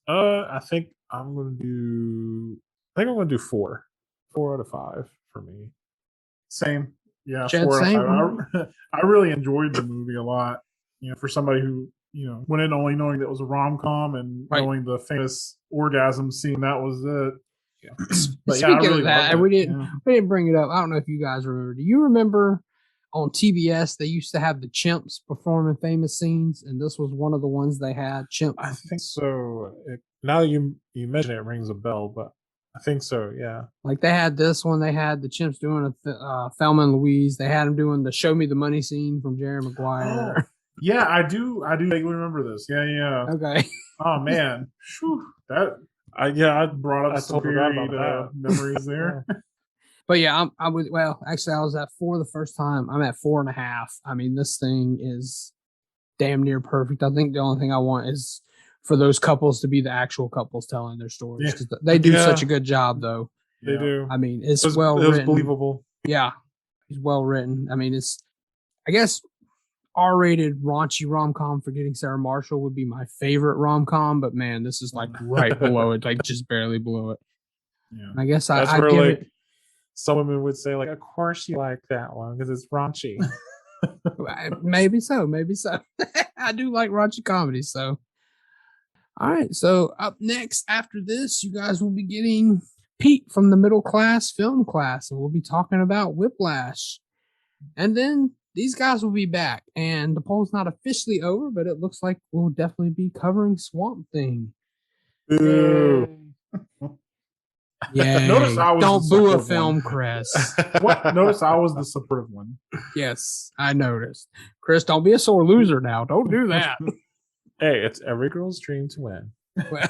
I think I'm going to do 4. 4 out of 5 for me. Same. Yeah, Chad, 4 same. out of 5. I really enjoyed the movie a lot. You know, for somebody who, went in only knowing that it was a rom-com and knowing the famous orgasm scene, that was it. Yeah. But speaking of that, we didn't bring it up. I don't know if you guys remember. Do you remember on TBS they used to have the chimps performing famous scenes, and this was one of the ones they had? Chimp. I think so. Now you mention it rings a bell, but I think so. Yeah. Like they had this one. They had the chimps doing a Thelma and Louise. They had them doing the "Show Me the Money" scene from Jerry Maguire. Oh. Yeah, I do vaguely remember this. Yeah. Okay. Oh man, I brought up some period memories there. But yeah, I was at 4 the first time. I'm at 4.5. I mean, this thing is damn near perfect. I think the only thing I want is for those couples to be the actual couples telling their stories. Yeah. They do such a good job, though. They do. I mean, it was believable. Yeah, it's well written. I mean, I guess R-rated raunchy rom-com Forgetting Sarah Marshall would be my favorite rom-com, but man, this is like right below it, like just barely below it. Yeah. I guess I give it. Some women would say, like, of course you like that one because it's raunchy. Maybe so. I do like raunchy comedies, so. All right, so up next after this, you guys will be getting Pete from the Middle Class Film Class, and we'll be talking about Whiplash. And then these guys will be back, and the poll's not officially over, but it looks like we'll definitely be covering Swamp Thing. Ooh. Yeah. Notice I was Don't boo a film, Chris. Notice I was the supportive one. Yes, I noticed. Chris, don't be a sore loser now. Don't do that. Hey, it's every girl's dream to win. Well,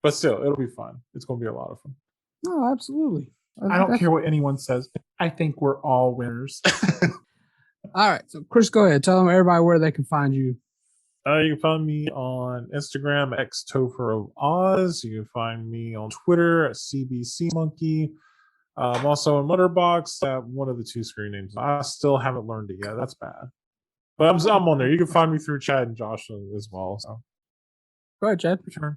but still, it'll be fun. It's going to be a lot of fun. Oh, absolutely. I don't care what anyone says. I think we're all winners. All right. So, Chris, go ahead. Tell them everybody where they can find you. You can find me on Instagram, Topher of Oz. You can find me on Twitter at CBC Monkey. I'm also on Letterboxd at one of the 2 screen names. I still haven't learned it yet. That's bad. But I'm on there. You can find me through Chad and Josh as well. So go ahead, Chad. Return.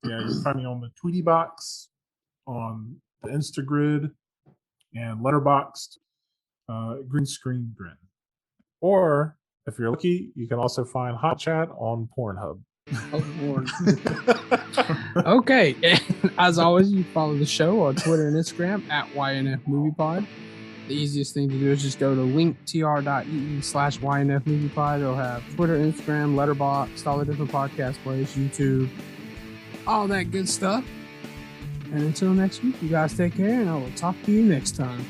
Yeah, you can find me on the Tweety Box, on the Instagrid, and Letterboxd, Green Screen Grin. Or if you're lucky, you can also find Hot Chat on Pornhub. Okay. And as always, you follow the show on Twitter and Instagram at ynfmoviepod. The easiest thing to do is just go to linktr.ee/ynfmoviepod. It'll have Twitter, Instagram, Letterboxd, all the different podcast plays, YouTube, all that good stuff. And until next week, you guys take care, and I will talk to you next time.